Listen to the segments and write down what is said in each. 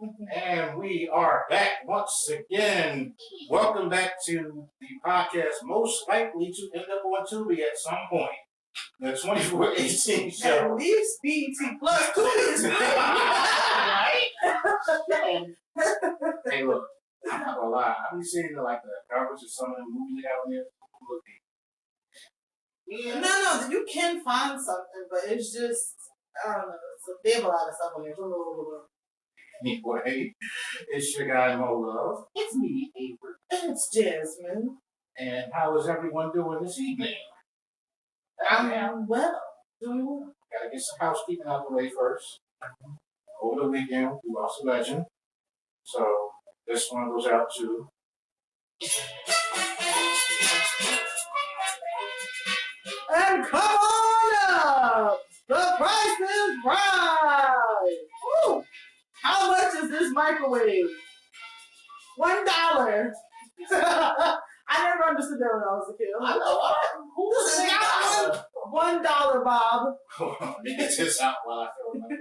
And we are back once again. Welcome back to the podcast most likely to end up on Tubi at some point. The 24/18 show. At least BET Plus Tubi is right? Hey, look, I'm not gonna lie. I've been seeing like the coverage of some of the movies they have on there. Yeah. No, you can find something, but it's just, I don't know. They have a lot of stuff on there. Anyway, it's your guy Mo Love. It's me, Avery. It's Jasmine. And how is everyone doing this evening? I'm well. Doing well. Gotta get some housekeeping out the way first. Over the weekend, we lost a legend. So this one goes out to and come on up! The price is right! Woo! How much is this microwave? $1. I never understood that when I was a kid. I know. Who's that? $1, Bob. Let me get this out while I feel remember.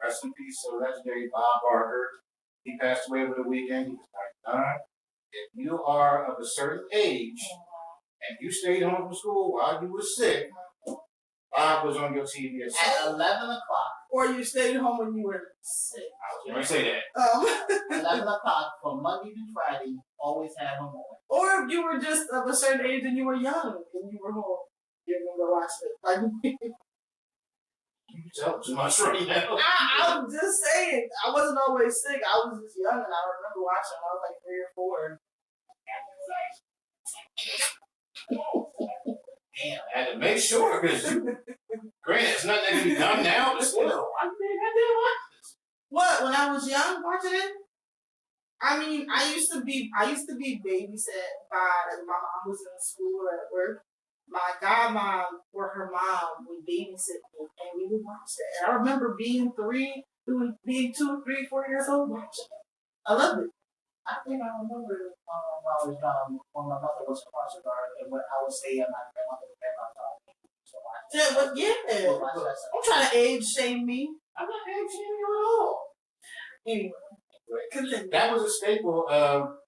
Rest in peace to legendary Bob Barker. He passed away over the weekend. He was 99. If you are of a certain age and you stayed home from school while you were sick, Bob was on your TV at 11 o'clock. Or you stayed home when you were sick. I was going to say that. 11 o'clock from Monday to Friday, always had him on. Or if you were just of a certain age and you were young and you were home, you remember watching it. Like, you tell too much right now. I'm just saying, I wasn't always sick. I was just young and I remember watching when I was like 3 or 4. Damn, I had to make sure because granted, it's nothing that can be done now, but still, I didn't watch this. What? When I was young, watching it? I mean, I used to be babysat by my mom was in school or at work. My godmom or her mom would babysit me, and we would watch that. I remember being 2, 3, 4 years old watching it. I loved it. I think I remember when I was young, when my mother was a concert guard, and when I would stay at my grandmother's I'm trying to age shame me. I'm not age shaming you at all. Anyway, continue. That was a staple of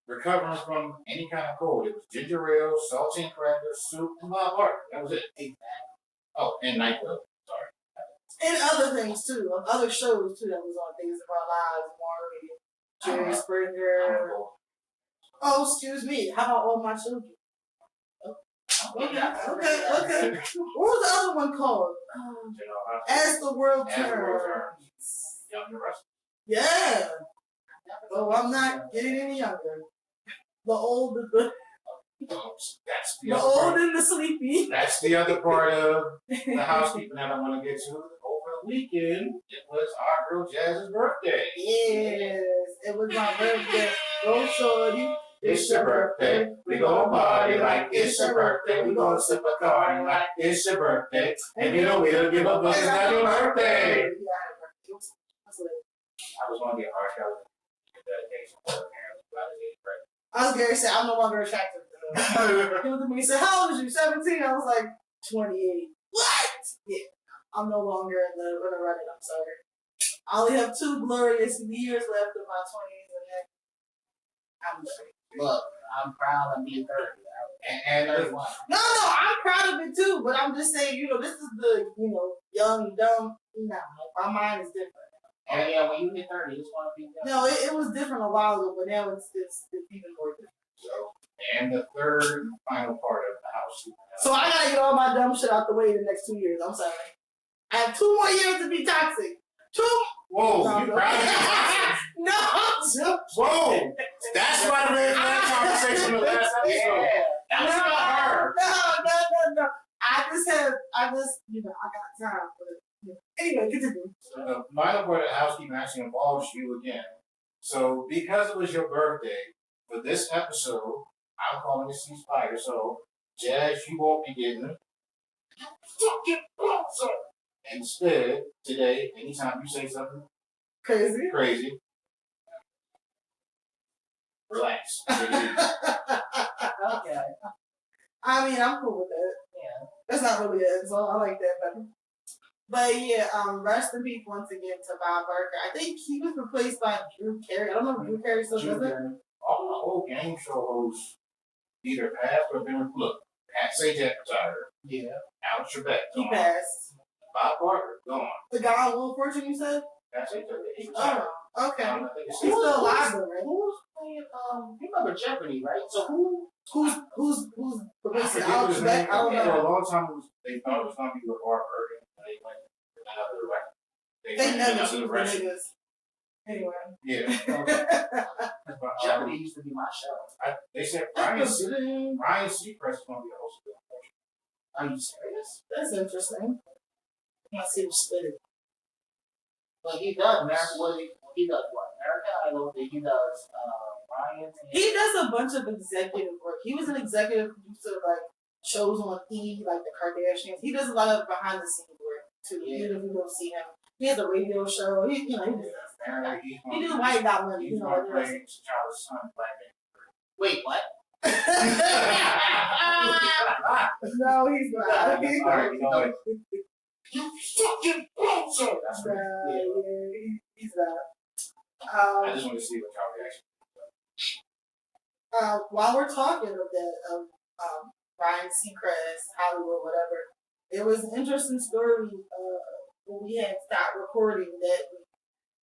recovering from any kind of cold. It was ginger ale, saltine crackers, soup, and Bob Barker. That was it. Oh, and NyQuil. Sorry. And other things too, other shows too that was on Days of Our Lives, Maury, Jerry Springer. Oh, excuse me. How about All My Children? Okay. What was the other one called? As the World Turns. Yeah. Well, I'm not getting any younger. The old, the old and the sleepy. That's the other part of the housekeeping that I want to get to. Over the weekend, it was our girl Jazz's birthday. Yes, it was my birthday. Go shorty. It's your birthday. We gon' party like it's your birthday. We gon' sip a card like it's your birthday. And you know we don't give a fuck, it's not your birthday. I was going to get hard shot. I was going to say, I'm no longer attractive to him. He looked at me and said, how old is you? 17? I was like, 28. What? Yeah. I'm no longer in the running. I'm sorry. I only have 2 glorious years left of my 20s, and then I'm sorry. Look, I'm proud of being 30. And no, I'm proud of it too, but I'm just saying, this is the, young, dumb, my mind is different. Oh yeah, when you hit 30, it's going to be different. No, it was different a while ago, but now it's even more different. So, and the third final part of the house. So I gotta get all my dumb shit out the way in the next 2 years. I'm sorry. I have 2 more years to be toxic. 2. Whoa, no, you proud of yourself? No. Whoa, that's why the red flag conversation the last episode. Yeah. That's not her. No. I got time for it. Anyway, continue. So the final part of the housekeeping actually involves you again. So because it was your birthday, for this episode, I'm calling it ceasefire. So, Jazz, you won't be getting fucking closer. Instead, today, anytime you say something crazy, relax. Okay. I mean, I'm cool with that. Yeah. That's not really it, so I like that better. But yeah, rest in peace once again to Bob Barker. I think he was replaced by Drew Carey. I don't know if Drew Carey still does it. All the old game show hosts either passed or been look. Pat Sajak retired. Yeah. Alex Trebek He gone. passed. Bob Barker gone. The guy on Wheel of Fortune, you said? Pat Sajak, he retired. Oh, okay. I think it's He's still alive, though, right? Who's playing? You remember Jeopardy, right? So Who's I replacing forget Alex his Trebek? name. I don't For know. a long time, they thought it was going to be with Art Bergen, and they went another direction. They went never another choose the direction. niggas. Anyway. Yeah. Jeopardy used to be my show. They said Ryan Seacrest is going to be the host of it. Are you serious? That's interesting. Let's see who split it. But he does America. He does what? American Idol. Then he does Ryan. He does a bunch of executive work. He was an executive producer of like shows on E, like the Kardashians. He does a lot of behind the scenes work too. Yeah. Even if you don't see him, he has a radio show. He just Apparently, he just white got money. he's You know, going to like play the rest. T'Challa's son, Black Wait, what? No, he's not. Panther. All right, you know what? You fucking bullshit. That's Nah, right. yeah, he's not. I just want to see what y'all reaction. While we're talking of that, Ryan Seacrest, Hollywood, whatever, there was an interesting story when we had stopped recording that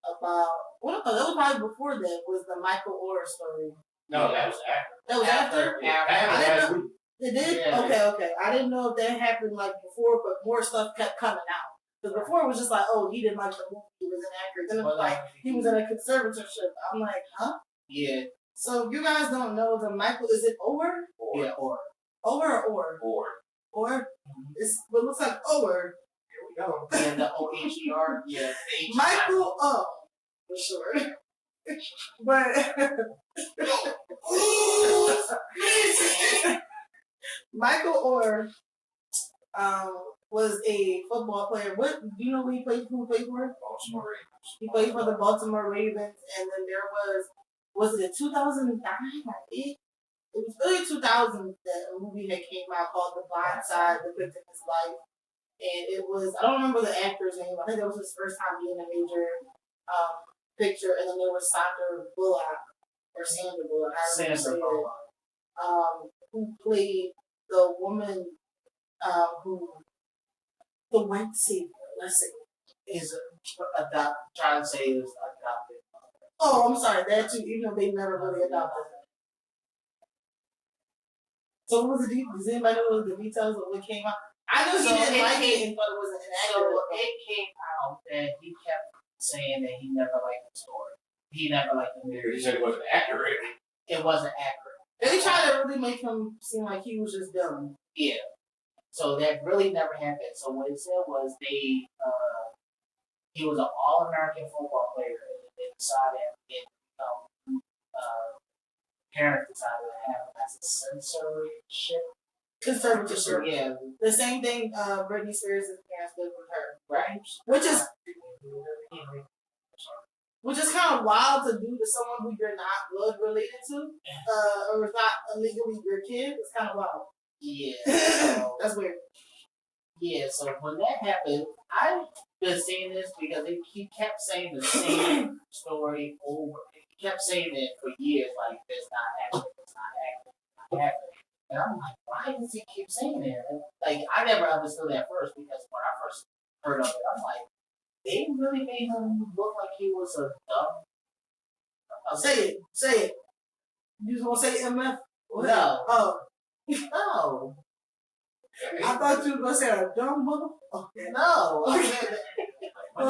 about, well, no, that was probably before that, was the Michael Orr story. No, that was after. That was after? Yeah, I after didn't last know. week. It did? Yeah. Okay. I didn't know if that happened like before, but more stuff kept coming out. Because before it was just like, oh, he didn't like the movie, he was inaccurate. Then it was like, he was in a conservatorship. I'm like, huh? Yeah. So you guys don't know the Michael, is it Orr? Yeah. Or. Orr or Orr? Or. Orr? It's what looks like Orr. Here we go. Yeah. The OHER. Yeah. The H. Michael O. For sure. But Michael Orr was a football player. What do you know who he played for? Baltimore Ravens. He played for the Baltimore Ravens, and then there was it 2009? I think it was early 2000 that a movie that came out called The Blind Side, depicting his life, and it was, I don't remember the actor's name. I think that was his first time being in a major picture, and then there was Sandra Bullock or Sandra Bullock, however you say it, who played the woman who the white savior. Let's say Is trying to say is adopted. Oh, I'm sorry, that too, even though they never really adopted her. So what was the does anybody know the details of what came out? I know he didn't like it and thought it was an So inaccurate. it came out that he kept saying that he never liked the story. He never liked the He movie. said it wasn't accurate. It wasn't accurate. They tried to really make him seem like he was just dumb. Yeah. So that really never happened. So what it said was he was an All-American football player, and they decided, parents decided to have him as a censorship. Conservatorship. Yeah, The same thing Britney Spears' parents did with her. right. Which is kind of wild to do to someone who you're not blood related to, or is not illegally your kid. It's kind of wild. Yeah. So, That's weird. yeah, so when that happened, I've been seeing this because he kept saying the same story over. He kept saying it for years, like, it's not happening, it's not happening, it's not happening. And I'm like, why does he keep saying it? And, like, I never understood at first because when I first heard of it, I'm like, they really made him look like he was a dumb. Say it. You just want to say MF? No. Oh, No. I thought you were going to say a dumb mother. Okay. No.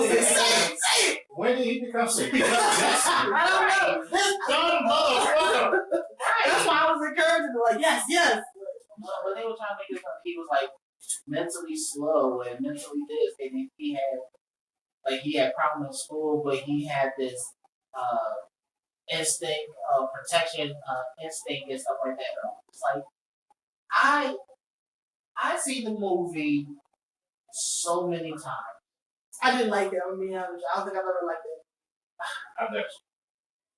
Say it. When did he become sick? I don't know. This dumb motherfucker. That's why I was encouraging him. Like, yes. But they were trying to make it like he was like mentally slow and mentally this, and he had problems in school, but he had this instinct, protection instinct and stuff like that. It's like I see the movie so many times. I didn't like it. I'm going to be honest. I don't think I've ever liked it. I've never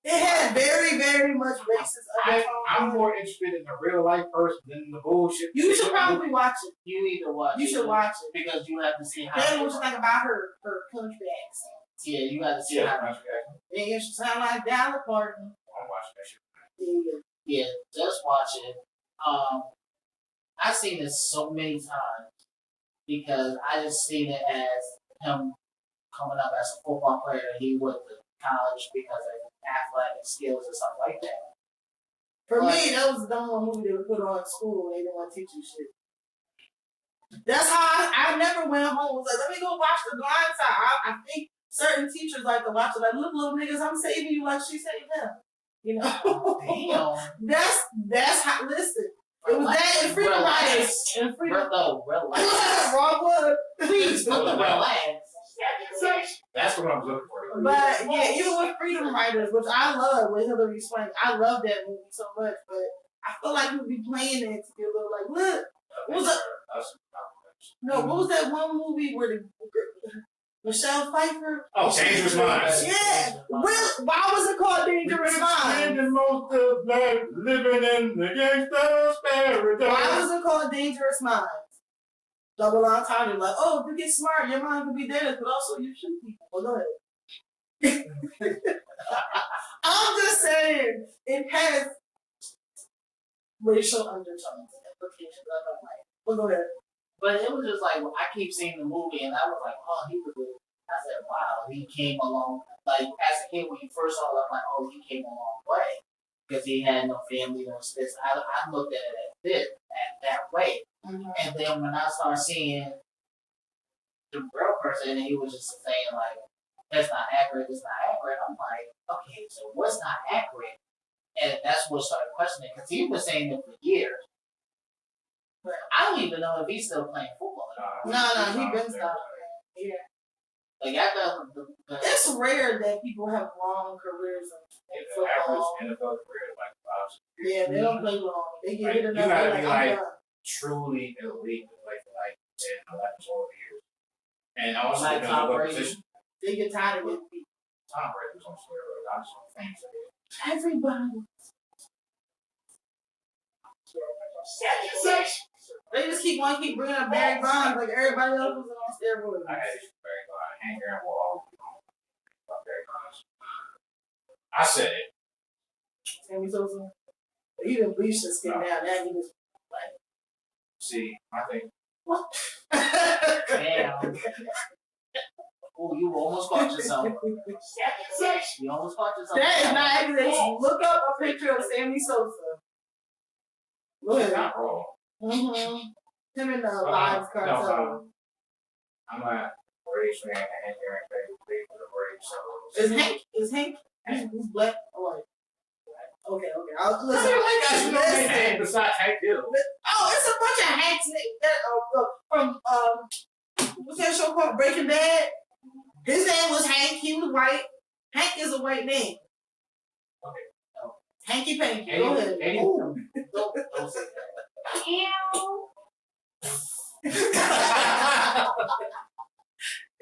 It had very, very much racist undertones. I'm more interested in the real life person than the bullshit. You should probably watch it. You need to watch it. You should watch it. Because you have to see how. Then what you think about her country accent? Yeah, you got to see how. Country accent. Yeah, she sound like Dolly Parton. I'm watching that shit. Yeah, just watch it. I've seen it so many times because I just seen it as him coming up as a football player. He went to college because of athletic skills and stuff like that. For me, that was the number one movie they would put on in school when they didn't want to teach you shit. That's how I never went home. Was like, let me go watch The Blind Side. I think certain teachers like to watch it. Like, look, little niggas, I'm saving you like she saved them. You know? Damn. That's how. Listen, it was that and Freedom Riders and Freedom. Relax. Wrong word. Please, Relax. That's what I'm looking for. But yeah, even with Freedom Riders, which I love with Hillary Swank, I love that movie so much. But I feel like we'd be playing it to be a little like, look, what was that? No, what was that one movie where the Michelle Pfeiffer? Oh, Dangerous Minds. Yeah. Why was it called Dangerous Minds? The most of life living in the gangster's paradise. Why was it called Dangerous Minds? Double entendre, like, oh, if you get smart, your mind could be dangerous, but also you shoot people. Well, go ahead. I'm just saying, it has racial undertones and implications of our life. Well, go ahead. But it was just like, I keep seeing the movie and I was like, oh, he was good. I said, wow, he came along. Like, as a kid, when you first saw it, I'm like, oh, he came a long way. Because he had no family, no this. I looked at it as this, that way. Mm-hmm. And then when I started seeing the real person, and he was just saying, like, that's not accurate, I'm like, okay, so what's not accurate? And that's what started questioning, because he was saying it for years. But I don't even know if he's still playing football. No, he been stopped. Yeah. Like, I got it's rare that people have long careers in football. NFL career is like 5 years. Yeah, they don't play long. They get hit enough. You gotta be like done. truly elite to play for like 10, 11, 12 years. And also like depends on what position. They get tired of getting beat. Tom Brady was on steroids. I just don't think so. Everybody. They just keep bringing up Barry Bonds like everybody else was on steroids. I had this Barry Bonds. Hang around wall. Barry Bonds. I said it. Sammy Sosa. He didn't bleach his skin down. Now he just like. See, I think. What? damn. Oh, you almost caught yourself. You almost caught yourself. That is not accurate. Look up a picture of Sammy Sosa. Look at Not wrong. Mm-hmm. Him in the Vibes cartel. No, I'm a Braves fan. I had Aaron Bailey for the Braves. So Is Hank? He's black or white? Okay. I'll listen. listen. Hank besides Hank Hill. Oh, it's a bunch of Hanks from what's that show called? Breaking Bad. His name was Hank. He was white. Hank is a white name. Okay. Oh. Hanky Panky. Go ahead. Don't say that.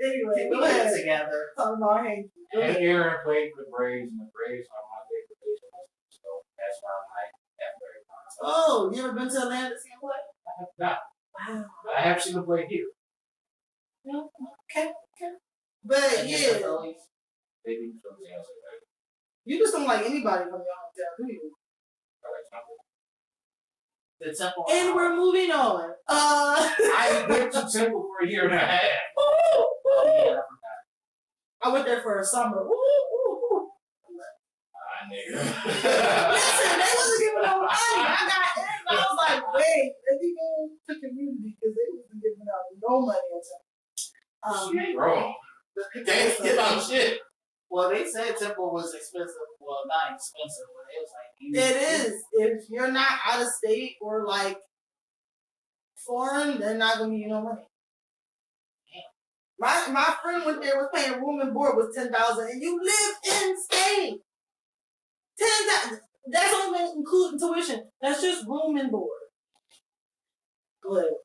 Anyway, go ahead. Together. Talking about Hanky. And Aaron played for the Braves, and the Braves are my favorite baseball team. So that's why I like that Barry Bonds. Oh, you ever been to Atlanta to see him play? I have not. Wow. I have seen him play here. Okay. But yeah. They beat the Phillies. You just don't like anybody from your hometown, do you? The Temple. And we're moving on. I went to Temple for a year and a half. Yeah, I went there for a summer. Nigga. Listen, they wasn't giving no money. I was like, wait, let me go to community because they wasn't giving out no money until. She ain't wrong. They ain't give out shit. Well, they said Temple was expensive. Well, not expensive, but it was like. It is. If you're not out of state or like foreign, they're not gonna give you no money. My friend went there was paying room and board was $10,000, and you live in state. $10,000. That's not even including tuition. That's just room and board. Go ahead.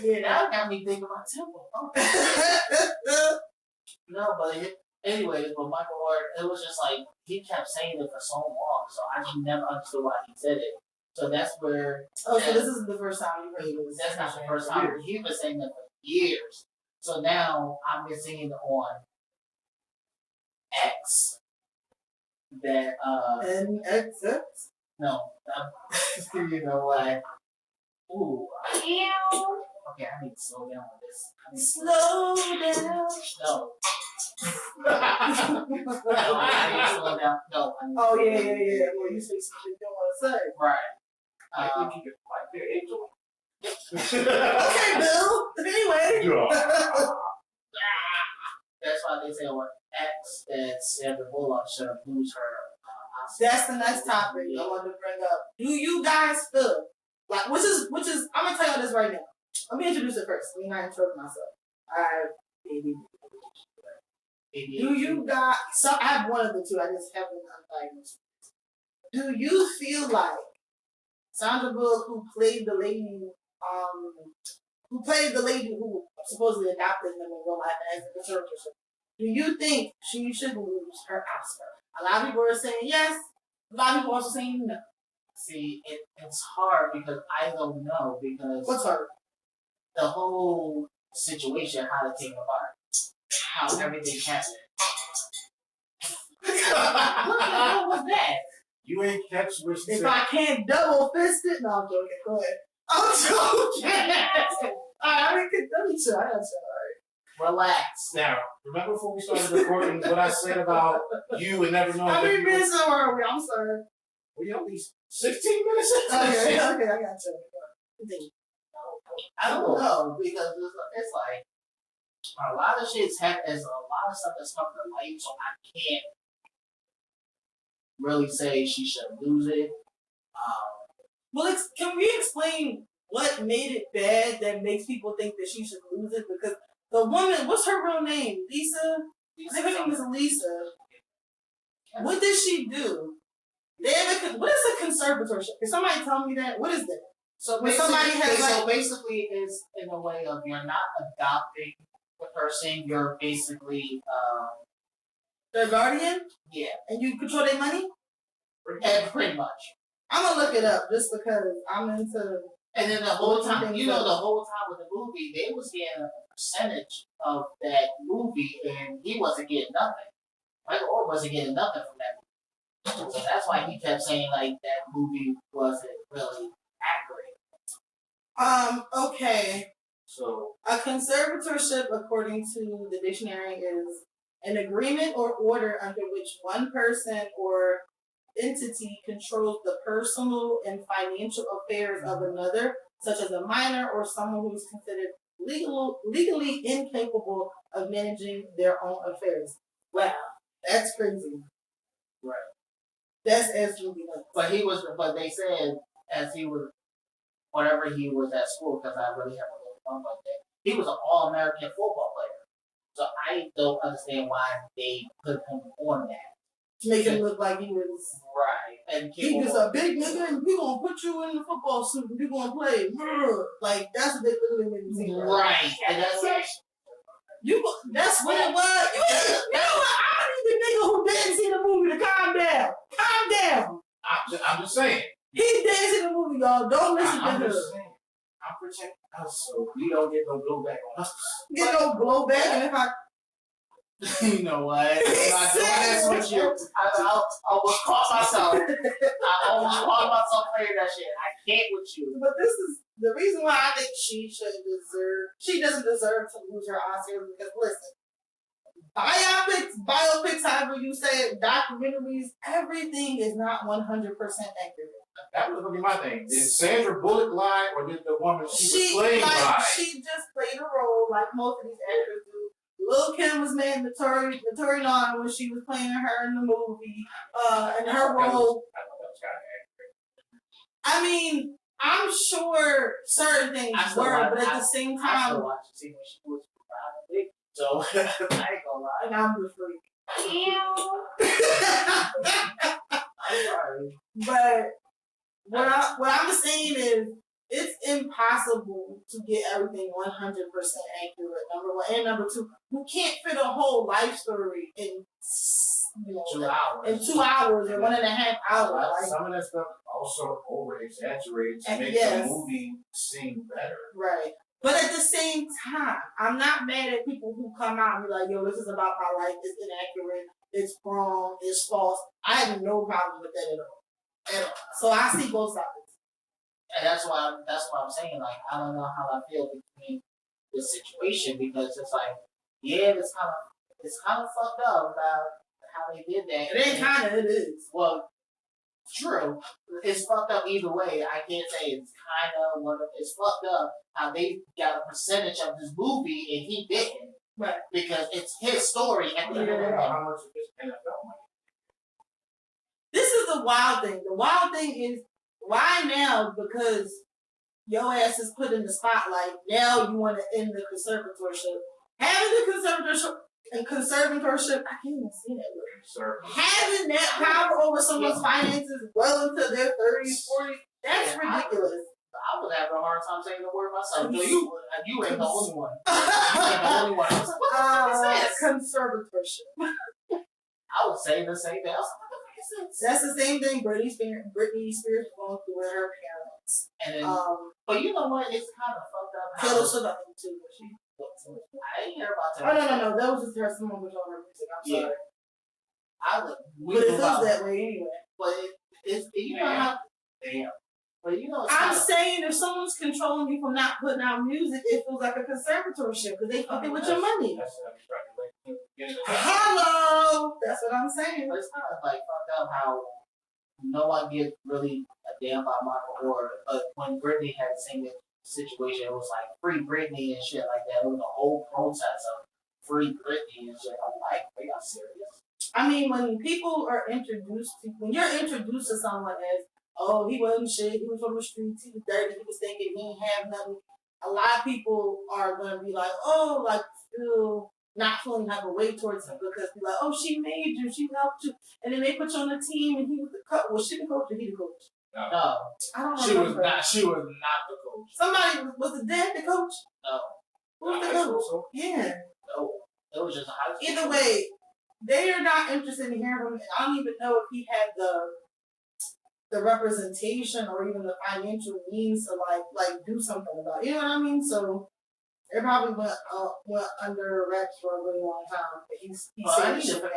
Yeah, that got me thinking about Temple. No, but Anyways, but Michael Hart, it was just like he kept saying it for so long, so I just never understood why he said it. So that's where. Oh, so this is the first time you heard this? That's not the first time. He's been saying that for years. So now I've been seeing on X that NXX? no, you know what? Ooh, okay, I need to slow down on this. Slow down. No. No, I need to slow down. No. Oh yeah. Well, you say something you don't want to say. Right. I think you could fight their angel. Okay, Bill. Anyway. That's why they say on X that Sandra Bullock should lose her Oscar. That's the next topic I wanted to bring up. Do you guys feel like which is I'm gonna tell you this right now. Let me introduce it first. Let me not introduce myself. Do you guys? So I have one of the two. I just haven't undiagnosed. Do you feel like Sandra Bullock, who played the lady who supposedly adopted him in real life as a conservatorship, do you think she should lose her Oscar? A lot of people are saying yes. A lot of people are also saying no. See, it's hard because I don't know because What's hard? the whole situation, how it came apart, how everything happened. What the hell was that? You ain't catch what she If said. I can't double fist it, no, I'm joking. Go ahead. I'm joking. Alright, let me chill. I gotta chill. Relax. Now, remember before we started recording what I said about you and never knowing How that many you minutes are we? I'm sorry. we at least 16 minutes into this Okay, shit. I got you. I don't know because it's like a lot of shit's happened. There's a lot of stuff that's come to light, so I can't really say she should lose it. Well, can we explain what made it bad that makes people think that she should lose it? Because the woman, what's her real name? Lisa? I think her name is Lisa. What did she do? What is a conservatorship? Can somebody tell me that? What is that? So When somebody has so basically, it's in a way of you're not adopting the person. You're basically their guardian, yeah, and you control their money. and pretty much. I'm gonna look it up just because I'm into. And then the whole time, the whole time with the movie, they was getting a percentage of that movie, and he wasn't getting nothing. Michael Orr wasn't getting nothing from that movie. So that's why he kept saying like that movie wasn't really accurate. Okay. So A conservatorship, according to the dictionary, is an agreement or order under which one person or entity controls the personal and financial affairs of another, such as a minor or someone who is considered legally incapable of managing their own affairs. Wow, that's crazy. Right. That's absolutely nuts. But they said as he was, whatever he was at school, because I really haven't looked on like that, he was an All-American football player. So I don't understand why they put him on that. To make him look like he was right. And he was a big nigga and we gonna put you in the football suit and you gonna play. Like that's what they literally made him seem like. Right. And that's that's what it was. You know what? I need the nigga who didn't see the movie to calm down. Calm down. I'm just saying. He didn't see the movie, y'all. Don't listen to him. I'm just saying. I'm protecting us so we don't get no blowback on us. Get no blowback, and if I you know what? I'm not doing this with you. I almost caught myself. I almost caught myself playing that shit. I can't with you. But this is the reason why I think she doesn't deserve to lose her Oscar because listen, biopics, however you say it, documentaries, everything is not 100% accurate. That was gonna be my thing. Did Sandra Bullock lie or did the woman she was playing lie? She just played a role like most of these actors do. Lil' Kim was named Notori when she was playing her in the movie. And her role. I mean, I'm sure certain things were, but at the same time. I still watch it, see when she was probably. So I ain't gonna lie. And I'm the freak. I'm sorry. But what I'm saying is, it's impossible to get everything 100% accurate. Number one, and number two, you can't fit a whole life story in 2 hours. In 2 hours or 1.5 hours. Like, some of that stuff is also over exaggerated to make yes. the movie seem better. Right. But at the same time, I'm not mad at people who come out and be like, yo, this is about my life, it's inaccurate, it's wrong, it's false. I have no problem with that at all. So I see both sides. And that's why I'm saying, like, I don't know how I feel between this situation, because it's like, yeah, it's kind of fucked up about how they did that. It ain't kind of, it is. Well, true. It's fucked up either way. I can't say it's kind of what it's fucked up how they got a percentage of this movie and he didn't. Right. Because it's his story at the end of the day. How much of this NFL money? This is the wild thing. The wild thing is, why now? Because your ass is put in the spotlight. Now you want to end the conservatorship. Having the conservatorship, I can't even say that word. Having that power over someone's finances well into their 30s, 40s, that's ridiculous. I would have a hard time saying the word myself. No, you ain't the only one. You ain't the only one. I was like, what the fuck is this? Conservatorship. I would say the same thing. I was like, what the fuck is this? That's the same thing Britney Spears was going through with her parents. And then, but you know what? It's kind of fucked up. Taylor Swift, I think, too. I didn't hear about Taylor. that. No. That was just her someone was on her music. I'm sorry. But it feels that way anyway. But it's you know how. Damn. But you know, I'm saying if someone's controlling you from not putting out music, it feels like a conservatorship because they fucking with your money. Hello, that's what I'm saying. But it's kind of like fucked up how no one gives really a damn about Michael Orr. But when Britney had the same situation, it was like free Britney and shit like that. It was a whole protest of free Britney and shit. I'm like, are y'all serious? I mean, when you're introduced to someone as, oh, he wasn't shit, he was from the streets, he was dirty, he was thinking he didn't have nothing. A lot of people are going to be like, oh, like, still not feeling like a way towards him because they're like, oh, she made you, she helped you. And then they put you on the team and he was the coach. Was she the coach or he the coach? No. I don't know. She was not the coach. Somebody, was the dad the coach? No. Who was the coach? Yeah. No. It was just a high school. Either way, they are not interested in hearing from him. I don't even know if he had the representation or even the financial means to like do something about it. You know what I mean? So it probably went under wraps for a really long time. But he said he should have.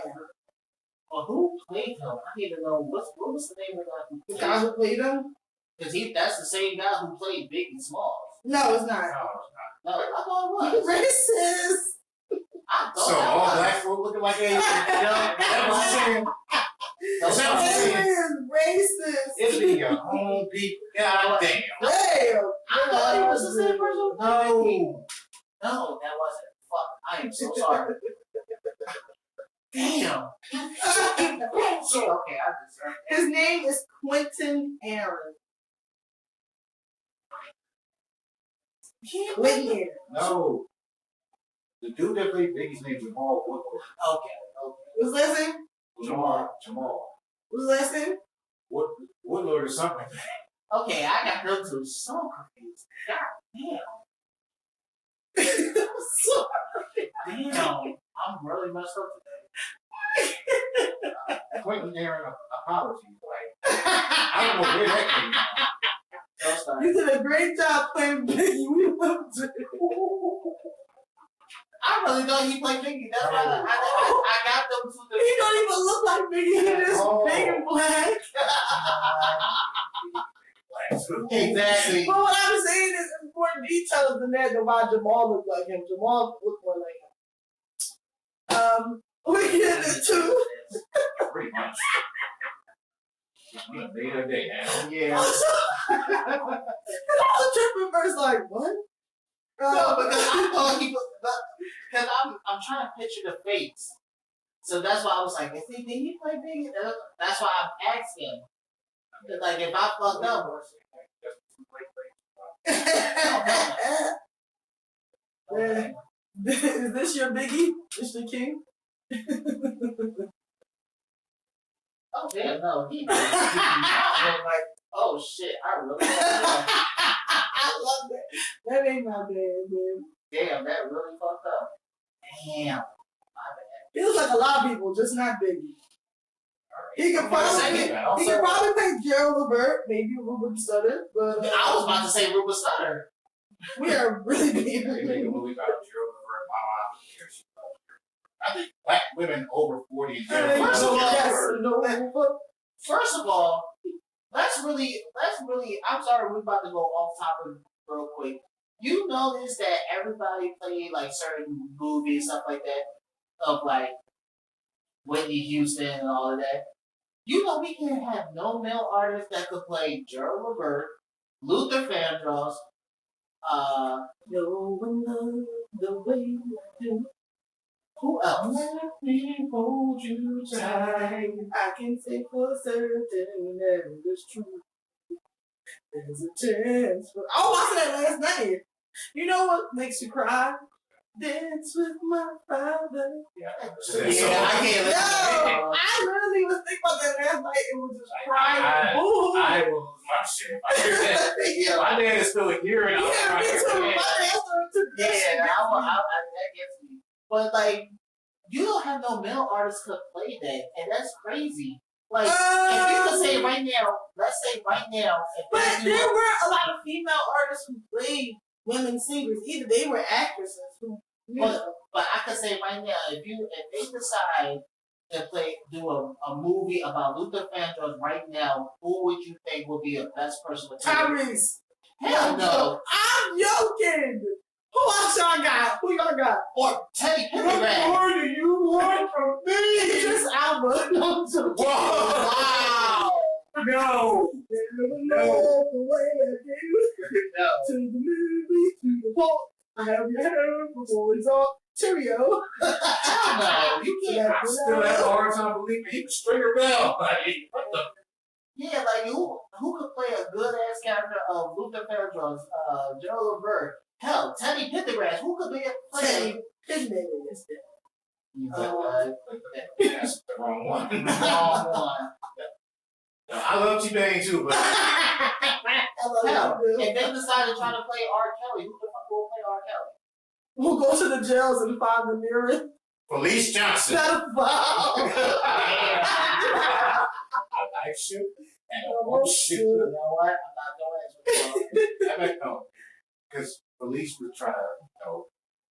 Well, who played him? I need to know what was the name of the guy who played him? Because that's the same guy who played Biggie Smalls. No, it's not. No, I thought it was. Racist. So all black folk looking like a racist. It's be your own people. God damn. I thought he was the same person. No, that wasn't. Fuck. I am so sorry. Damn. Okay, I deserve it. His name is Quentin Aaron. Quentin. No. The dude that played Biggie's name is Jamal Woodward. Okay. What's his last name? Jamal. What's his last name? Woodlord or something. Okay, I got them two so confused. God damn. Damn. I'm really messed up today. Quentin Aaron, apologies. I don't know where that came from. You did a great job playing Biggie. We loved it. I really thought he played Biggie. That's why I got them two. He don't even look like Biggie. He just big and black. Exactly. But what I'm saying is important details than that than why Jamal looked like him. Jamal looked more like him. We get into Pretty much. Day to day now. Yeah. I was tripping first, like, what? No, because I thought he was. Because I'm trying to picture the face. So that's why I was like, did he play Biggie? That's why I'm asking. Like, if I fucked up. Is this your Biggie, Mr. King? Oh, damn, no. He like, oh, shit, I really fucked up. I love that. That ain't my bad, man. Damn, that really fucked up. Damn. My bad. He looks like a lot of people, just not Biggie. He could probably play Gerald Levert, maybe Ruben Studdard, but I was about to say Ruben Studdard. We are really They being. make a movie about Gerald Levert. My mom cares. I think black women over 40 and First of all, yes, First of all, let's really, I'm sorry, we're about to go off topic real quick. You notice that everybody played like certain movies, stuff like that, of like Whitney Houston and all of that. You know, we can't have no male artist that could play Gerald Levert, Luther Vandross, no one knows the way I do. Who else? Let me hold you tight. I can say for certain that it's true. There's a chance. For... Oh, I said that last night. You know what makes you cry? Dance with my father. Yeah, I can't No, listen. I literally was thinking about that last night and was just crying. I will lose my shit. My dad is still hearing. Yeah, me too. My dad started to That gets me. But like, you don't have no male artists could play that, and that's crazy. Like, if you could say right now, let's say right now, But there were a lot of female artists who played women singers. Either they were actresses who. But I could say right now, if they decide to do a movie about Luther Vandross right now, who would you think would be the best person to play? Tyrese. Hell no. I'm joking. Who else y'all got? Who y'all got? Or Teddy What Pendergrass. more do you want from me? Idris Elba. No, Wow. No. No. The way I do. No. To the movie, to the walk. I have your hair before it's all Cheerio. Hell no. You can't. I still have a hard time believing he was Stringer Bell. Like, what the? Yeah, like who could play a good ass character of Luther Vandross, Gerald Levert? Hell, Teddy Pendergrass. Who could be a Teddy Pendergrass. That's the wrong one. Wrong one. I love T-Bane too, but Hell, if they decided to try to play R. Kelly, who the fuck will play R. Kelly? We'll go to the jails and find the mirror. Felice Johnson. Pedophile. I like shoot and I won't shoot. You know what? I'm not doing it. I bet no, because Felice was trying to,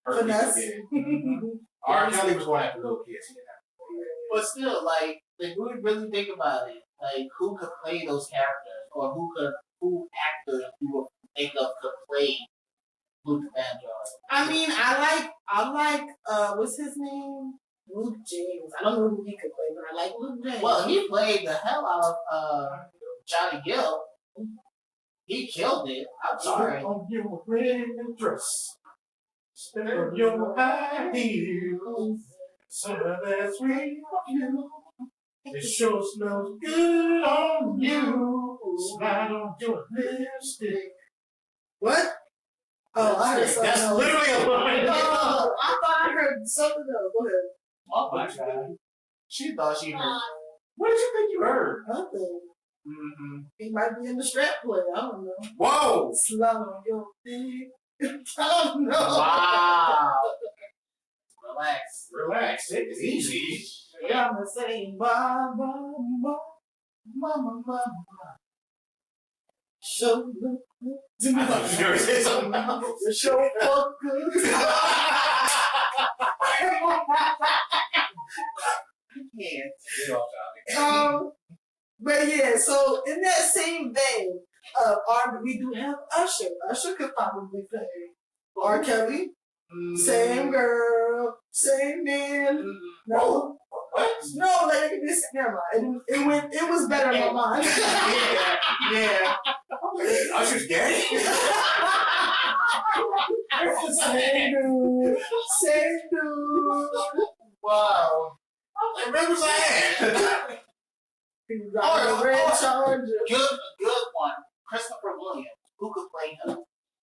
hurt Finesse. people. R. Kelly was going after little kids. But still, like, if we really think about it, like, who could play those characters, or who actors you would think of could play Luther Vandross? I mean, I like, what's his name? Luke James. I don't know who he could play, but I like Luke James. Well, he played the hell out of Johnny Gill. He killed it. I'm sorry. On your red dress, step on your high heels, some of that sweet perfume. It sure smells good on you. Slide on your lipstick. What? Oh, I heard something That's else. literally a line. Oh, I thought I heard something else. Go ahead. Oh my God. She thought she heard. What did you think you heard? Nothing. Mm-hmm. He might be in the strap play. I don't know. Whoa! Slide on your dick. I don't know. Wow. Relax. Relax, take it easy. Yeah, I'm saying bye, bye, bye. Mama, mama. Show look good. I thought you were going to say something else. The show fuck good. Yeah. But yeah, so in that same vein of we do have Usher. Usher could probably play R. Kelly. Same girl, same man. No, What? no, like this. Never mind. It was better in my mind. Yeah. Usher's gay? Same dude, same dude. Wow. Remember that? He got a red Charger. Good one. Christopher Williams. Who could play him?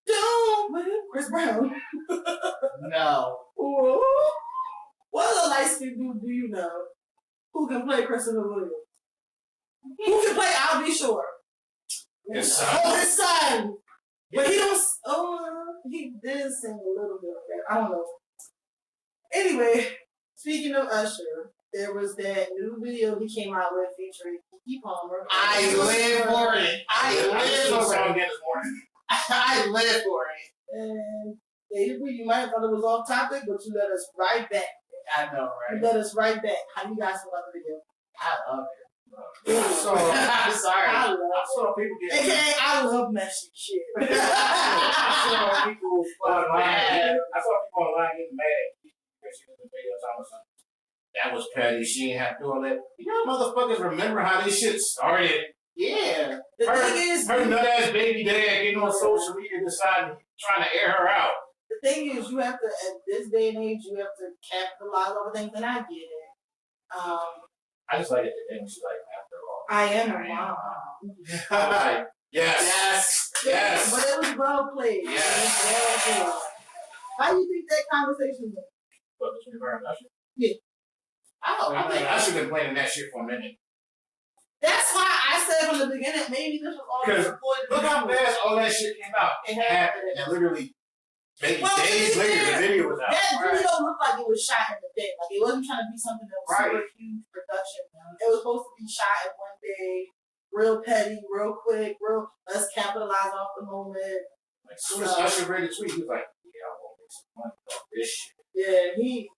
Dude, man, Chris Brown. No. Ooh. What other light skinned dude do you know who can play Christopher Williams? Who can play I'll Be Sure? His son. Oh, his son. But he don't. He did sing a little bit of that. I don't know. Anyway, speaking of Usher, there was that new video he came out with featuring Keke Palmer. I live for it. I live for it. This morning. I live for it. And Avery, you might have thought it was off topic, but you let us right back. I know, You right? let us right back. How you guys feel about the video? I love it. So I'm sorry. I I love saw people it. get. AKA, I love messy shit. I saw people online. mad. I saw people online getting mad because she was in the video talking about something. That was petty. She didn't have to do all that. You know, motherfuckers remember how this shit started. Yeah. The Her, thing is, her nut ass baby dad getting on social media deciding trying to air her out. the thing is, you have to, at this day and age, you have to capitalize over things, and I get it. I just like it today when she's like, after all. I am a mom. Like, yes. Yes. But it was well played. Yes. It was well played. How do you think that conversation went? But between her and Usher? I I think Usher been playing that shit for a minute. That's why I said from the beginning, maybe this was all Because supported. look how fast all that shit came out. It happened, and literally, maybe days later, the video was out. That video looked like it was shot in the day. Like it wasn't trying to be something that was super huge production. It was supposed to be shot in one day, real petty, real quick, real. Let's capitalize off the moment. Like, as soon as Usher read the tweet, he was like, yeah, I want to make some money off this shit. Yeah, he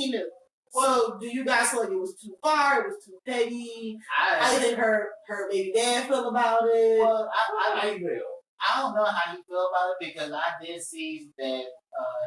knew. Well, do you guys feel like it was too far? It was too petty? How do you think her baby dad feel about it? Well, I feel. I don't know how you feel about it because I did see that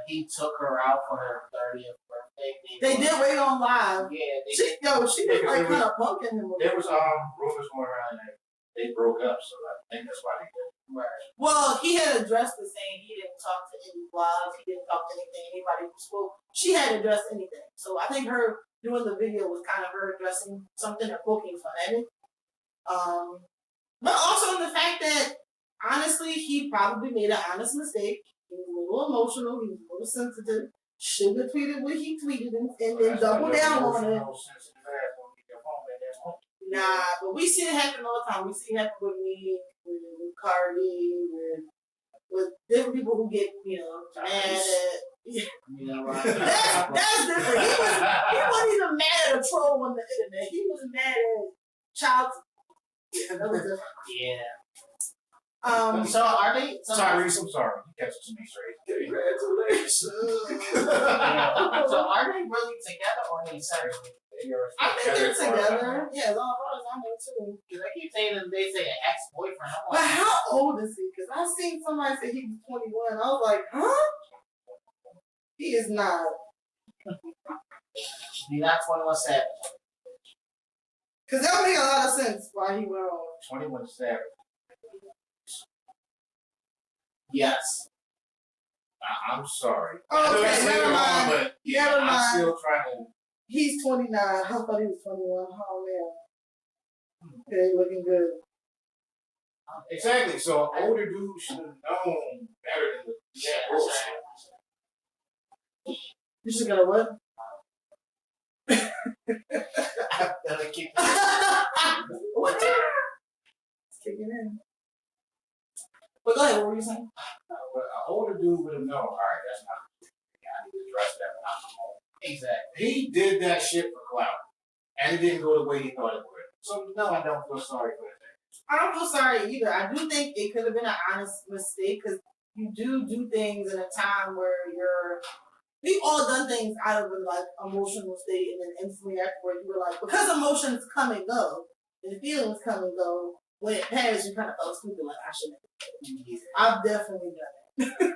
he took her out for her 30th birthday. They did wait on live. Yeah, She was like kind of punking him. There was rumors going around that they broke up, so I think that's why they did. Right. Well, he had addressed the saying he didn't talk to any blogs, he didn't talk to anybody who spoke. She hadn't addressed anything. So I think her doing the video was kind of her addressing something or poking fun at it. But also in the fact that honestly, he probably made an honest mistake. He was a little emotional, he was a little sensitive. Should have tweeted what he tweeted and then double down on it. Nah, but we see it happen all the time. We see it happen with me, with Cardi, with different people who get, mad at. You know what? That's different. He wasn't even mad at a troll on the internet. He was mad at child. Yeah, that was different. Yeah. So are they? Tyrese, I'm sorry. You catch it to me straight. Congratulations. Yeah. So are they really together or are they separate? I think they're together. Yeah, as long as I know too. Because I keep saying that they say an ex-boyfriend. I'm But like, how old is he? Because I seen somebody say he was 21. I was like, huh? He is not. he's not 21 Savage. Because that would make a lot of sense why he went on. 21 Savage. Yes. I'm sorry. Oh, okay, I know never mind. but yeah, Never I'm mind. still trying to. He's 29. I thought he was 21. Oh, man. Okay, looking good. Exactly. So an older dude should have known better than the bullshit. You should go what? I'm gonna keep What? It's kicking in. But go ahead, what were you saying? But an older dude would have known, all right, that's not I need to address that when I'm home. Exactly. He did that shit for clout. And it didn't go the way he thought it would. So no, I don't feel sorry for that. I don't feel sorry either. I do think it could have been an honest mistake because you do things in a time where we've all done things out of a like emotional state and then instantly afterward you were like, because emotions come and go and feelings come and go, when it passed you kind of felt stupid like I shouldn't have. I've definitely done it.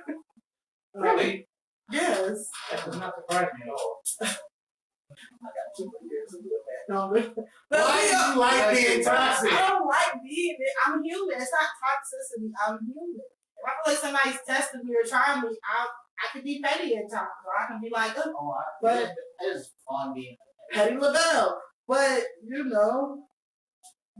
Really? Yes. That does not surprise me at all. I got 2 more years to do that. No, but Why do you like being toxic? I don't like being it. I'm human. It's not toxicity. I'm human. If I feel like somebody's testing me or trying me, I can be petty at times. Or I can be like, but it's fun being Petty LaBelle. But,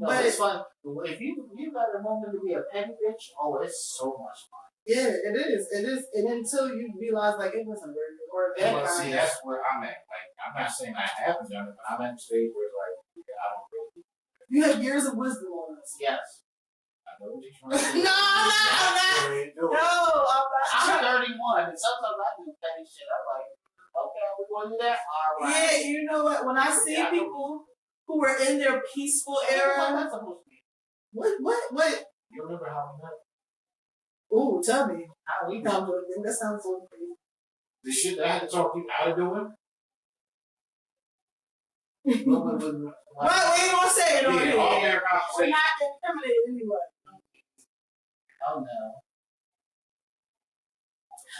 No, it's fun. If you got a moment to be a petty bitch, it's so much fun. yeah, it is. It is. And until you realize, like, it wasn't worth it. Or that Well, kind see, of. that's where I'm at. Like, I'm not saying I haven't done it, but I'm at the stage where it's like, I don't really. You have years of wisdom on us. Yes. know what you're trying to do. No, I'm I'm not. 31, and sometimes I do petty shit. I'm like, okay, we're going to do that? All right. Yeah, you know what? When I see people who were in their peaceful What era, that's supposed to be? what? You remember how we met? Ooh, tell me. How we No, that sounds so crazy. The shit that I had to talk you out of doing? But we ain't gonna say it on here. All their We're conversation. not incriminated anyway. Oh no.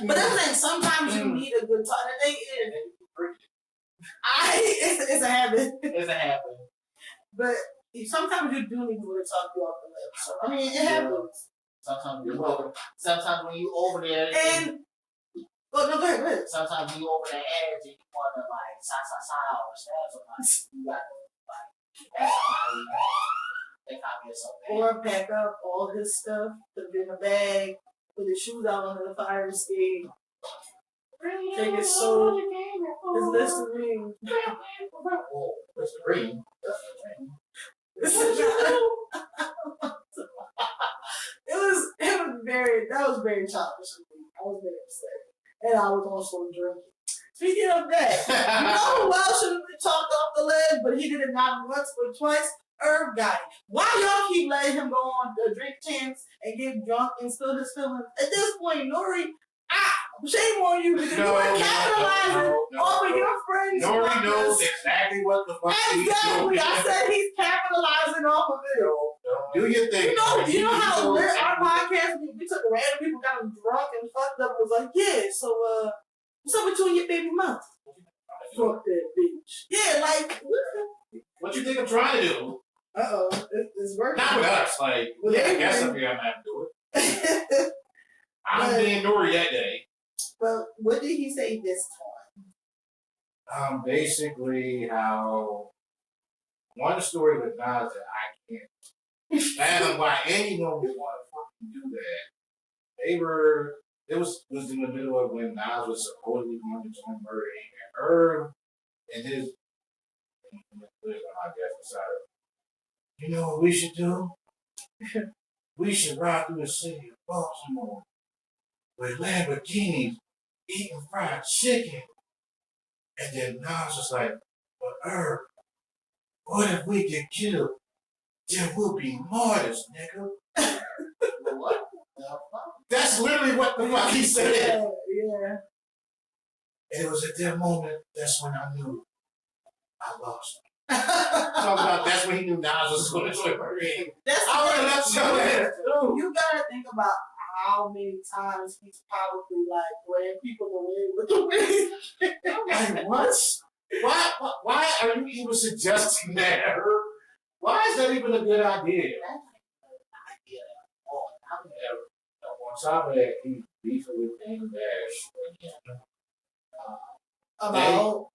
But that's like sometimes you need a good talk. The thing is, it's a habit. It's a habit. But sometimes you do need to talk you off the lip. So I mean, it happens. Sometimes when you over there And oh no, go ahead. Sometimes when you over that edge and you wanna like sa or stab somebody, you gotta like that's how they call me so bad. Or pack up all his stuff, put it in a bag, put his shoes out under the fire escape, take his soap, his Listerine. Oh, Listerine. That was very childish of me. I was very upset. And I was also drinking. Speaking of that, you know who else should have been talked off the ledge, but he did it not once but twice? Herb Gotti. Why y'all keep letting him go on the drink champs and get drunk and spill his feelings? At this point, Nori, shame on you because you were capitalizing off of your friends. Nori knows exactly what the fuck he's doing. Exactly. I said he's capitalizing off of it. Do your thing. You know how lit our podcast, we took random people, got them drunk and fucked up, and was like, yeah, so, what's up with you and your baby mom? Fuck that bitch. Yeah, like, what you think I'm trying to do? It's working. Not with us, like, With I Avery. guess I'm gonna have to do it. I'm being Nori that day. But what did he say this time? Basically how one story with Nas that I can't fathom why anyone would want to fucking do that. It was in the middle of when Nas was supposedly going to join Murder Inc. and Herb and his I guess decided, you know what we should do? We should ride through the city of Baltimore with Lamborghinis eating fried chicken. And then Nas was like, but Herb, what if we get killed? Then we'll be martyrs, nigga. What? That's literally what the fuck he said. Yeah. And it was at that moment, that's when I knew I lost. Talk about that's when he knew Nas was going to join Murder Inc. I would have left your ass. You gotta think about how many times he's probably like ran people away with the way. Like, what? Why are you even suggesting that, Herb? Why is that even a good idea? On top of that, he's beefing with Dame Dash again. About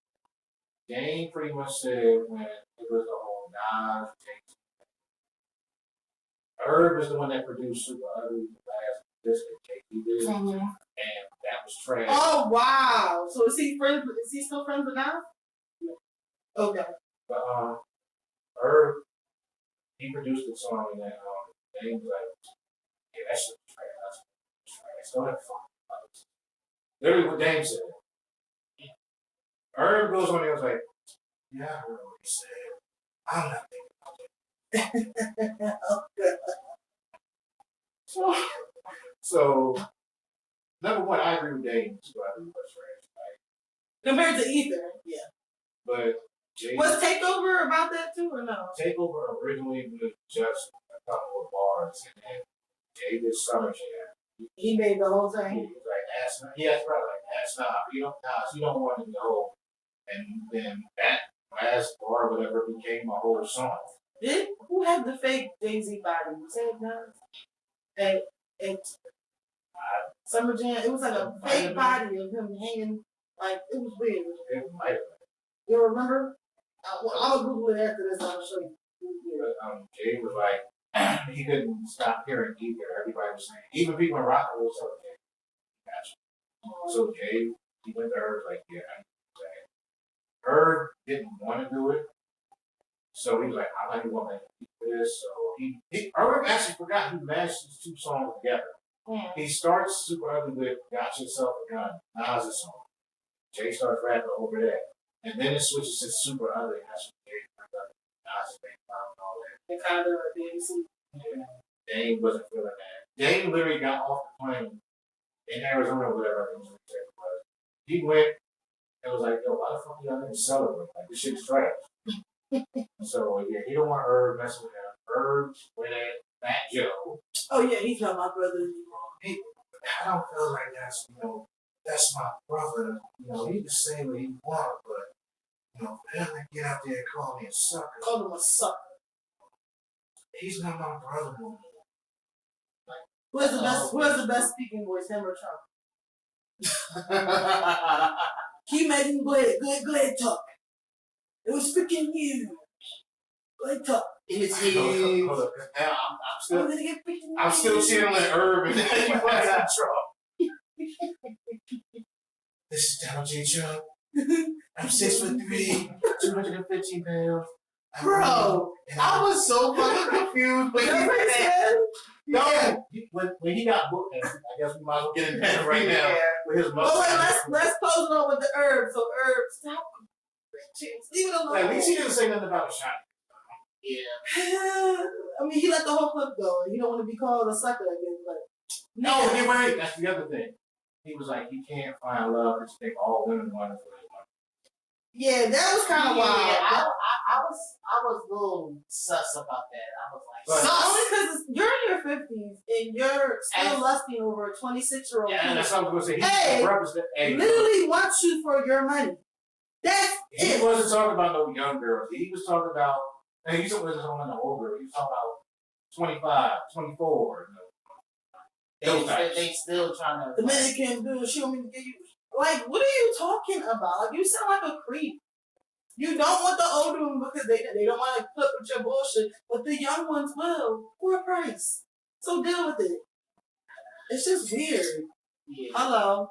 Dame pretty much said when it was the whole Nas takes. Herb is the one that produced Super Ugly, the last disc that Keke did, and that was trash. Oh wow! So is he still friends with Nas? Okay. But Herb, he produced the song and then Dame was like, yeah, that shit was trash. That's trash. Don't have fun. Literally what Dame said. Herb goes on there and was like, yeah, I heard what he said. I'm not thinking about it. So, number one, I agree with Dame. Super Ugly was trash. Right? Compared to Ether, yeah. But Jay Was Takeover about that too, or no? Takeover originally was just a couple of bars, and then Jay did Summer Jam. He made the whole He thing. was like, that's not, he has probably like, that's not, you don't want to go. And then that last bar, whatever, became a whole song. Who had the fake Jay-Z body? Was that Nas? At Summer Jam, it was like a fake body of him hanging, like, it was weird. It might have You remember? I'm gonna Google it after this, I'll show you. been. Jay was like, he couldn't stop hearing Ether. Everybody was saying, even people in rock was telling Jay, gotcha. So Jay, he went to Herb, like, yeah, I know what you're saying. Herb didn't want to do it, So he was like, I like want to do this. So Irv actually forgot he matched these two songs together. Mm. He starts super ugly with "Got Yourself a Gun," Nas' song. Jay starts rapping over that, and then it switches to super ugly. And that's when Jay brings up Nas' baby mom and all that. They kind of BBC. Yeah. Dane wasn't feeling that. Dane literally got off the plane in Arizona or whatever it was. He went and was like, yo, why the fuck y'all didn't celebrate? Like, this shit's trash. So, yeah, he don't want Herb messing with him. Herb with Fat Joe. Oh, yeah, he's not my brother anymore. I don't feel like that's my brother. He can say what he wants, but, for him to get out there and call me a sucker. Call him a sucker. He's not my brother no more. Where's the best speaking voice, him or Trump? He made him glad talk. It was freaking huge. Glad talk. It's Hold up. Now, I'm still channeling Herb and then you want Trump. This is Donald J. Trump. I'm 6'3", 215 pounds. Bro, I was so fucking confused when he said that. No, when he got booked, I guess we might as well get in there right now with his muscle. Oh wait, let's close it on with the Herb. So Herb, stop. Leave it alone. At least he didn't say nothing about a shot. Yeah. I mean, he let the whole clip go. He don't want to be called a sucker again, but No, you're right. That's the other thing. He was like, he can't find love because you think all women want it for his money. yeah, that was kind of wild. I was a little sus about that. I was like, sus! Only because you're in your 50s and you're still lusting over a 26-year-old. Yeah, and that's what I was going to say. Hey, represent. Hey, literally wants you for your money. That's it. He wasn't talking about no young girls. He was talking about, and he wasn't talking about no old girls. He was talking about 25, 24. They still trying to. The man can't do it. She want me to get you. Like, what are you talking about? Like, you sound like a creep. You don't want the older ones because they don't want to put with your bullshit, but the young ones will for a price. So deal with it. It's just weird. Yeah. Hello.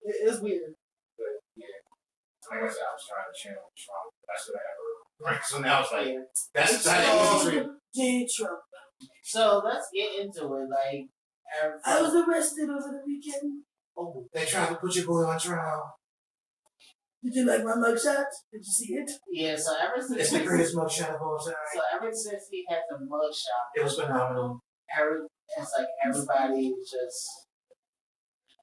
It's weird. But, yeah. Like I said, I was trying to channel Trump. That's what I ever. So now it's like, that's not easy. J. Trump. So let's get into it. Like, I was arrested over the weekend. Oh, they tried to put your boy on trial. Did you like my mugshot? Did you see it? Yeah, so ever since It's the greatest mugshot of all time. So ever since he had the mugshot, it was phenomenal. It's like everybody just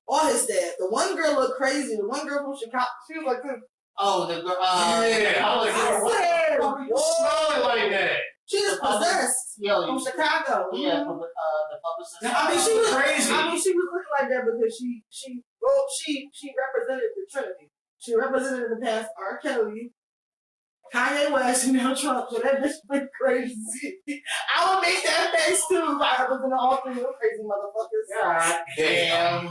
all his dad. The one girl looked crazy. The one girl from Chicago, she was like this. Oh, the girl. Yeah, I was like, what you smelling like that? She was possessed. Yo, from Chicago. Yeah, from the publicist. I mean, she was crazy. I mean, she was looking like that because she represented the Trinity. She represented in the past R. Kelly, Kanye West, and now Trump. So that bitch went crazy. I would make that face too if I represented all three of them crazy motherfuckers. God damn.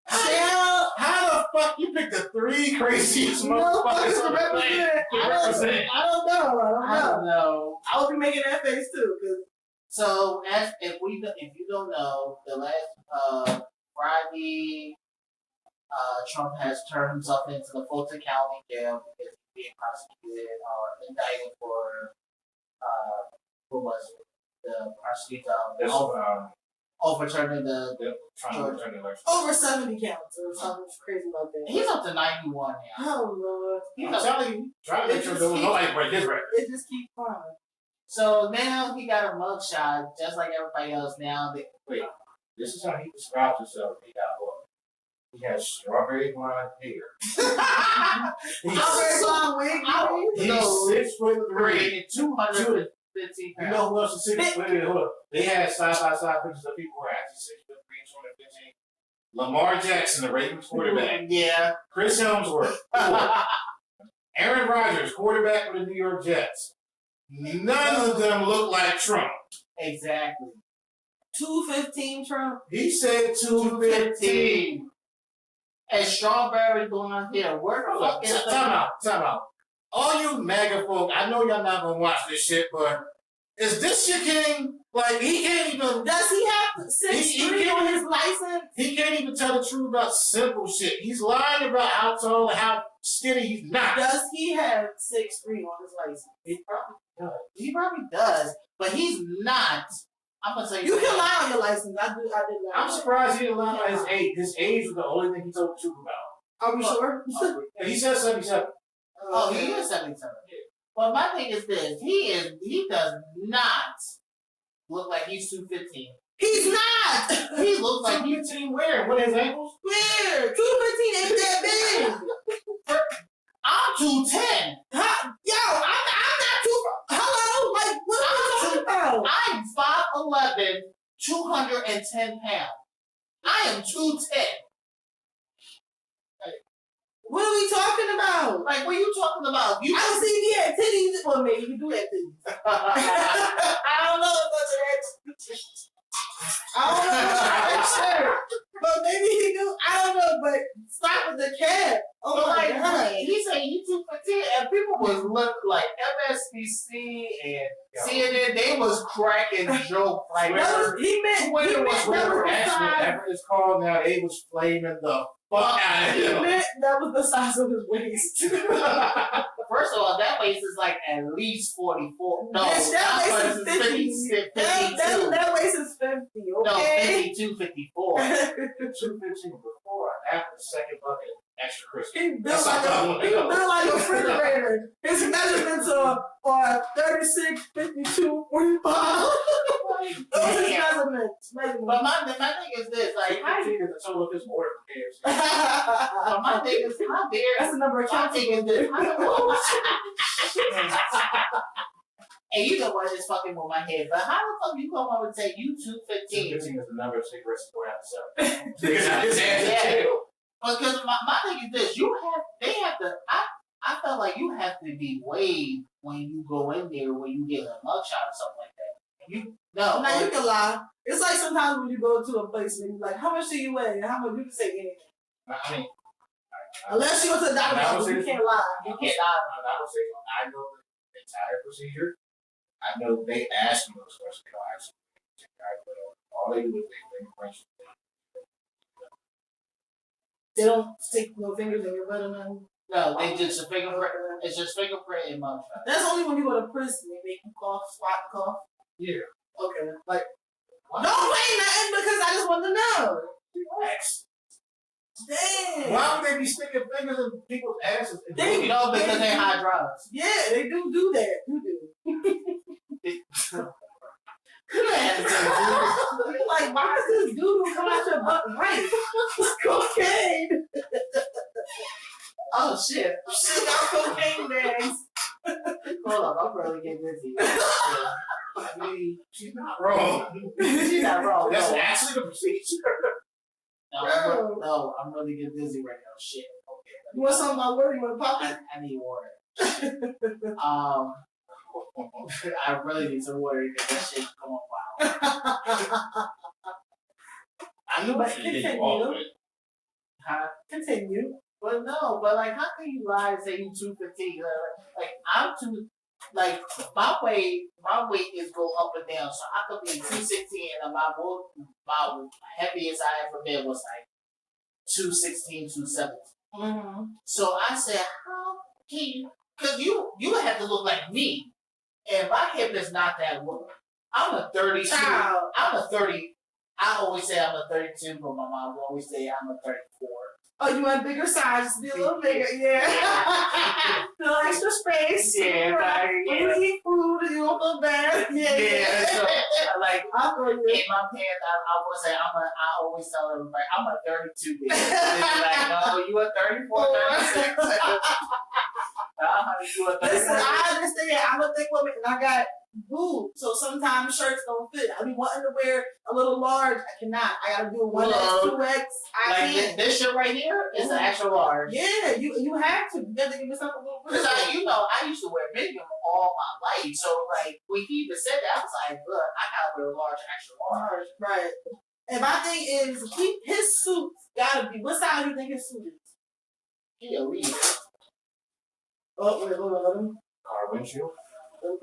How the fuck you picked the three craziest motherfuckers to represent? I don't know. I would be making that face too. So, if you don't know, the last Friday, Trump has turned himself into the Fulton County jail because he's being prosecuted or indicted for what was it? The prosecutor overturning the election. Over 70 counts or something crazy like that. He's up to 91 now. Oh Lord! I'm telling you, trying to make sure nobody break his record. It just keeps climbing. So now he got a mugshot, just like everybody else. Now, wait, this is how he describes himself. He got what? He has strawberry blonde hair. Strawberry blonde wig. He's 6'3", 215 pounds. You know who else is 6'3"? Hold up. They had side-by-side pictures of people who are actually 6'3", 215. Lamar Jackson, the Ravens quarterback. Yeah. Chris Helmsworth. Aaron Rodgers, quarterback for the New York Jets. None of them look like Trump. Exactly. 215 Trump. He said 215. And strawberry blonde hair. Where the fuck is Time out. All you MAGA folk, I know y'all not gonna watch this shit, but Is this shit king? Like, he can't even. Does he have 6'3" on his license? He can't even tell the truth about simple shit. He's lying about how tall and how skinny he's not. Does he have 6'3" on his license? He probably does, but he's not. I'm gonna say you can lie on your license. I did lie. I'm surprised he didn't lie about his age. His age was the only thing he told the truth about. Are we sure? He said 77. Oh, he is 77. Yeah. But my thing is this: he does not look like he's 215. He's not. He looks like he's 215 where? With his ankles? Where? 215 ain't that big. I'm 210. Yo, I'm not too. Hello, like what are you talking about? I'm 5'11", 210 pounds. I am 210. What are we talking about? Like, what are you talking about? You I don't see if he had titties. Well, maybe you do have titties. I don't know if that's I don't know for sure. But maybe he do. I don't know. But stop with the cap. Oh but my like, god. he said you 215, and people was look like MSNBC and CNN. They was cracking jokes like He meant Twitter was whatever size. Ever is called now. They was flaming the fuck out of He him. meant that was the size of his waist. First of all, that waist is like at least 44. No, Bitch, that waist is 50. 52. That waist is 50. No, Okay. 52, 54. 215 before and after the second bucket extra crispy. He built like a refrigerator. His measurements are 36, 52, 45. Those are his measurements. But my thing is this, like, how you, is the total of his order for KFC. but my thing is, how dare, That's the number of my counts. thing is this, and you know what, just fucking with my head, but how the fuck you come over and say you 215? 215 is the number of cigarettes poured out the cell. Because his hands Yeah. are too. Because my thing is this, they have to, I felt like you have to be weighed when you go in there when you get a mugshot or something like that. You Now you can lie. It's like sometimes when you go to a place and you're like, how much do you weigh? How much you can say anything. I mean, Unless you go to the doctor, you can't lie. you can't lie. I know the entire procedure. I know they ask you those questions. They don't ask you. All they do is they fingerprint you. They don't stick no fingers in your butt or nothing. No, they just a fingerprint. It's just fingerprint and mugshot. That's only when you go to prison. They make you cough, swat, cough. Yeah. Okay. Like, don't say nothing because I just want to know. Relax. Damn. Why would they be sticking fingers in people's asses? They- No, because they high drugs. Yeah, they do that. You do. Like, why is this doodle come out your butt right? It's cocaine. Oh shit. Shit got cocaine bags. Hold up, I'm really getting busy. I mean, she's not wrong. She's not wrong. That's No. actually the procedure. No, I'm really getting busy right now. Shit. Okay. You want something about water? You want to pop it? I need water. I really need some water because that shit's going wild. I know But she did continue. all of it. Huh? Continue. But no, but like, how can you lie and say you 215? Like I'm too, like my weight is go up and down, so I could be 216 and my heaviest I ever been was like 216, 217. Mm-hmm. So I said, how can you? Because you have to look like me, and my hip is not that low. I'm a 32. Child. I'm a 30. I always say I'm a 32, but my mom will always say I'm a 34. Oh, you want bigger size? Just be a little bigger. Yeah. A little extra space. Yeah, Right. right, When yeah. you eat food, you don't feel bad. Yeah, so like I feel you. in my pants, I would say I always tell everybody I'm a 32 baby. It's like, no, you a 34, 36. You a 34. Listen, I understand. I'm a thick woman and I got boobs, so sometimes shirts don't fit. I be wanting to wear a little large. I cannot. I gotta do a 1X, 2X. I Like can't. this shit right here is an extra large. Yeah, you have to. You got to give yourself a little bit. Because I used to wear medium all my life. So like when he even said that, I was like, look, I gotta wear large, extra large. Right. And my thing is, his suit gotta be. What size do you think his suit is? He a lead. Oh, wait, hold on. Car windshield. Oh,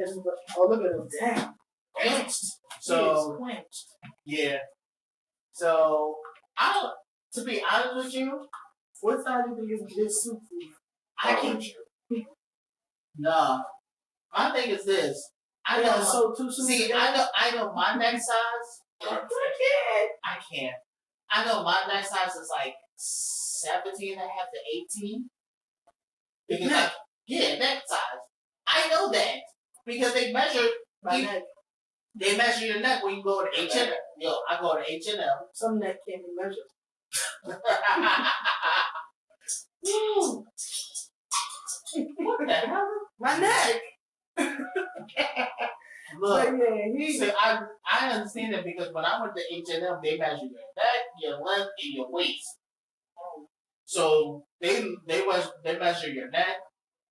look at him. Damn. Quenched. So quenched. yeah. So I don't. To be honest with you, What side do you think is good soup food? I can. Nah. My thing is this. I know. So two soups. See, I know my neck size. I can't. I know my neck size is like 17 and a half to 18. Because neck. Neck size. I know that because they measure My neck. They measure your neck when you go to H&M. Yo, I go to H&M. Some neck can't be measured. What the hell? My neck. Look, yeah, so I understand that because when I went to H&M, they measure your neck, your length, and your waist. So they measure your neck,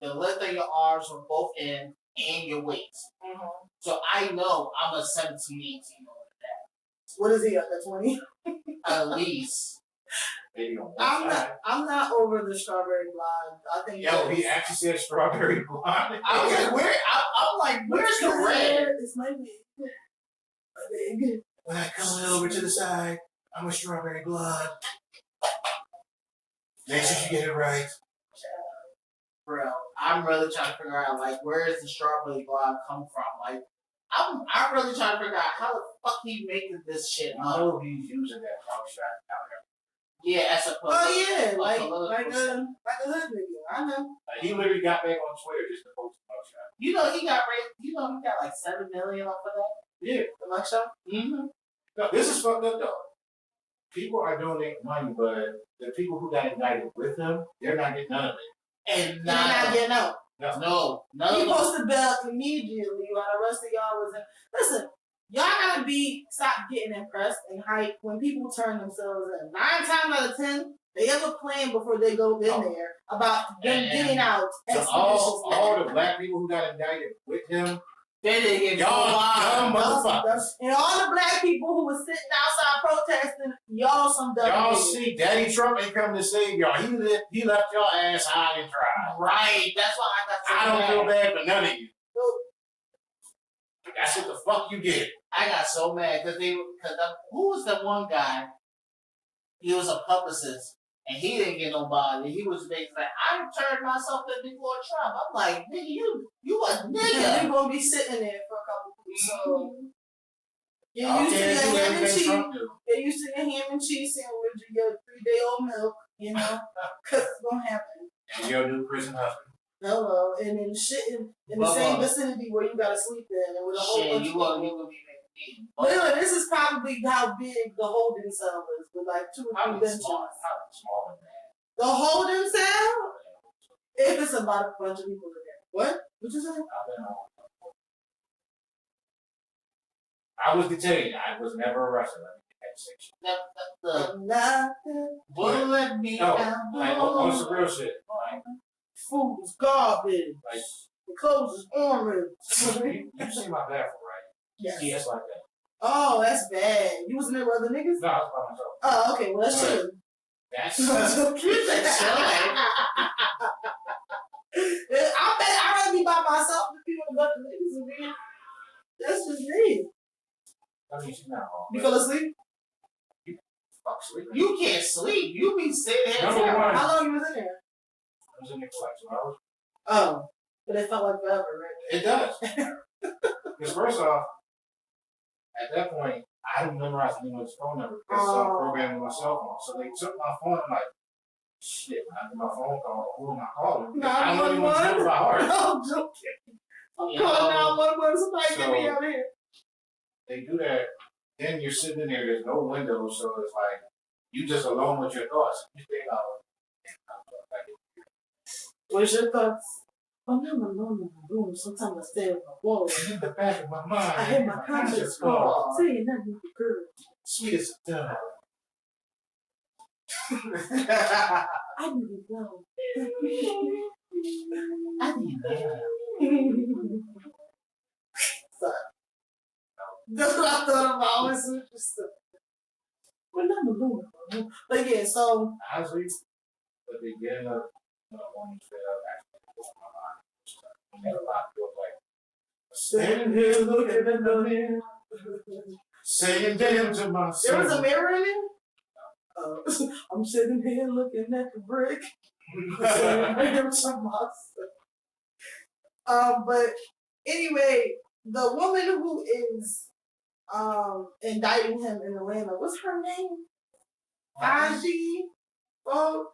the length of your arms from both ends, and your waist. Mm-hmm. So I know I'm a 17, 18 over that. What is he at the 20? At least. Maybe on I'm not over the strawberry blonde. I think. Yo, he actually said strawberry blonde. I was like, I'm like, where's the red? It's my wig. My wig. When I come over to the side, I'm a strawberry blonde. Make sure you get it right. Bro, I'm really trying to figure out like where is the strawberry blonde come from? Like, I'm really trying to figure out how the fuck he making this shit I up. know he's using that mugshot out there. Yeah, as a Like a hood video. I know. He literally got back on Twitter just to post the mugshot. You know he got like 7 million off of that. Yeah. The mugshot. Mm-hmm. No, this is fucked up though. People are donating money, but the people who got indicted with him, they're not getting none of it. And You're not getting out. No. He posted bail immediately while the rest of y'all was in. Listen, y'all gotta stop getting impressed and hype when people turn themselves in. 9 times out of 10, they have a plan before they go in there about them getting out. So all the black people who got indicted with him, they didn't get y'all dumb motherfuckers. And all the black people who was sitting outside protesting, y'all some dumb. Y'all see, Daddy Trump ain't coming to save y'all. He left y'all ass high and dry. Right. That's why I got so I don't mad. feel bad for none of you. That's what the fuck you get. I got so mad because who was the one guy? He was a publicist and he didn't get nobody. He was basically like, I turned myself in before Trump. I'm like, nigga, you a nigga. You're gonna be sitting there for a couple weeks. So Get used to your ham and cheese. Get used to your ham and cheese sandwich and your 3-day-old milk, you know, because it's gonna happen. And your new prison husband. Hello, and then shit in the same vicinity where you gotta sleep in, and with a whole bunch of people. You will be making. But anyway, this is probably how big the holding cell is, with like 2 or 3 benches. Small than that. The holding cell? If it's about a bunch of people in there. What? What you say? I was detained. I was never arrested. Won't let me out. Like, on some real shit. Like, food is garbage. Like, the clothes is orange. you see my bathroom, right? Yes. Yeah, it's like that. Oh, that's bad. You was in there with other niggas? No, I was by myself. Oh, okay. Well, that's true. That's I'd rather be by myself than people with other niggas in there. That's just me. I mean, she's not wrong. You fell asleep? Fuck sleep. You can't sleep. You be sitting here. How long you was in there? I was in there for like 2 hours. Oh, but it felt like forever, right? It does. Because first off, at that point, I hadn't memorized anyone's phone number because I was programming my cell phone. So they took my phone and like, shit, when I get my phone call, who am I calling? I don't even want to know by heart. No, I'm joking. I'm calling 911. Somebody get me out of here. They do that. Then you're sitting in there. There's no window, so it's like you just alone with your thoughts. You think, what's your thoughts? I'm not alone in my room. Sometimes I stay on the wall. In the back of my mind, I hear my conscience call, saying nothing but girl. Sweet as a dove. I need to go. I need that. That's what I thought about. It's interesting. We're not alone. But yeah, so. Honestly, at the beginning of when you said actually my mind, I had a lot of like a Standing here looking at the mirror, saying damn to myself. There was a mirror in it? I'm sitting here looking at the brick. Saying damn to myself. But anyway, the woman who is indicting him in Atlanta, what's her name? Aji. Oh,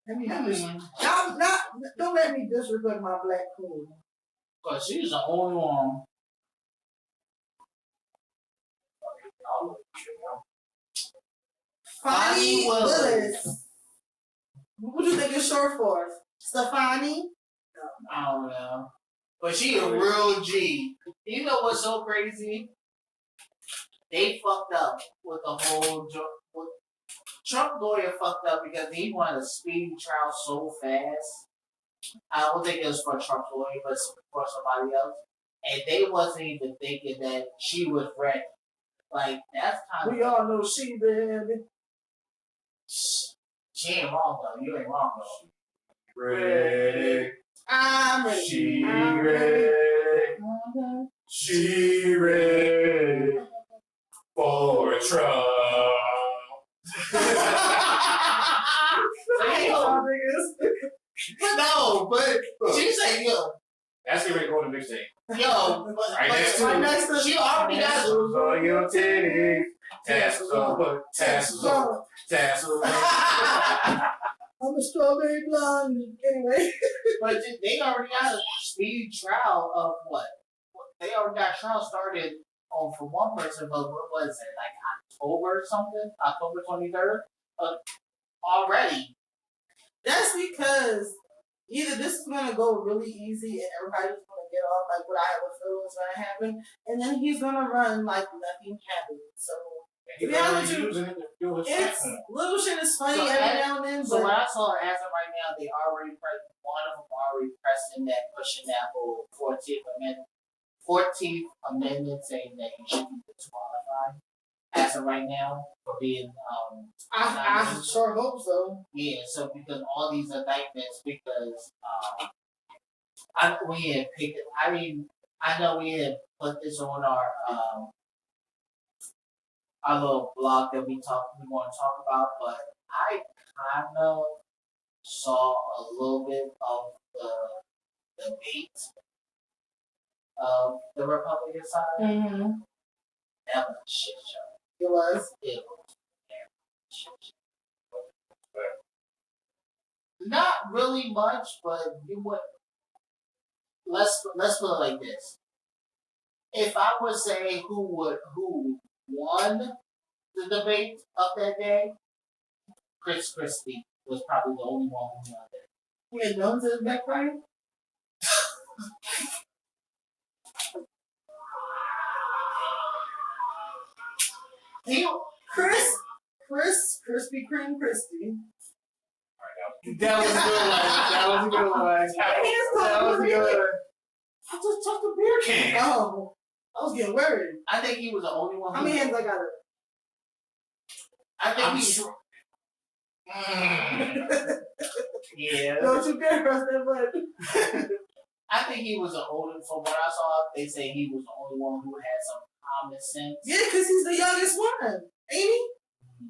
let me don't let me disrespect my black queen. Cause she's the only one. Fonnie Willis. What do you think it's short for? Stefani? I don't know. But she a real G. You know what's so crazy? They fucked up with the whole Trump lawyer fucked up because he wanted a speedy trial so fast. I don't think it was for Trump's lawyer, but for somebody else. And they wasn't even thinking that she was ready. Like, that's kind of. We all know she baby. She ain't wrong though. You ain't wrong though. Ready. I'm ready. She ready. She ready for Trump. No, but she said, yo. That's gonna go to the mixtape. Yo, Right next to it. She already got tassels on your titties. Tassels on, tassels on, tassels on. I'm a strawberry blonde. Anyway. But they already got a speedy trial of what? They already got trial started for one person, but what was it? Like October or something? October 23rd? Already. That's because either this is gonna go really easy and everybody's gonna get off like what I have a feeling is gonna happen, and then he's gonna run like nothing happened. So to be honest with you, it's little shit is funny every now and then. So what I saw as of right now, they already one of them already pushing that whole 14th Amendment saying that he should be disqualified. As of right now, for being I sure hope so. Yeah, so because all these indictments, because we had picked it. I mean, I know we had put this on our little blog that we want to talk about, but I kind of saw a little bit of the debate of the Republican side. Mm-hmm. That was a shit show. It was. It was a shit show. Not really much, but it would. Let's put it like this. If I would say who won the debate of that day, Chris Christie was probably the only one who won it. We had no to the backfire? Krispy Kreme Christie. That was a good one. I just took the beer can. Oh, I was getting worried. I think he was the only one. How many hands I got? I think I'm he's. sure. Yeah. Don't you dare press that button. I think he was the only. From what I saw, they say he was the only one who had some common sense. Yeah, because he's the youngest one, ain't he?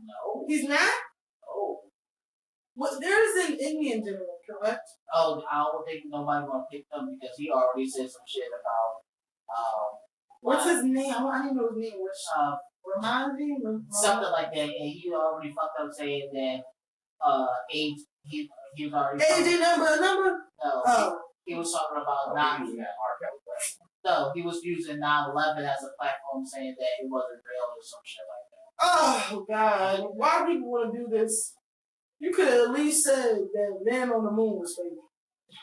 No. He's not? Oh. Well, there's an Indian gentleman, correct? Oh, I don't think nobody gonna pick him because he already said some shit about. What's his name? I don't even know his name. Ramadi? Something like that, and he already fucked up saying that age. He was already. AJ number? No. Oh. He was talking about not using that No, he was using 9/11 as a platform, saying that it wasn't real or some shit like that. Oh God! Why do people want to do this? You could at least said that Man on the Moon was fake.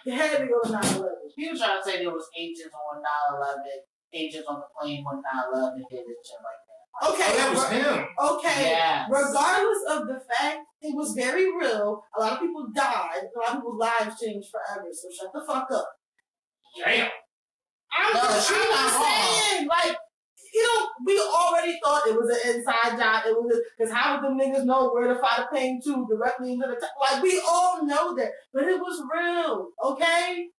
It had to go to 9/11. He was trying to say there was agents on 9/11, agents on the plane when 9/11 hit and shit like that. Okay, that was him. Okay, yes. Regardless of the fact, it was very real. A lot of people died. A lot of people's lives changed forever. So shut the fuck up. Damn. I'm just saying, like, we already thought it was an inside job. It was because how would the niggas know where to fly the plane to directly into the like? We all know that, but it was real. Okay.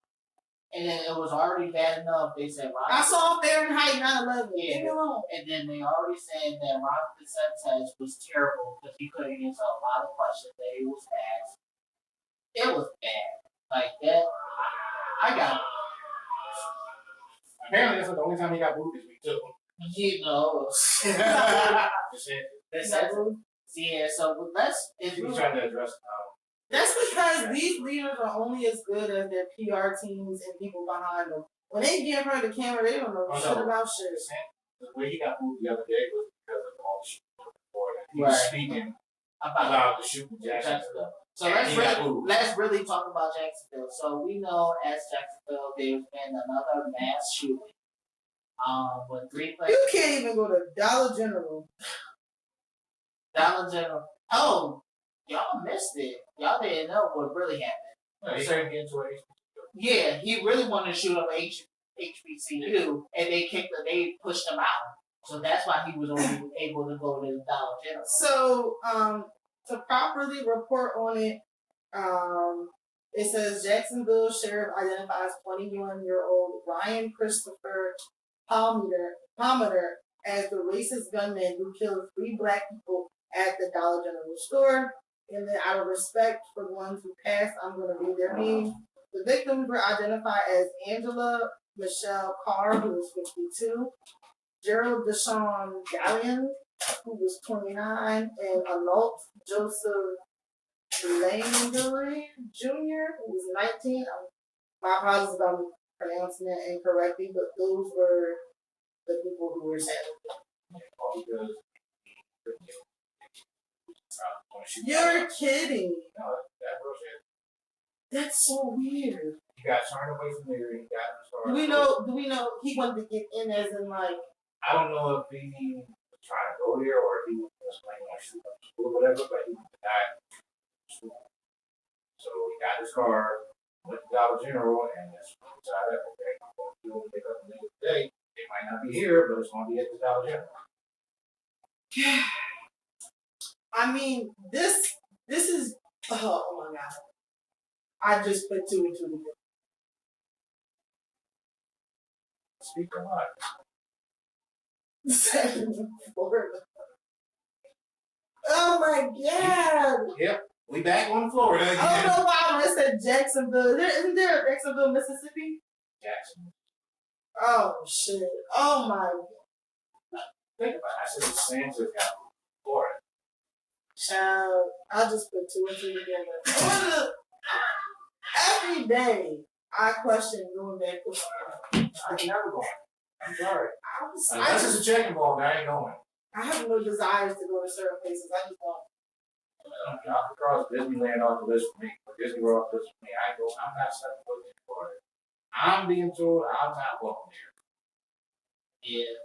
And then it was already bad enough. They said Ron. I saw Fahrenheit 9/11. Yeah. Leave me alone. And then they already said that Ron DeSantis was terrible because he couldn't answer a lot of questions that he was asked. It was bad. Like that. I got. Apparently, that's the only time he got booed this week too. You know. Yeah. So let's. He's trying to address. That's because these leaders are only as good as their PR teams and people behind them. When they get in front of the camera, they don't know shit about shit. The way he got moved the other day was because of all the shooting before that. He Right. was speaking about the shooting in Jacksonville. So let's really talk about Jacksonville. So we know as Jacksonville, there's been another mass shooting. When 3 players. You can't even go to Dollar General. Dollar General. Oh, y'all missed it. Y'all didn't know what really happened. No, he started getting to it. Yeah, he really wanted to shoot up HBCU, and they pushed him out. So that's why he was only able to go to the Dollar General. So, to properly report on it, it says Jacksonville Sheriff identifies 21-year-old Ryan Christopher Palmer as the racist gunman who killed 3 black people at the Dollar General store. And then, out of respect for the ones who passed, I'm going to read their names. The victims were identified as Angela Michelle Carr, who was 52, Gerald Deshaun Gallion, who was 29, and Alok Joseph Langery Jr., who was 19. My apologies if I'm pronouncing that incorrectly, but those were the people who were sent. You're kidding. No, that bullshit. That's so weird. He got turned away from there. He got as far. Do we know he wanted to get in as in like? I don't know if he was trying to go there or if he was planning on shooting up school or whatever, but he died in school. So he got his car, went to Dollar General, and that's when he decided, okay, I'm going to do it pick up the next day. They might not be here, but it's going to be at the Dollar General. I mean, this is oh my god. I just put 2 and 2 together. Speak a lot. Florida. Oh my god. Yep, we back on Florida again. I don't know why when I said Jacksonville. Isn't there a Jacksonville, Mississippi? Jackson. Oh shit. Oh my god. Think about it. I said the Santa got Florida. Child, I just put 2 and 2 together. Every day I question going back to Florida. I ain't never going. I'm sorry. I Unless it's a checking ball, I ain't going. I have no desires to go to certain places. I just don't. I'll cross Disneyland off the list for me. Or Disney World off the list for me. I'm not stepping foot in Florida. I'm being told I'm not welcome here. Yeah.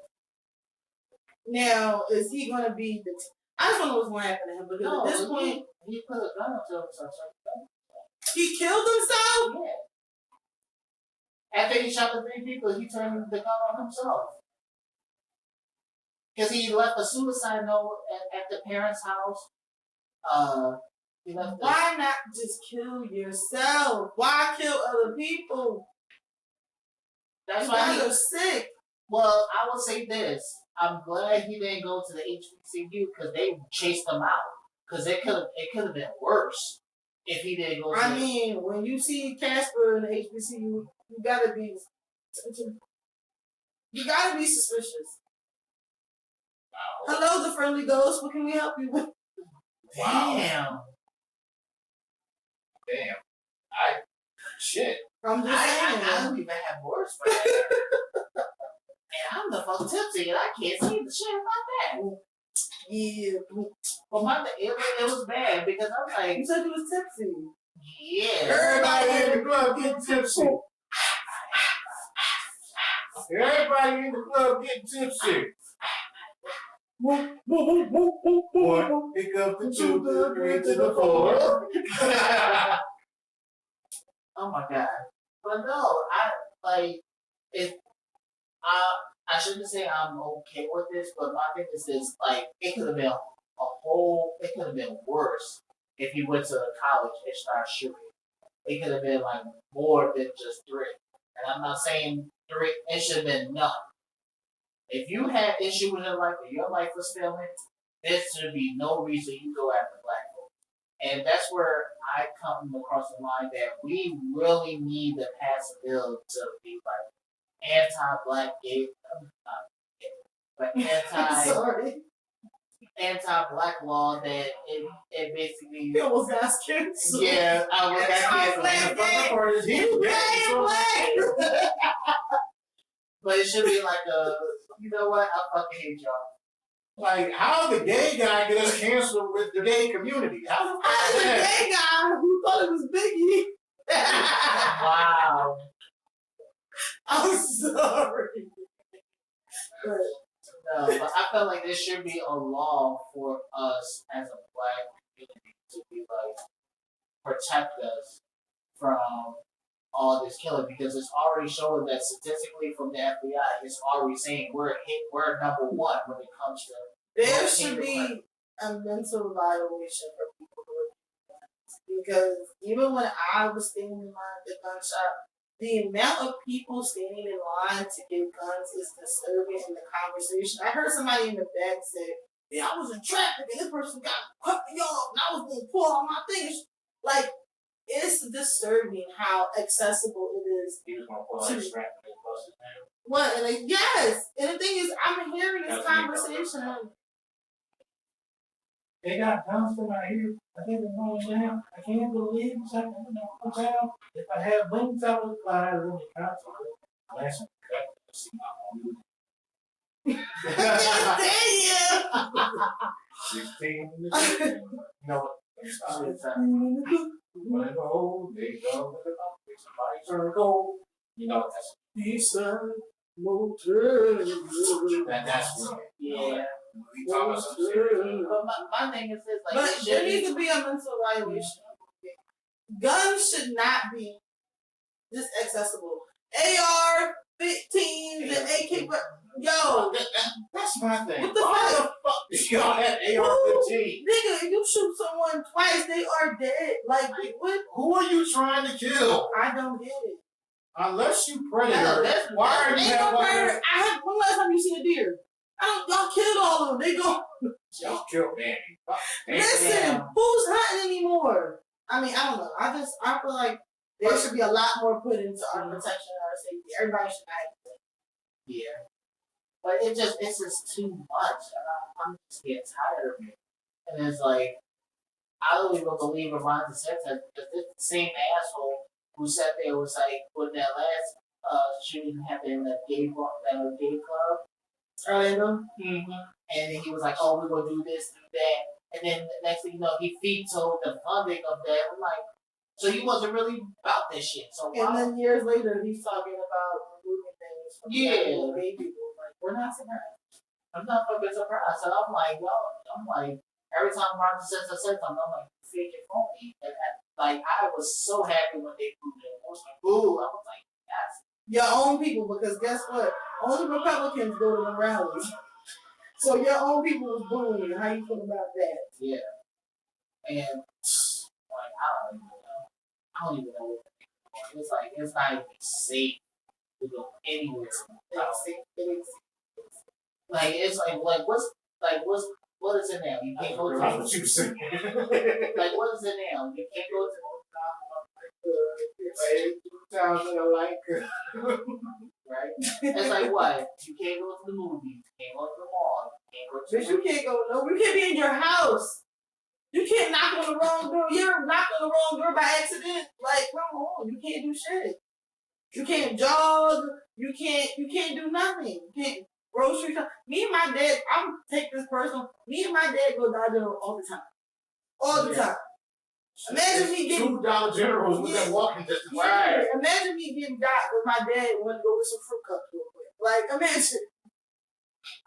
Now, is he going to be the... I just don't know what's going to happen to him, because at this point... He put a gun up to himself. He killed himself? Yeah. After he shot the 3 people, he turned the gun on himself. Because he left a suicide note at the parents' house. Why not just kill yourself? Why kill other people? That's why you're sick. Well, I will say this. I'm glad he didn't go to the HBCU because they chased him out. Because it could have been worse if he didn't go. I mean, when you see Casper in the HBCU, you gotta be suspicious. Wow. Hello, the friendly ghost. What can we help you with? Wow. Damn. Shit. I'm just saying. I don't even have words for that. And I'm the fuck tipsy and I can't see the shit about that. Yeah. But it was bad because I'm like, You said you was tipsy. yeah. Everybody in the club getting tipsy. Everybody in the club getting tipsy. One, pick up the 2 to the 3 to the 4. Oh my god. But no, I shouldn't say I'm okay with this, but my thing is this, like, it could have been it could have been worse if he went to college and started shooting. It could have been like more than just 3. And I'm not saying three. It should have been none. If you had issue with your life or your life was failing, there should be no reason you go after black folks. And that's where I come across the line that we really need to pass a bill to be like anti-black gay, not gay, but Sorry. anti-black law that it basically. You almost got canceled. Yeah, I was got canceled. But it should be like a, you know what? I fucking hate y'all. Like, how the gay guy get us canceled with the gay community? How the fuck I was is a that? gay guy who thought it was Biggie. Wow. I'm sorry. But But I felt like there should be a law for us as a black community to be like protect us from all this killing because it's already showing that statistically from the FBI, it's already saying we're number one when it comes to there should be a mental evaluation for people who are because even when I was standing in line at the gun shop, the amount of people standing in line to get guns is disturbing in the conversation. I heard somebody in the back say, "Yeah, I was in traffic and this person cut me off and I was gonna pull out my things." Like, it's disturbing how accessible it is. He was gonna pull out his strap and bust his hand. What? And like, yes. And the thing is, I'm hearing this conversation. They got guns in my ear. I think they're going down. I can't believe it's happening in the town. If I had wings, I would fly in the council. Last one, cut to see my own. 16 in the 16. You know what? When the whole they go with the puppy, somebody turn gold. You know that's Eastside Motel. That's what. yeah. We talk about some serious. But my thing is this, like, But there needs to be a mental evaluation. Guns should not be this accessible. AR-15s and AK, but yo, That's my thing. what the Why fuck? the fuck did y'all have AR-15? Nigga, if you shoot someone twice, they are dead. Like, what? Who are you trying to kill? I don't get it. Unless you predator, that's- why are you Ain't have no weapons? murder. When last time you seen a deer? Y'all killed all of them. They go. Y'all killed Danny. Listen, who's hunting anymore? I mean, I don't know. I feel like there should be a lot more put into our protection and our safety. Everybody should have it. yeah. But it's just too much. And I'm just getting tired of it. And it's like, I don't even believe in Ron DeSantis because it's the same asshole who sat there was like, when that last shooting happened in the gay club. Orlando? Mm-hmm. And then he was like, oh, we're going to do this, do that. And then the next thing you know, he vetoed the funding of that. I'm like, so he wasn't really about this shit. So why? And then years later, he's talking about removing things from gay people. Like, we're not surprised. I'm not fucking surprised. So I'm like, every time Ron DeSantis said something, I'm like, fake it phony. And like, I was so happy when they proved it. I was like, ooh. I was like, yes. Your own people, because guess what? Only Republicans go to the rallies. So your own people was booing you. How you feel about that? Yeah. And, like, I don't even know. I don't even know what to think about. It's like, it's not even safe to go anywhere. Like, it's like what is it now? You can't go to What you saying? like, what is it now? You can't go to right? It's like what? You can't go to the movies, you can't go to the mall, you can't go to Bitch, you can't go no. You can't be in your house. You can't knock on the wrong door. You ever knocked on the wrong door by accident? Like, come on, you can't do shit. You can't jog. You can't do nothing. You can't grocery shop. Me and my dad, I'm take this personal. Me and my dad go Dollar General all the time. All the time. Imagine me getting $2 Generals within walking distance. right. Imagine me getting got with my dad and want to go with some fruit cups real quick. Like, imagine.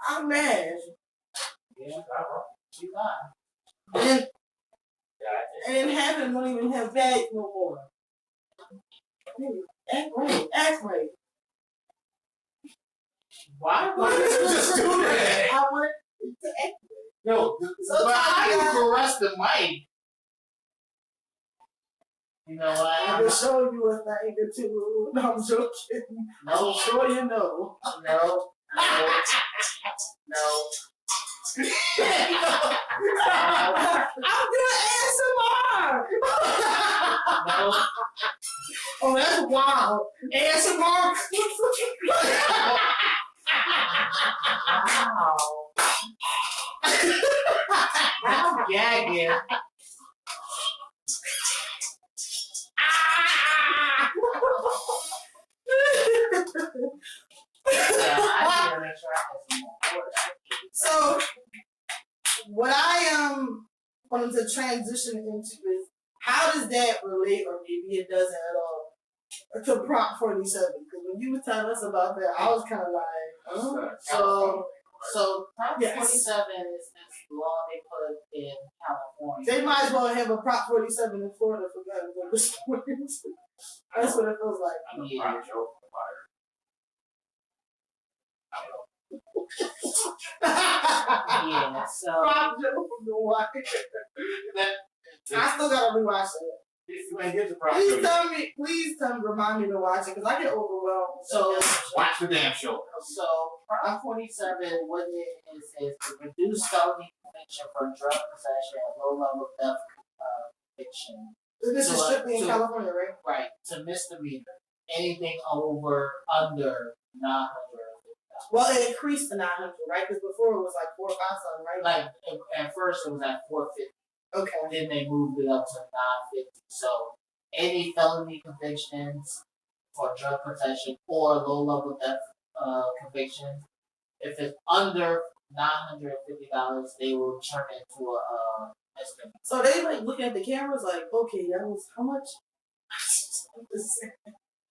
I'm mad. yeah, she's not. And having don't even have bags no more. Act right. Why Why did you just do that? I want to act No, So but how Tanya- you caress the mic? You know what? I can show you a thing or two. No, I'm joking. No. I'm sure you know. No. I'm doing ASMR. No. Oh, that's wild. ASMR. Wow. I'm gagging. I gotta make sure I have some more water. So, what I wanted to transition into is how does that relate, or maybe it doesn't at all, to Prop 47? Because when you were telling us about that, I was kind of like, oh. So Prop Yes. 47 is this law they put in California. They might as well have a Prop 47 in Florida for guns and restraints. That's what it feels like. Yeah. Yeah, so I still gotta rewatch it. Please tell me, remind me to watch it because I get overwhelmed. So Watch the damn show. So Prop 47, what it is to reduce felony conviction for drug possession and low level theft conviction. This is strictly in California, right? Right, to misdemeanor. Anything under 900. Well, it increased to 900, right? Because before it was like 4 or 5 something, right? Like at first it was at 450. Okay. Then they moved it up to 950. So any felony convictions for drug possession or low level theft convictions, if it's under $950, they will turn it into a misdemeanor. So they like looking at the cameras like, okay, that was how much?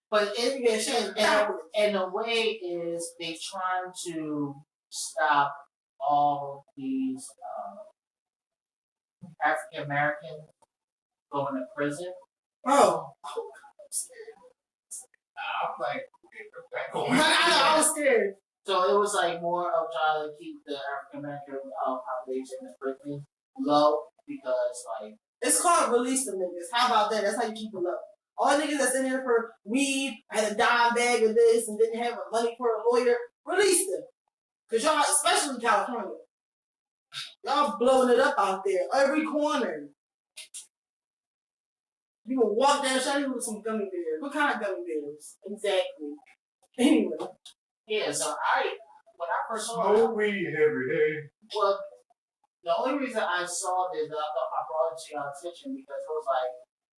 But in a way is they trying to stop all these African Americans going to prison. Oh. I'm like, I was scared. So it was like more of trying to keep the African American population in prison low because like it's called release the niggas. How about that? That's how you keep it low. All niggas that's in there for weed, had a dime bag of this, and didn't have money for a lawyer, release them. Cause y'all, especially in California, y'all blowing it up out there, every corner. You will walk down the street with some gummy bears. What kind of gummy bears? Exactly. Anyway. Yeah, so when I first saw smoke weed every day. Well, the only reason I saw this, I brought it to your attention because it was like,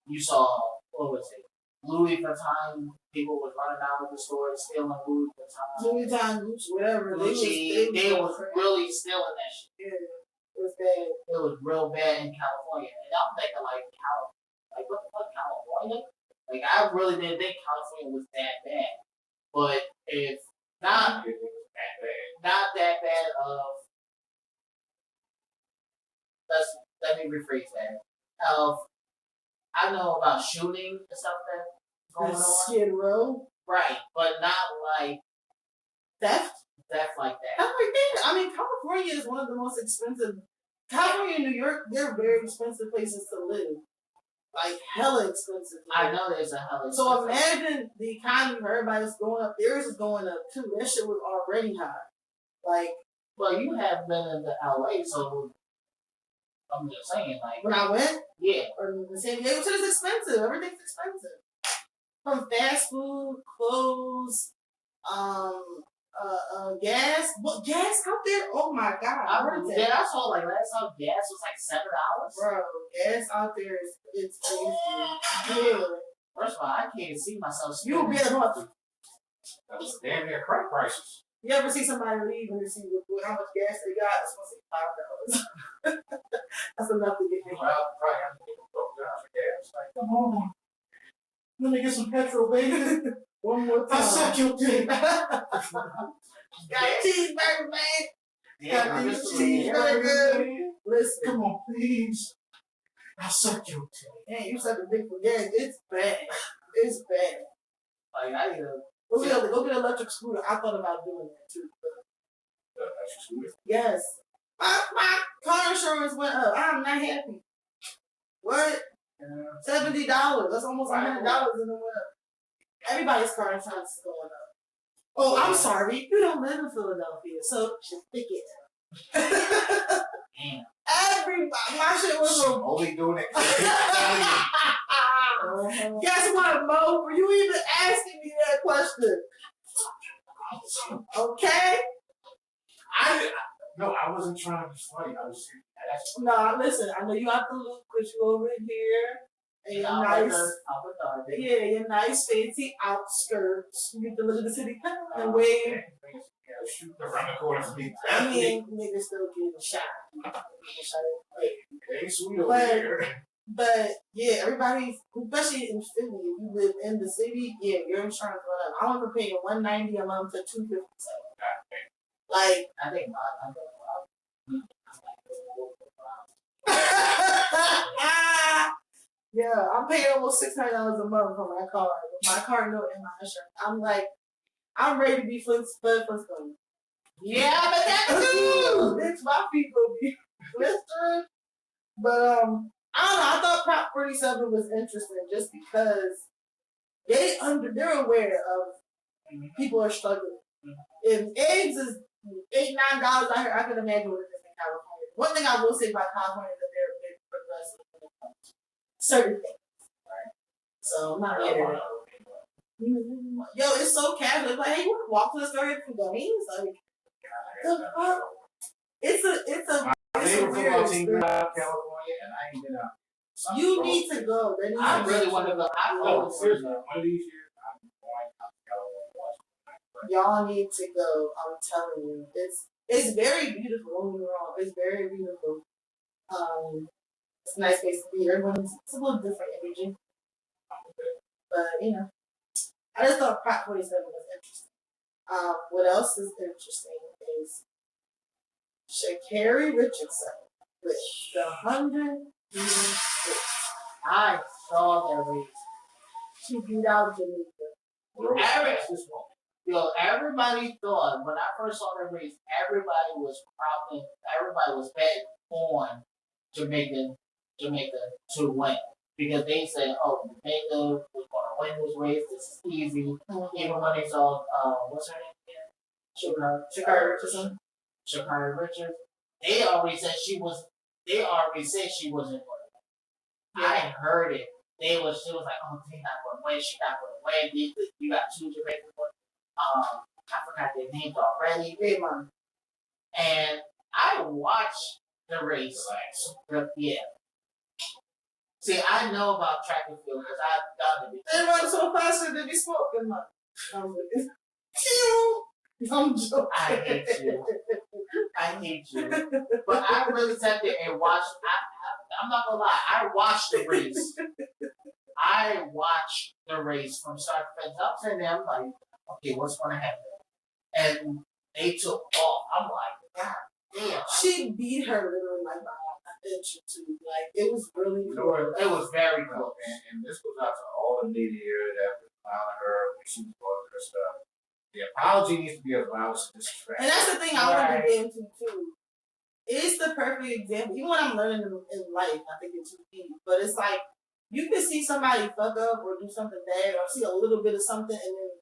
you saw, what was it? Louis Vuitton, people was running out of the store stealing Louis Vuitton. Louis Vuitton, Gucci, whatever. They was really stealing that shit. Yeah, it was bad. It was real bad in California. And I'm thinking like, what the fuck, California? Like, I really didn't think California was that bad. But if not that bad of, let me rephrase that. I know about shooting and stuff that's going on. Skid Row. Right, but not like theft like that. That's like that. I mean, California is one of the most expensive. California and New York, they're very expensive places to live. Like hella expensive. I know there's a hella expensive. So imagine the economy for everybody's going up. Theirs is going up too. That shit was already high. Like, well, you have been in the LA, so I'm just saying, like when I went, yeah, or the San Diego, shit is expensive. Everything's expensive. From fast food, clothes, gas. What gas out there? Oh my god! I saw like last time gas was like $7. Bro, gas out there it's crazy. Yeah. First of all, I can't see myself. You'll be at home. That's damn near crack prices. You ever see somebody leave and they see how much gas they got? It's supposed to be $5. That's enough to get me. Well, probably have to get $12 for gas. Like, come on. Let me get some petrol, baby. One more time. I suck your dick. Got a cheeseburger, man. Yeah, Got these cheeseburgers. Listen, come on, please. I suck your dick. Man, you suck a dick for gas. It's bad. It's bad. Like, I need to go get an electric scooter. I thought about doing that too. Electric scooter? Yes. My car insurance went up. I'm not happy. What? $70. That's almost $100 in the winter. Everybody's car insurance is going up. Oh, I'm sorry. You don't live in Philadelphia, so just pick it. Damn. Everybody, my shit was a. Only doing it. Guess what, Mo? Were you even asking me that question? Okay. No, I wasn't trying to be funny. I was asking. No, listen. I know you have to look, because you over here. And your nice, your nice fancy outskirts. You get to look at the city and wave. Shoot around the corner for me. I mean, niggas still getting shot. Hey, sweet over here. But yeah, everybody, especially in Philly, if you live in the city, yeah, your insurance went up. I went from paying $190 a month to $257. Like, I think yeah, I'm paying almost $600 a month for my car. My car note and my insurance. I'm like, I'm ready to be Flintstone. yeah, but that too. Bitch, my feet will be blistering. But I don't know. I thought Prop 47 was interesting just because they're aware of people are struggling. If eggs is $8-9 out here, I can imagine what it is in California. One thing I will say about California is that they're a bit progressive when it comes to certain things. Right? So I'm not here. Yo, it's so casual. It's like, hey, you want to walk to the store and get some gummies? Like, the fuck? It's a weird experience. California, and I ain't been out. You need to go. I really want to go. Seriously, one of these years, I'm going out to California. Y'all need to go. I'm telling you, it's very beautiful. Don't get me wrong. It's very beautiful. It's a nice place to be. It's a little different energy, but you know, I just thought Prop 47 was interesting. What else is interesting is Sha'Carri Richardson with the 100 meters. I saw that race. She beat out Jamaica. Everybody thought when I first saw that race, everybody was betting on Jamaica to win because they said, "Oh, Jamaica was going to win this race. This is easy." Mm-hmm. Even when they saw, what's her name again? Sha'Carri Richardson. Sha'Carri Richards. They already said she wasn't going to win. Yeah. I heard it. She was like, "Oh, they're not going to win. She's not going to win. You got two Jamaicans. I forgot their names already. And I watched the race. Yeah. See, I know about track and field because I've done it. They run so fast that they be smoking, man. I'm joking. I hate you. But I really sat there and watched. I'm not gonna lie. I watched the race. I watched the race from start to finish. I'm sitting there. I'm like, okay, what's gonna happen? And they took off. I'm like, God damn. She beat her literally like by an inch or two. Like, it was really close. It was very close. And this goes out to all the media that was around her when she was going through her stuff. The apology needs to be allowed to distract. And that's the thing I want to get into too. It's the perfect example. Even when I'm learning in life, I think it's too deep. But it's like, you can see somebody fuck up or do something bad or see a little bit of something and then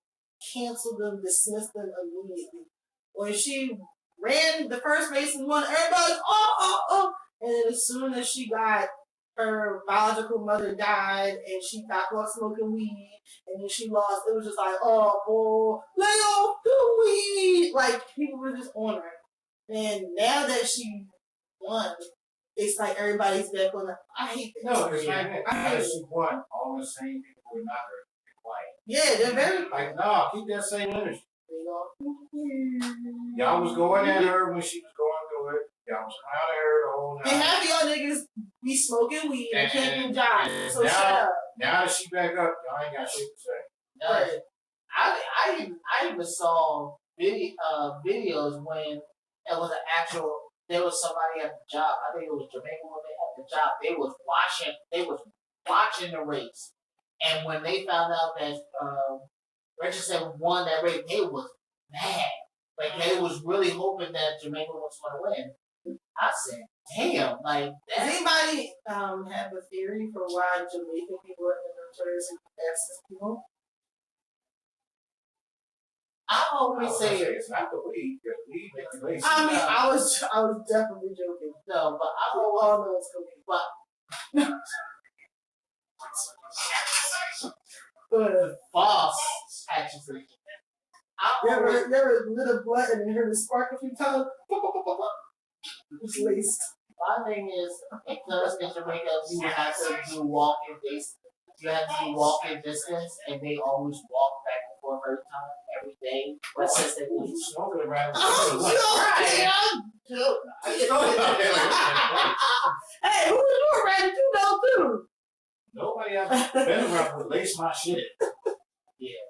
cancel them, dismiss them immediately. When she ran the first race and won, everybody's oh. And then as soon as she got, her biological mother died and she got caught smoking weed and then she lost, it was just like, oh boy, lay off the weed. Like, people were just on her. And now that she won, it's like everybody's back on her. I hate that. No, it's not that. Now that she won, all the same people were not her quiet. Yeah, they're very like, no, keep that same energy. Y'all was going at her when she was going through it. Y'all was clowning her the whole night. And half of y'all niggas be smoking weed and can't do jobs. So now, shut up. Now that she back up, y'all ain't got shit to say. No, I even saw videos when it was there was somebody at the job. I think it was Jamaican women at the job. They was watching the race. And when they found out that Richardson won that race, they was mad. Like, they was really hoping that Jamaica was going to win. I said, damn, like Does that. anybody have a theory for why Jamaican people are the notorious fastest people? I always say it's not the weed. The weed makes you lazy. I mean, I was definitely joking. no, but I We all know it's cocaine. But false actually. you ever lit a blunt and heard it spark a few times? It's laced. My thing is because in Jamaica you have to do walking distance. You have to do walking distance, and they always walk back and forth every day. But since they do smoking around. Oh, hey, who was your rabbit? You know too. Nobody I've been around would lace my shit. Yeah.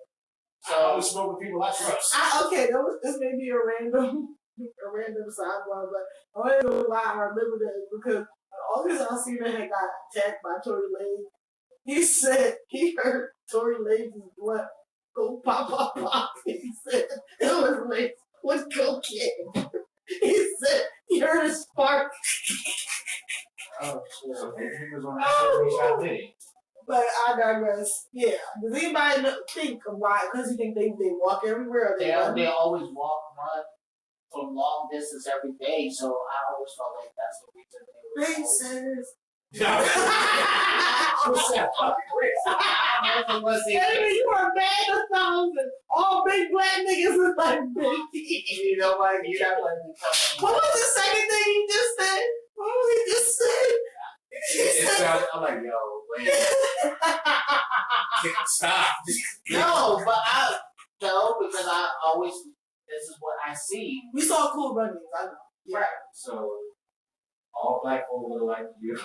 So I always smoke with people I trust. Okay, this may be a random sidebar, but I don't know why I remember that because August Alsina had got attacked by Tory Lanez. He said he heard Tory Lanez's blunt go pop, pop, pop. He said it was laced with cocaine. He said he heard a spark. Oh shit. So he was on that shit. But I digress. Yeah. Does anybody think of why? Because you think they walk everywhere? Or They always run from long distance every day, so I always felt like that's the reason they were. Racist. Anyway, you are bad or something. All big black niggas is like big. You know what? You got like What was the second thing he just said? What was he just saying? I'm like, yo, wait. Stop. No, but because I always this is what I see. We saw Cool Runnings, I know. Yeah. Right. So all black folk look like you.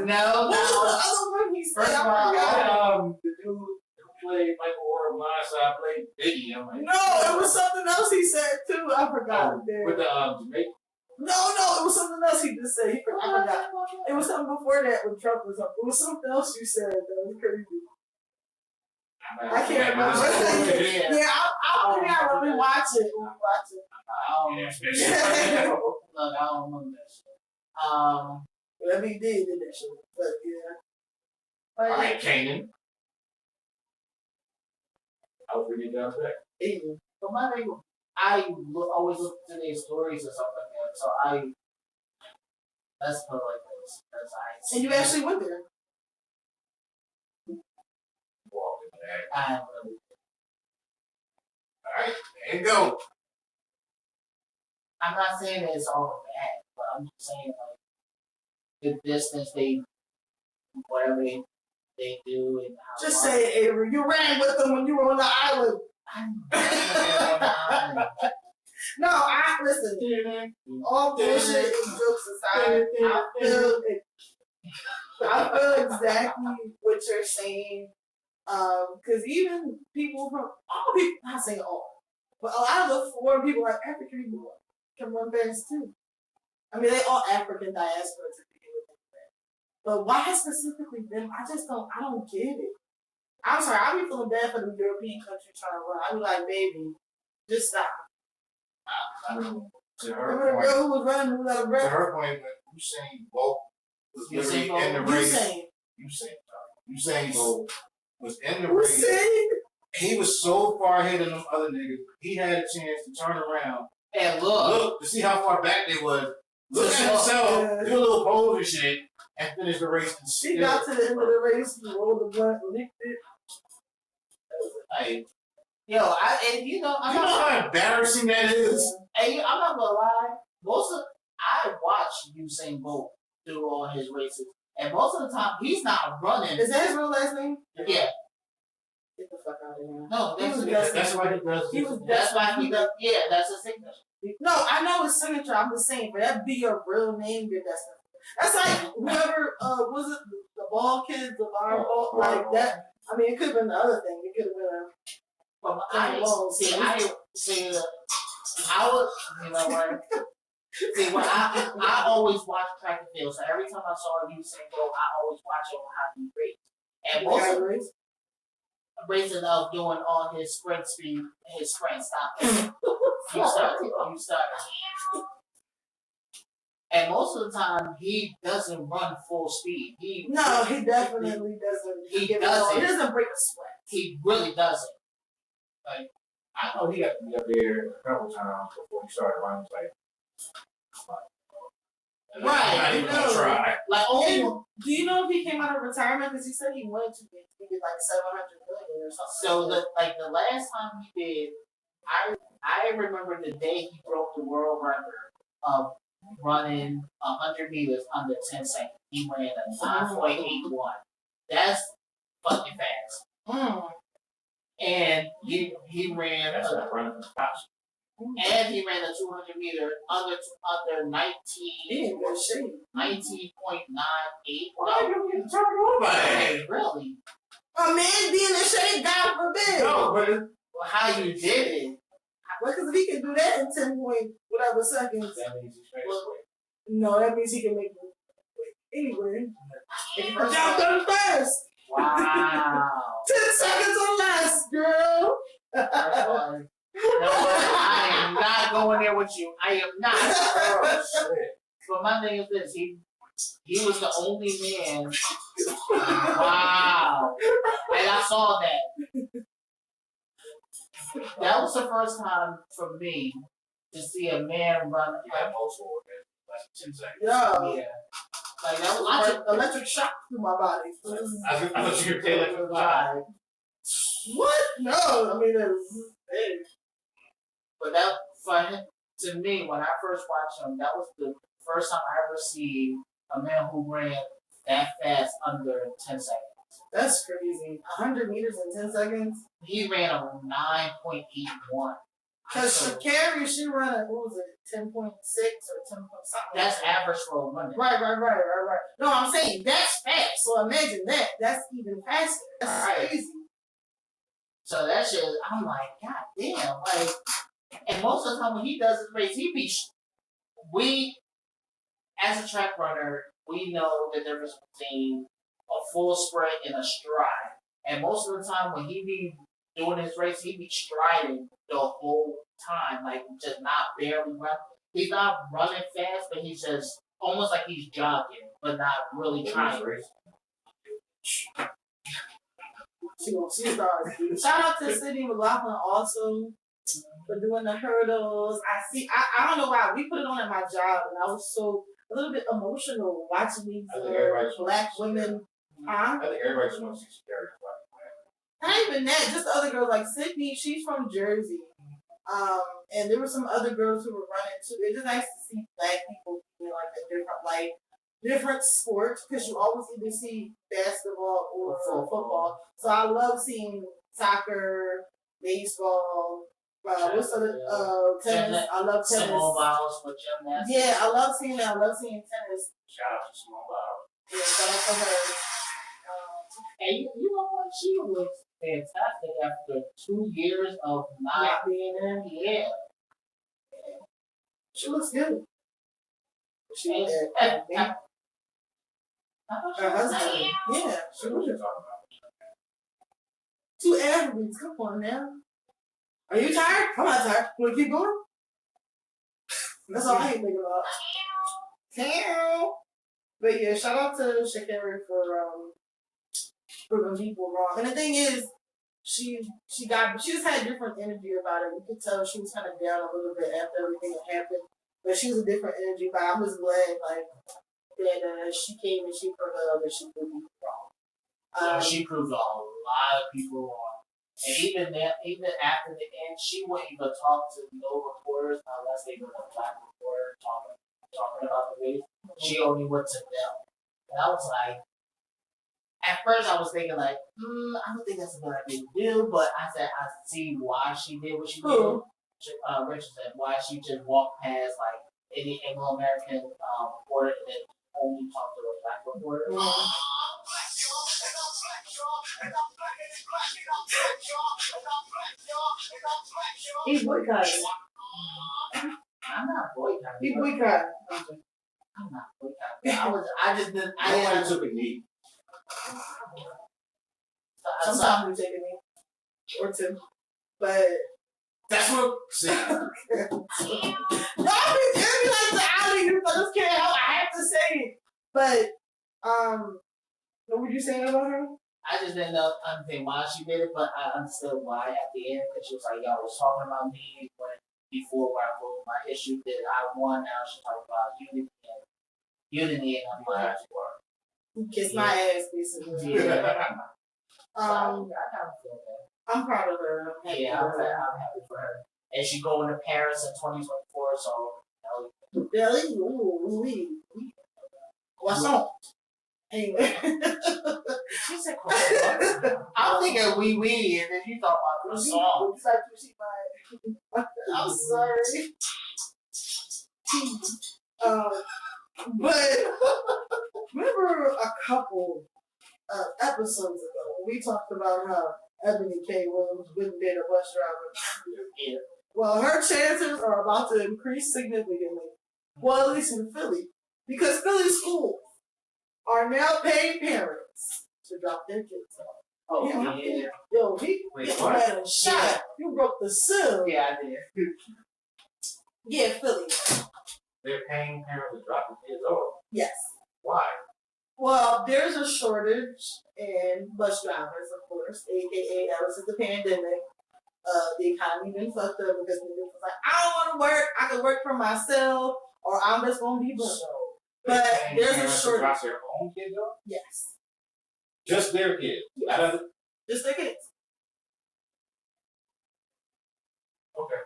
No, What was the other one he said? First of all, the dude who played Michael Orr Blindside played Biggie. I'm like, no, it was something else he said too. I forgot. With the Jamaican. No, it was something else he just said. I forgot. It was something before that with Trump or something. It was something else you said that was crazy. I can't remember. Yeah, I really watch it. Look, I don't remember that shit. Whatever he did that shit. But yeah. But, all right, Kanan. I was reading down there. But my thing, always look to their stories or something like that. So let's put it like this. And you actually went there. Walking back. I really. All right, there you go. I'm not saying that it's all bad, but I'm just saying like the distance whatever they do and how. Just say it, Avery. You ran with them when you were on the island. No, listen. All bullshit and jokes aside, I feel exactly what you're saying. Because even people from all people, not saying all, but a lot of the foreign people are African people can run bands too. I mean, they all African diaspora to begin with. But why specifically them? I don't get it. I'm sorry, I be feeling bad for the European country trying to run. I be like, baby, just stop. To her Remember the girl who was running who got a breath? To her point, Usain Bolt was literally in the race. Usain Bolt was in the race. He was so far ahead of them other niggas. He had a chance to turn around and look to see how far back they was. Look at himself, do a little pose and shit, and finish the race. He got to the end of the race, he rolled the blunt, licked it. Like, you know how embarrassing that is. And I'm not gonna lie, I watched Usain Bolt do all his races, and most of the time he's not running. Is that his real last name? Yeah. Get the fuck out of here. No, that's why he does. That's why he does. Yeah, that's his signature. No, I know his signature. I'm just saying, for that to be your real name, your destiny. That's like whoever was it the ball kids, the ball like that. I mean, it could have been the other thing. It could have been. I was, you know what? See, when I always watch track and field, so every time I saw Usain Bolt, I always watch him how he race. And most of racing of doing all his sprint speed, his sprint stop. You started. And most of the time, he doesn't run full speed. He definitely doesn't. He doesn't. He doesn't break a sweat. He really doesn't. Like, I know he got to be up there a couple times before he started running. Like, right. Not even gonna try. Like, do you know if he came out of retirement? Because he said he wanted to get like 700 million or something. So the last time he did, I remember the day he broke the world record of running 100 meters under 10 seconds. He ran a 9.81. That's fucking fast. And he ran That's not running from spots. and he ran a 200 meter under 19. good shape. 19.98. Why you get turned over? Really? A man being in shape, God forbid. No, but it's How you did it? Because if he can do that in 10 point whatever seconds, that means he's fast. no, that means he can make it anyway. First Jump of all- them first. Wow. 10 seconds or less, girl. First of all, no, I am not going there with you. I am not. Oh, shit. But my thing is this: he was the only man. Wow. And I saw that. That was the first time for me to see a man run. You had multiple within less than 10 seconds. Yeah. Like that was Electric shock through my body. I thought you could tell it was live. What? No, I mean, hey. But that for him, to me, when I first watched him, that was the first time I ever seen a man who ran that fast under 10 seconds. That's crazy. 100 meters in 10 seconds? He ran a 9.81. Because Shakari, she ran a, what was it, 10.6 or 10 point something. That's average for a woman. Right. No, I'm saying that's fast. So imagine that. That's even faster. That's Right. crazy. So that shit, I'm like, God damn. Like, and most of the time when he does his race, we, as a track runner, we know the difference between a full sprint and a stride. And most of the time when he be doing his race, he be striding the whole time, like just not barely running. He's not running fast, but he's just almost like he's jogging, but not really trying. She stars. Shout out to Sydney McLaughlin also for doing the hurdles. I don't know why we put it on at my job, and I was so a little bit emotional watching these black women. I think everybody just wants to see Carrie. Not even that, just the other girls like Sydney. She's from Jersey, and there were some other girls who were running too. It's just nice to see black people doing like different sports, because you always either see basketball or football. So I love seeing soccer, baseball, what's other tennis. I love tennis. Simone Biles with gymnastics. Yeah, I love seeing that. I love seeing tennis. Shout out to Simone Biles. Yeah, shout out to her. And you know what? She looks fantastic after 2 years of not being in. Yeah. She looks good. She looks And- good. and- Her husband. Yeah. So what you talking about? Two athletes. Come on now. Are you tired? I'm not tired. You want to keep going? That's all I ain't thinking about. Damn. But yeah, shout out to Shakira for proving people wrong. And the thing is, she just had a different energy about it. You could tell she was kind of down a little bit after everything that happened. But she was a different energy. But I'm just glad that she came and she proved that she proved people wrong. she proved a lot of people wrong. And even after the end, she wouldn't even talk to no reporters unless they were a black reporter talking about the race. She only went to them. And I was like, at first I was thinking like, I don't think that's a good idea to do, but I said I see why she did what she did. Richard said why she just walked past like any Anglo-American reporter and then only talked to a black reporter. He boycotted. I'm not boycotting. He boycotted. I'm not boycotting. I just didn't. Nobody took a knee. Sometimes we take a knee or two, but That's what. See, y'all be like the outing. You just can't help But what were you saying about her? I just didn't know understand why she did it, but I understood why at the end because she was like, "Y'all was talking about me when before when I wrote my issue that I won." Now she's talking about unity, and I'm like, Kiss my ass, basically. yeah. I kind of feel that. I'm proud of her. Yeah, I'm happy for her. And she going to Paris in 2024, so Really? Ooh, what's on? Anyway. she said, I'm thinking wee, and then you thought about the song. It's like you see my. I'm sorry. But remember a couple episodes ago when we talked about how Ebony K. Williams wouldn't date a bus driver. Yeah. Well, her chances are about to increase significantly. Well, at least in Philly, because Philly schools are now paying parents to drop their kids off. Oh, yeah. Yo, he Wait, had a shot. Yeah. You broke the seal. Yeah, I did. Yeah, Philly. They're paying parents to drop the kids off. Yes. Why? Well, there's a shortage in bus drivers, of course, aka ever since the pandemic. The economy been fucked up because niggas was like, I don't want to work. I can work for myself, or I'm just gonna be broke. But there's a shortage. Drop their own kids off? Yes. Just their kids. Yes. Just their kids. Okay.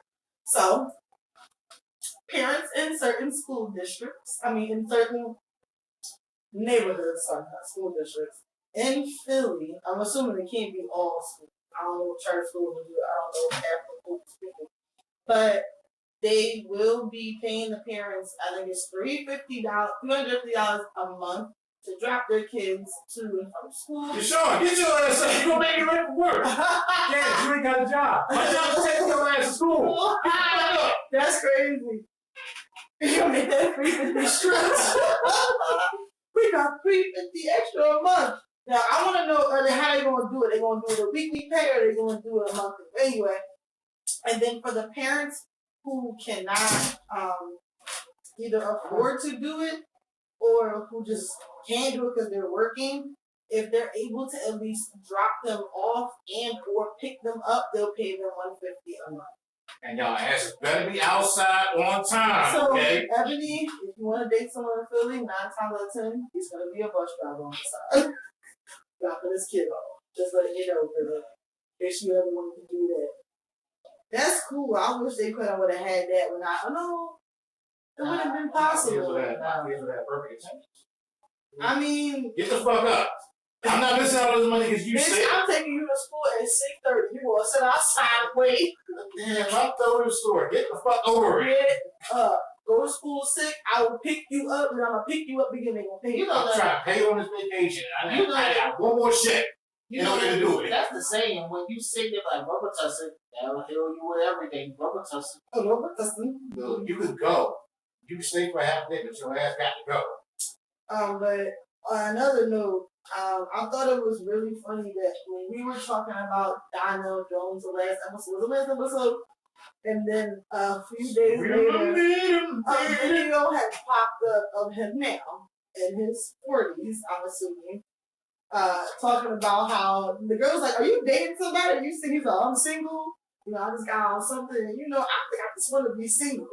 So, parents in certain school districts, in certain neighborhoods, sorry, not school districts, in Philly, I'm assuming it can't be all schools. I don't know what charter schools will do. I don't know half the schools speaking. But they will be paying the parents, I think it's $350 a month to drop their kids to and from school. Deshaun, get your ass up. You gonna make it ready for work. Yeah, you ain't got a job. My job is taking your ass to school. That's crazy. You gonna make that $350 stretch? We got $350 extra a month. Now I want to know how they gonna do it. They gonna do it a weekly pay or they gonna do it a monthly? Anyway, and then for the parents who cannot either afford to do it or who just can't do it because they're working, if they're able to at least drop them off and or pick them up, they'll pay them $150 a month. And y'all asses better be outside on time, so, okay? Ebony, if you want to date someone in Philly, 9 times out of 10, he's going to be a bus driver on the side. Dropping his kid off. Just letting you know, in case you ever wanted to do that. That's cool. I wish they could have would have had that when it would have been possible. Perfect I mean, get the fuck up. I'm not missing out on this money because you sick. I'm taking you to school at 6:30. You gonna sit outside and wait. Damn, I'm throwing the store. Get the fuck over it. Go to school sick. I will pick you up, and I'm gonna pick you up again. They gonna pay you. I'm trying to pay on this vacation. I got one more check in order to do it. That's the saying. When you say they're like rubber tussin, that'll heal you with everything. Rubber tussin. Rubber tussin. You could go. You can stay for half a day, but your ass got to go. But on another note, I thought it was really funny that when we were talking about Donnell Jones the last episode, and then a few days later, a video had popped up of him now in his 40s, I'm assuming, talking about how the girl's like, "Are you dating somebody?" And you see he's like, "I'm single. I just got on something. And, I think I just want to be single."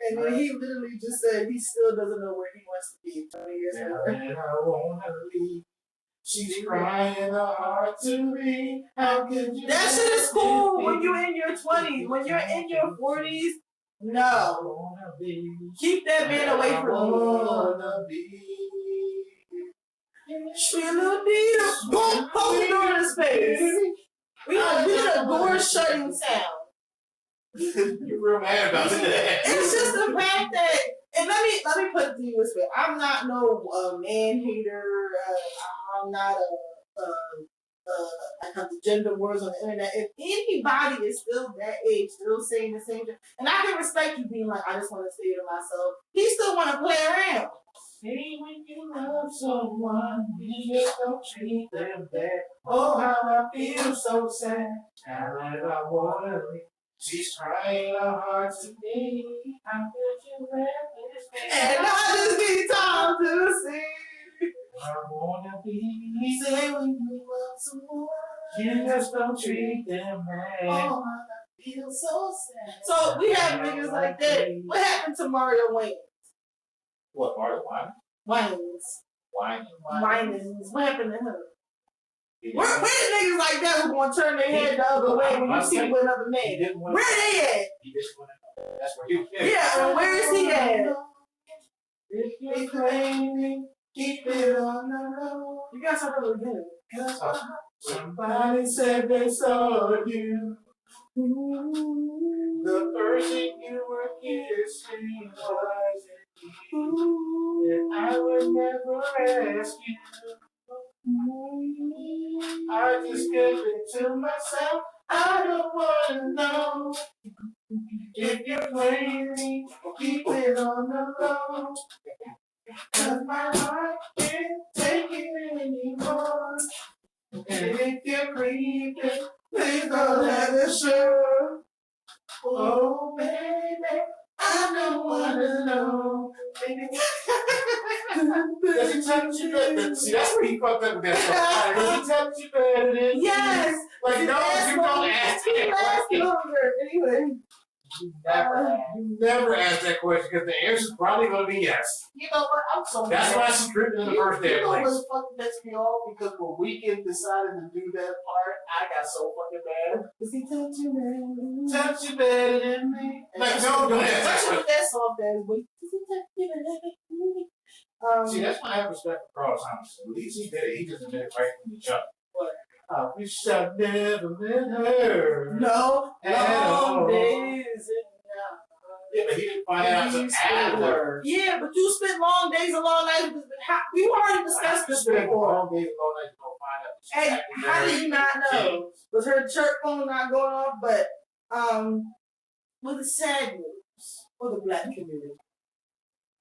And then he literally just said he still doesn't know where he wants to be 20 years later. She's crying her heart to me. How could you? That shit is cool when you're in your 20s. When you're in your 40s, no. Keep that man away from me. Boom, poke the door in his face. We need a door shutting sound. You're real mad about that. It's just the fact that, and let me put it to you this way: I'm not no man hater. I'm not I have the gender wars on the internet. If anybody is still that age, still saying the same thing, and I can respect you being like, I just want to stay to myself. He still want to play around. See, when you love someone, you just don't treat them bad. Oh, how I feel so sad. Now that I wanna leave. She's crying her heart to me. How could you let this be? And I just be talking. say when you love someone, You just don't treat them right. oh, I feel so sad. So we have niggas like that. What happened to Mario Wayne? What, Mario Wayne's. Wine? What happened to him? Where niggas like that who gonna turn their head the other way when you see with another man? Where they at? He just went. That's where you came. Yeah, and where is he at? If you claim me, keep it on the road. You got something to do. Somebody said they saw you. The person you were kissing wasn't you. And I would never ask you. I just kept it to myself. I don't wanna know if you claim me. Keep it on the low. 'Cause my heart can't take it anymore. And if you're creeping, please don't let it show. Oh, baby, I don't wanna know. Does he touch you better? See, that's where he fucked up with that song. Does he touch you better than Yes. Like, no, you don't ask that question. Longer. Anyway. You never ask that question because the answer's probably going to be yes. You know what? I'm so That's mad. why she scripted in the first You damn know place. what fucking pissed me off? Because when Weekend decided to do that part, I got so fucking mad. Does he touch you, man? Touch you better than me. Like, no, don't ask that Especially question. with that soft ass voice. Does he touch you better than me? See, that's why I have respect for Carl Thomas. At least he did it. He just admitted right from the jump. What? I wish I'd never met her. No. At all. Long days and Yeah, but he didn't find out until after. yeah, but you spent long days and long nights. We already discussed this before. Long days, long nights, don't find out. Hey, how do you not know? Was her church phone not going off? But with the sad news for the black community.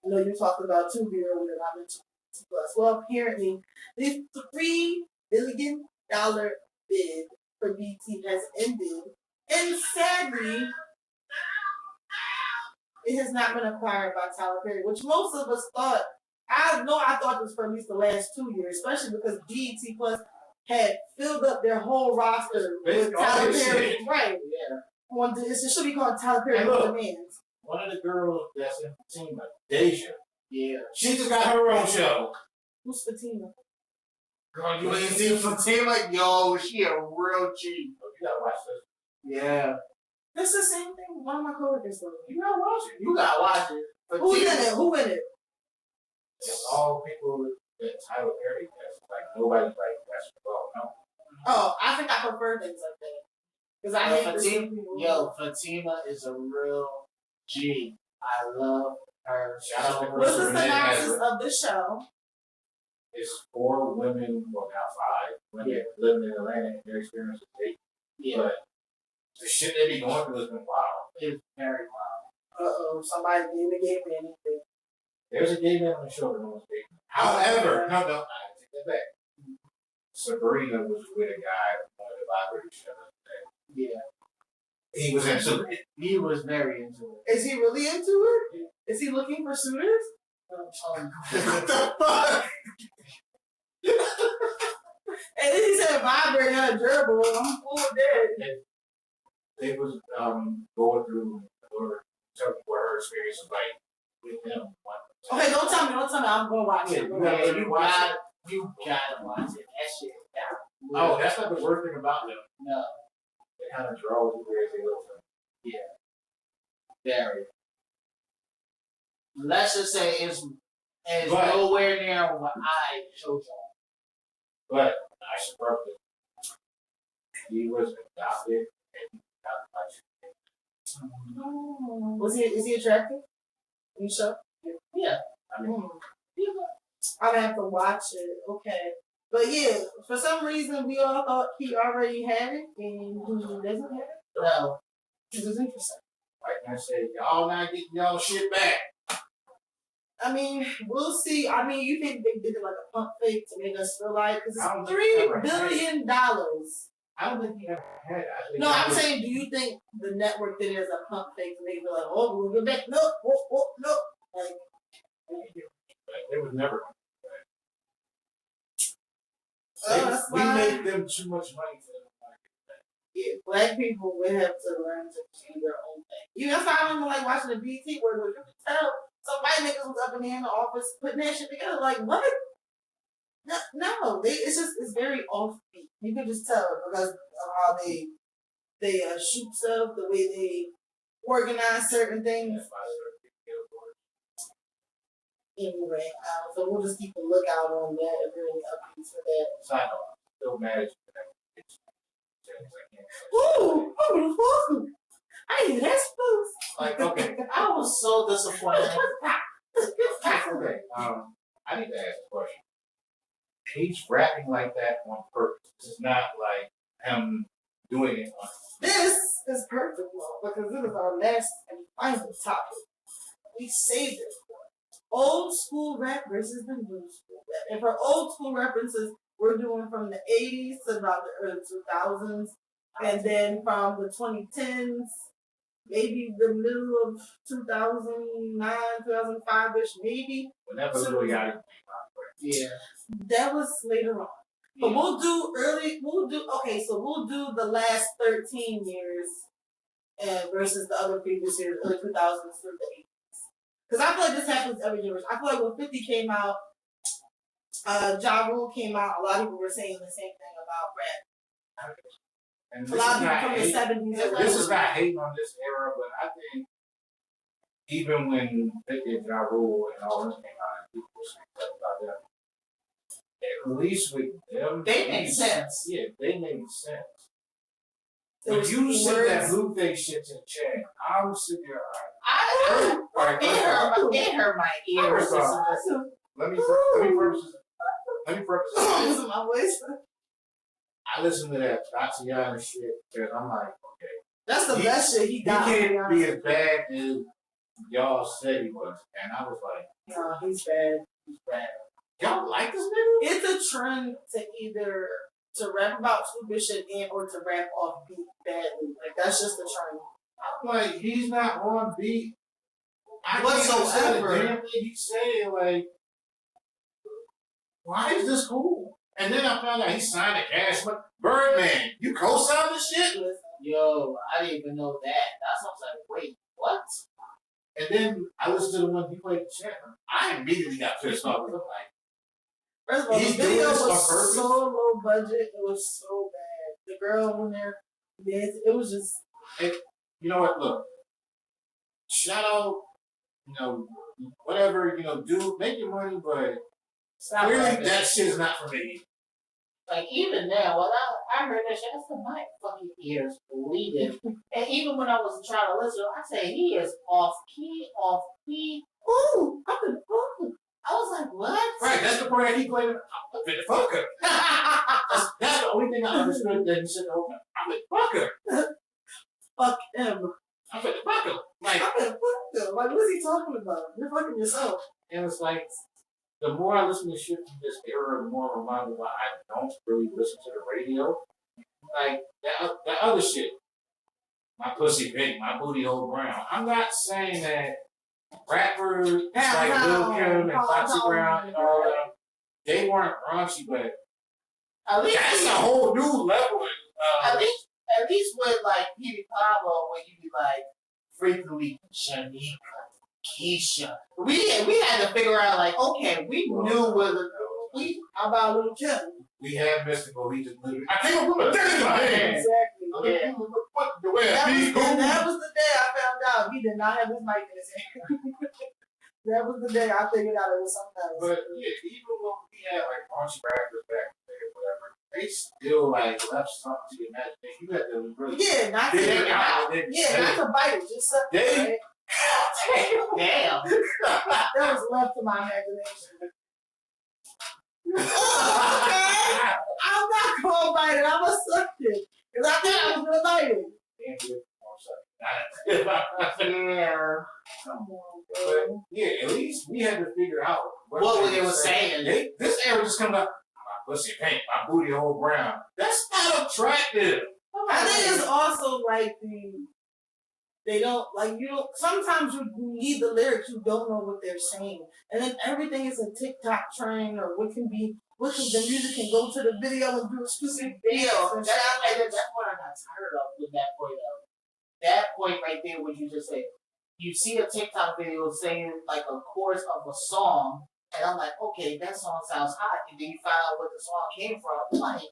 I know you talked about 2 beer and I'm into 2 plus. Well, apparently, this $3 billion bid for BT has ended, and sadly, it has not been acquired by Tyler Perry, which most of us thought. I thought this for at least the last 2 years, especially because BET Plus had filled up their whole roster with Tyler Perry. Right. Yeah. It should be called Tyler Perry on Demand. One of the girls that's in Fatima, Deja. Yeah. She just got her own show. Who's Fatima? Girl, You ain't seen Fatima? Yo, she a real G. You gotta watch this. Yeah. That's the same thing one of my coworkers told me. You gotta watch it. You gotta watch it. Who in it? Who in it? It's all people that Tyler Perry has. Like, nobody's like basketball, no. Oh, I think I prefer things like that. Because I hate this. Fatima is a real G. I love her. Shout out to What's the Renee synopsis Hazard. of the show? It's 4 women, well now 5 women living in Atlanta and their experience with dating. Yeah. But the shit they be going through has been wild. It's very wild. Somebody gave me anything. There's a gay man on the show that no one's dating. However, no, I take that back. Sabrina was with a guy who wanted to vibrate each other. Yeah. He was into it. He was very into it. Is he really into it? Is he looking for suitors? What the fuck? And then he said vibrate, not a gerbil. I'm full of that. They was going through telling me what her experience was like with him. Okay, don't tell me. I'm going to watch it. You gotta watch it. That shit. Oh, that's not the worst thing about them. No. It kind of draws you where they go from. Yeah. Very. Let's just say it's nowhere near what I showed y'all. But I should probably. He was adopted and got much. Is he attractive? You sure? Yeah. I mean, I'm gonna have to watch it. Okay. But yeah, for some reason we all thought he already had it and he doesn't have it. No. It was interesting. like I said, y'all not getting y'all shit back. I mean, we'll see. I mean, you think they did it like a pump fake to make us feel like, because I don't it's think they ever $3 billion. I don't think he ever had it. I think No, that I'm was- saying, do you think the network did it as a pump fake to make it like, oh, we'll get back? No, no. Like, it was never. I them too much money for them. Yeah, black people would have to learn to do their own thing. You know, that's why I don't like watching the BT where you can tell some white niggas was up in there in the office putting that shit together. Like, what? No, it's very offbeat. You can just tell because of how they shoot stuff, the way they organize certain things. Anyway, so we'll just keep a lookout on that and really updates for that. So I know, I'm still mad at you. Ooh, oh, I ain't that spooks. Like, okay. I was so disappointed. Okay, I need to ask a question. He's rapping like that on purpose. This is not like him doing it on This is perfect, though, because this is our last and final topic. We saved it for old school rap versus the new school rap. And for old school references, we're doing from the 80s to about the early 2000s, and then from the 2010s, maybe the middle of 2009, 2005-ish, maybe. whenever Lil Yachty. Yeah. That was later on. But we'll do the last 13 years versus the other previous years, early 2000s through the 80s. Because I feel like this happens every generation. I feel like when 50 came out, Ja Rule came out, a lot of people were saying the same thing about rap. And A lot of people from the 70s. This is not hating on this era, but I think even when 50 and Ja Rule and all this came out, and people were saying stuff about them, at least with them, They make sense. Yeah, they made sense. There When was you said that words. Blueface shit to the chat, I was sitting there, It hurt my ears. let me preface this. Losing my voice. I listened to that Tatiana shit because I'm like, okay. That's the best shit he got. He can't be as bad as y'all said he was. And I was like, no, he's bad. he's bad. Y'all like this nigga? It's a trend to either to rap about stupid shit and or to rap off beat badly. Like that's just a trend. I'm like, he's not on beat. I can't Whatsoever. understand the damn thing he's saying. Like, why is this cool? And then I found out he signed a Cash Money. Birdman, you co-signed this shit? Listen, Yo, I didn't even know that. That's what I was like, wait, what? And then I listened to the one he played the chat. I immediately got pissed off. I'm like, first of all, the He's doing video this on was purpose? so low budget. It was so bad. The girl in there dancing. It was just. you know what? Look, shout out, whatever, do make your money, but Stop clearly rapping. that shit is not for me. Like, even now, when I heard that shit, I said, my fucking ears bleeding. And even when I was trying to listen, I said, he is off key. Ooh, I'm the fuck. I was like, what? Right, that's the part that he played. I'm a fit fucker. That's the only thing I understood that he said the whole time. I'm a fucker. Fuck him. I'm a fucker. Like, I'm gonna fuck him. Like, what's he talking about? You're fucking yourself. and it's like, the more I listen to shit from this era, the more I'm reminded why I don't really listen to the radio. Like, that other shit. My pussy pink, my booty hole brown. I'm not saying that rappers like Lil Kim and Foxy Brown and all that, they weren't raunchy, but At least that's a whole new level. At least with like Keke Palmer, when you be like frequently Shanika, Keisha. We had to figure out like, okay, we knew whether How about Lil Kim? We had Mystical, he just literally, I can't put my dick in my hand. Exactly. Yeah. What the way That was the day I found out he did not have his mic in his hand. That was the day I figured out it was something else. But yeah, even when we had like raunchy rappers back in the day or whatever, they still like left something to the imagination. You had to really not to bite it, just suck it, right? Damn. That was left to my imagination. Okay. I'm not gonna bite it, I'm gonna suck it. Because I think I was gonna bite it. Yeah. Come on, But bro. yeah, at least we had to figure out What they were saying. This era just comes up. My pussy pink, my booty hole brown. That's not attractive. I think it's also like the They don't like you don't. Sometimes you need the lyrics, you don't know what they're saying, and then everything is a TikTok trend or what can the music can go to the video and do a stupid dance and That's what I got tired of with that point of that point right there, what you just said. You see a TikTok video saying like a chorus of a song, and I'm like, okay, that song sounds hot, and then you find out what the song came from. I'm like,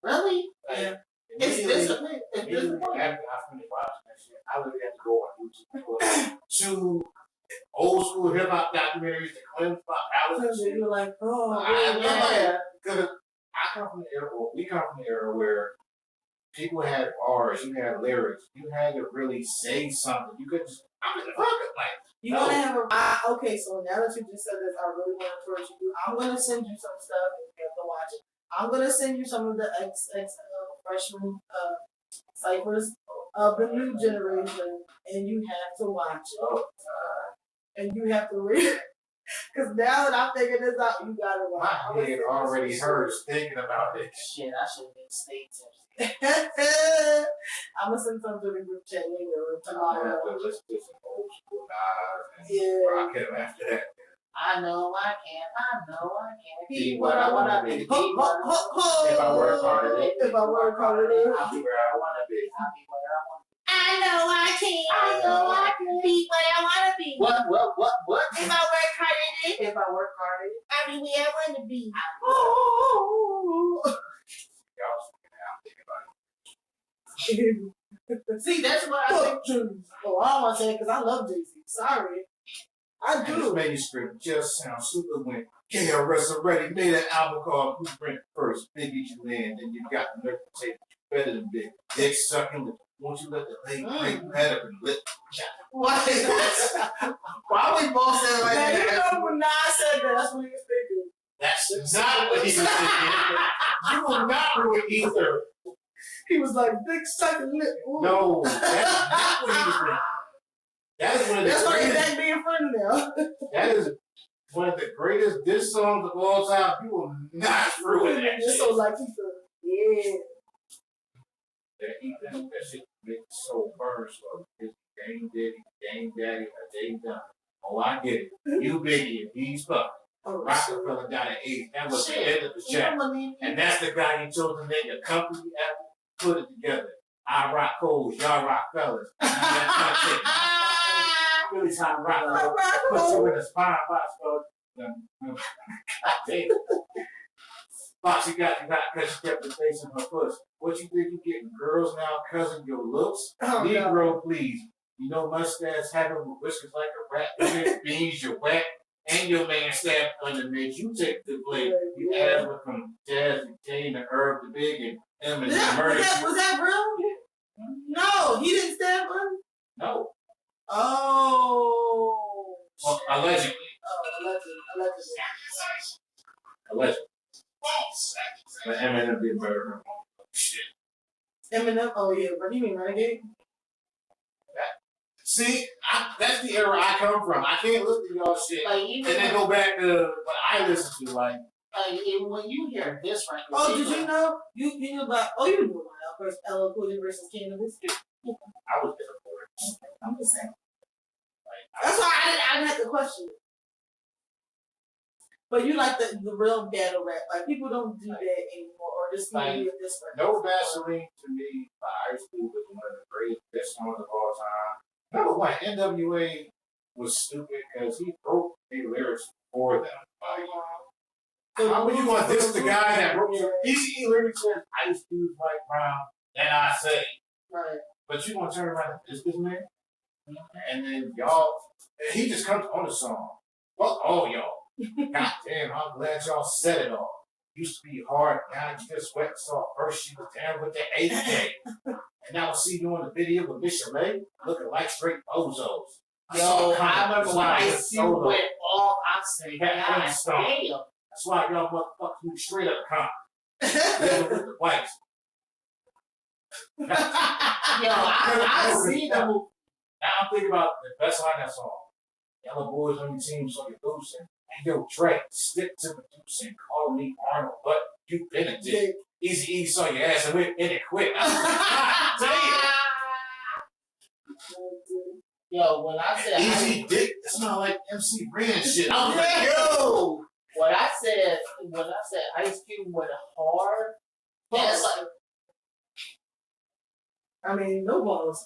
really? Like, It's immediately, this. immediately after I finished watching that shit, I literally had to go on YouTube to old school hip hop documentaries, the Clinton Pop Alice. You're like, oh, I because I come from the era, well, we come from the era where people had bars, you had lyrics, you had to really say something. You couldn't just, I'm in the fucking like. you want to have okay, so now that you just said this, I really want to encourage you. I'm going to send you some stuff and you have to watch it. I'm going to send you some of the freshman ciphers of the new generation, and you have to watch it. And you have to read it. Because now that I'm thinking this out, you got to watch it. My head already hurts thinking about it. Shit, I should have been state tipsy. I'm going to send some to the group chat later. I have to listen to some old school Nas and Yeah. rock him after that. I know I can't Be what I wanna be. If I work hard at it. If I work hard at it. I'll be where I wanna be. I'll be where I want to be. I know I can. I know I can be where I want to be. What? If I work hard at it, If I work hard at it, I'll be where I want to be. Y'all thinking about it. see, that's what I think. Oh, I don't want to say it because I love Jay-Z. Sorry. I And this do. manuscript just sounds super when KRS already made an album called Blueprint first. Biggie you in, then you got the nerve to say you better than Big. Dick sucking, won't you let the late great better than lip? Why is that? Why we both saying like Now, you that? know when Nas said that, that's what he was thinking. That's not what he was thinking. You will not ruin either. He was like, big sucking lip. Ooh. No, that's not what he was thinking. That is one of the That's why he's greatest. back being friend now. That is one of the greatest diss songs of all time. You will not ruin that Just shit. so like he said, yeah. That shit makes so burn slow. His game daddy, a day done. Oh, I get it. You Biggie, and he's fucked. Oh, Rockefeller died at 8. That was the end of the chapter. And that's the guy you chose to make a company after, put it together. I rock coals, y'all rock fellas. That's my shit. Really time rock. Put you in a spine box, bro. Damn. Box you got because you kept the face in her puss. What you think you getting girls now, cousin your looks? Oh, Negro, please. You know mustache having with whiskers like a rat. Beans, you're wet. And your man stabbed underneath. You take the blade. You ass with from Jazz and Kane, the Herb, the Big, and M and the murder. Was that real? Yeah. No, he didn't stab him. No. Oh. Well, allegedly. Oh, Allegedly. But Eminem did murder him. Shit. Eminem. Oh yeah, but you mean Renegade? See, that's the era I come from. I can't listen to y'all shit Like, and then go back to what I listen to. Like, when you hear this record, Oh, did you know? You knew about? Oh, you knew about first LL Cool J versus Cannabis. I was there for it. I'm just saying. Like, That's why I didn't have to question it. But you like the real battle rap. Like people don't do that anymore, or this movie or this record. No Vaseline to me by Ice Cube was one of the greatest best songs of all time. Number one, NWA was stupid because he wrote the lyrics for them. Like, how would you want this the guy that wrote Easy lyrics says Ice Cube, Mike Brown, and I say. Right. But you want to turn around and diss this man? And then y'all, and he just comes on the song. Fuck all y'all. God damn, I'm glad y'all said it all. Used to be hard, now you just wet and soft. First she was down with the AK. And now I see you in the video with Miss Chalet looking like straight bozos. Yo, I remember when Ice Cube solo. went off. I said, That God Flintstone. damn. That's why y'all motherfuckers move straight up comp. Living with the whites. Yo, I see them. Now I'm thinking about the best line of that song. Yellow boys on your team, so you're losing. And yo, Drake, stick to producing. Call me Arnold, but you been a dick. Easy E saw your ass and went in it quick. I was like, God damn. Yo, when I said Easy dick, it smell like MC Ren shit. I was like, yo. when I said Ice Cube went hard, that's like. I mean, no balls.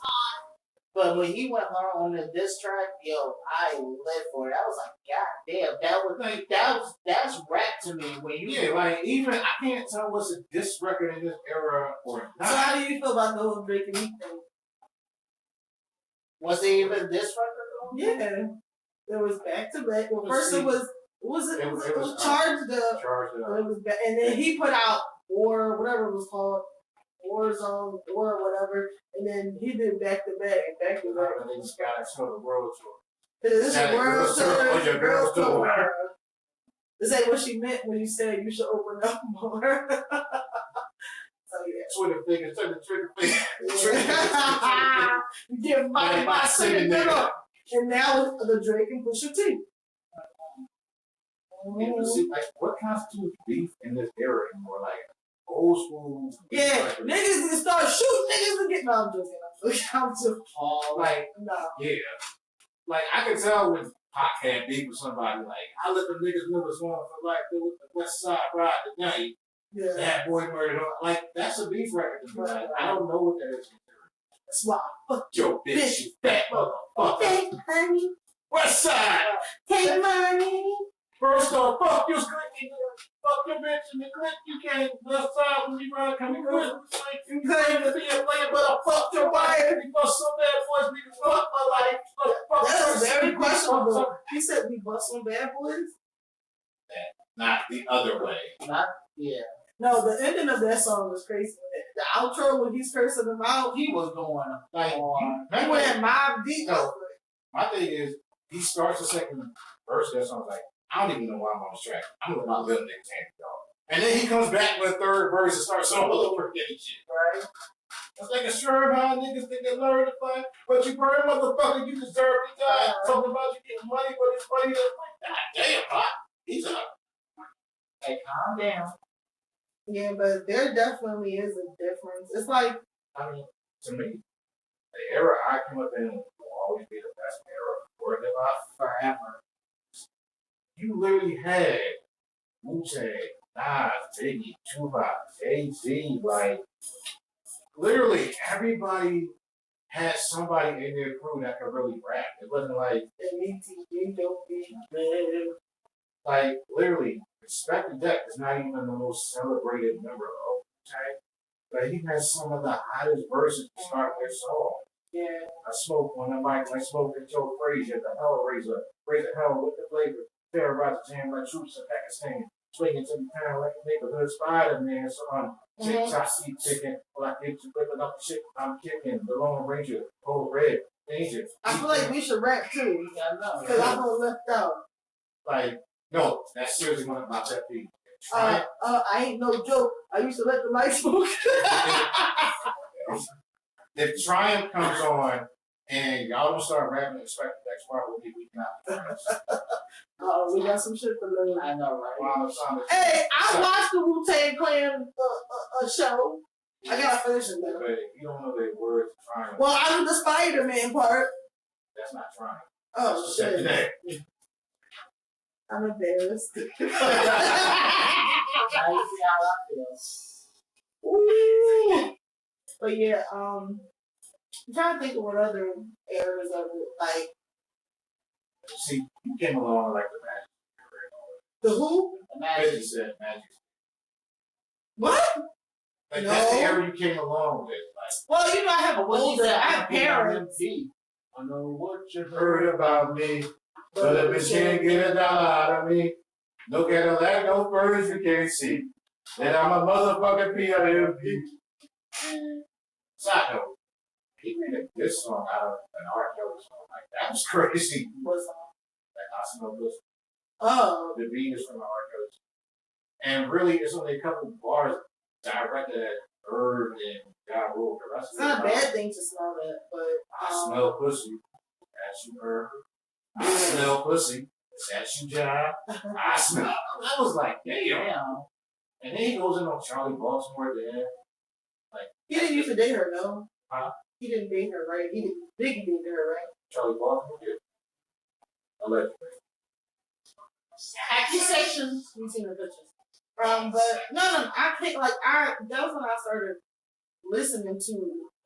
But when he went hard on the diss track, yo, I lived for it. I was like, God damn, that's rap to me. When you like even I can't tell what's a diss record in this era or not. So how do you feel about the whole Drake and Meek thing? Was it even a diss record? Yeah, it was back to back. Well, first it was charged up. Charged up. It was back, and then he put out War, whatever it was called, Warzone, War, whatever, and then he did back to back and back to back. And then this guy showed the world tour. This is a world tour. Oh, your girl's tour. This ain't what she meant when you said you should open up more. So yeah. Twitter fingers, turn the trigger finger. You get my singing nigga. And now it's the Drake and Pusha T. See, like, what constitutes beef in this era anymore? Like, old school. Yeah, like, niggas need to start shooting niggas and get. No, I'm joking. I'm just. Like, no. Yeah. Like, I can tell when Pac had beef with somebody. Like, I let the niggas know what's going on for like the West Side Ride tonight. Yeah. That boy murdered. Like, that's a beef record to me. Like, I don't know what that is. That's why I fuck Yo, bitch, you fat motherfucker. Hey, honey. West Side. Hey, money. First off, fuck you, Slinky. Fuck your bitch in the clip. You can't West Side when you ride coming good. You claim to be a player, but I fucked your wife. You bust some bad boys, nigga. Fuck my life. Fuck That's your very shit. questionable. He said we bust some bad boys. Not the other way. Yeah. No, the ending of that song was crazy. The outro when he's cursing them out, He was going Like, he went mob deep. No. My thing is, he starts the second verse of that song, like, I don't even know why I'm on this track. I'm gonna let my little niggas handle y'all. And then he comes back with a third verse and starts all over again and shit. Right? It's like a sure how niggas think they learn to fight, but you burn motherfucker, you deserve to die. Talking about you getting money, but it's funny that like, God damn, Pop. He's up. Hey, calm down. Yeah, but there definitely is a difference. It's like, I mean, to me, the era I came up in will always be the best era for hip hop forever. You literally had Wu-Tang, Nas, Biggie, Tupac, Jay-Z, like, literally everybody had somebody in their crew that could really rap. It wasn't like, like, literally, Respect the Deck is not even the most celebrated member of Wu-Tang, but he has some of the hottest verses to start their song. yeah. I smoke on the mic, I smoke at Joe Frazier, the Hellraiser, raise the hell with the flavor, terrorize the jam like troops in Pakistan, swinging to the town like a neighborhood Spider-Man, so I'm tick-tock, keep ticking, well I get you whipping up the shit, I'm kicking, the Lone Ranger, Old Red, Danger. I feel like we should rap too. I know. Because I'm gonna left out. Like, no, that's seriously one of my pet peeves. Try I ain't no joke. I used to let the light smoke. If Triumph comes on and y'all don't start rapping, expect the next part will be we cannot. We got some shit to learn. I know, right? Hey, I watched the Wu-Tang Clan show. I gotta finish it now. But if you don't know the words of Triumph, Well, I was the Spider-Man part. that's not Triumph. Oh, That's shit. shit. I'm embarrassed. Now you see how I feel. Ooh. But yeah, I'm trying to think of what other eras of it, like See, you came along like the Magic. the who? Magic said Magic. What? Like No. that's the era you came along with. Like, Well, you know, I have older, I have parents. I know what you heard about me, but if you can't get a dollar out of me, no Cadillac, no furs you can't see. Then I'm a motherfucking PIMP. Side note, he made a diss song out of an R. Kelly song. Like, that was crazy. What's Like, I smell this. Oh, The beat is from an R. Kelly song. And really, it's only a couple bars directed at Irv and Ja Rule. The rest it's of not a it, bad thing to smell that, but I smell pussy. That's you, Irv. I smell pussy. That's you, Ja. I smell. I was like, damn. And then he goes in on Charlie Baltimore there. he didn't used to date her, no. Huh? He didn't date her, right? He didn't. Biggie dated her, right? Charlie Boston, allegedly. Accusations. We've seen the pictures. But no, I can't that was when I started listening to.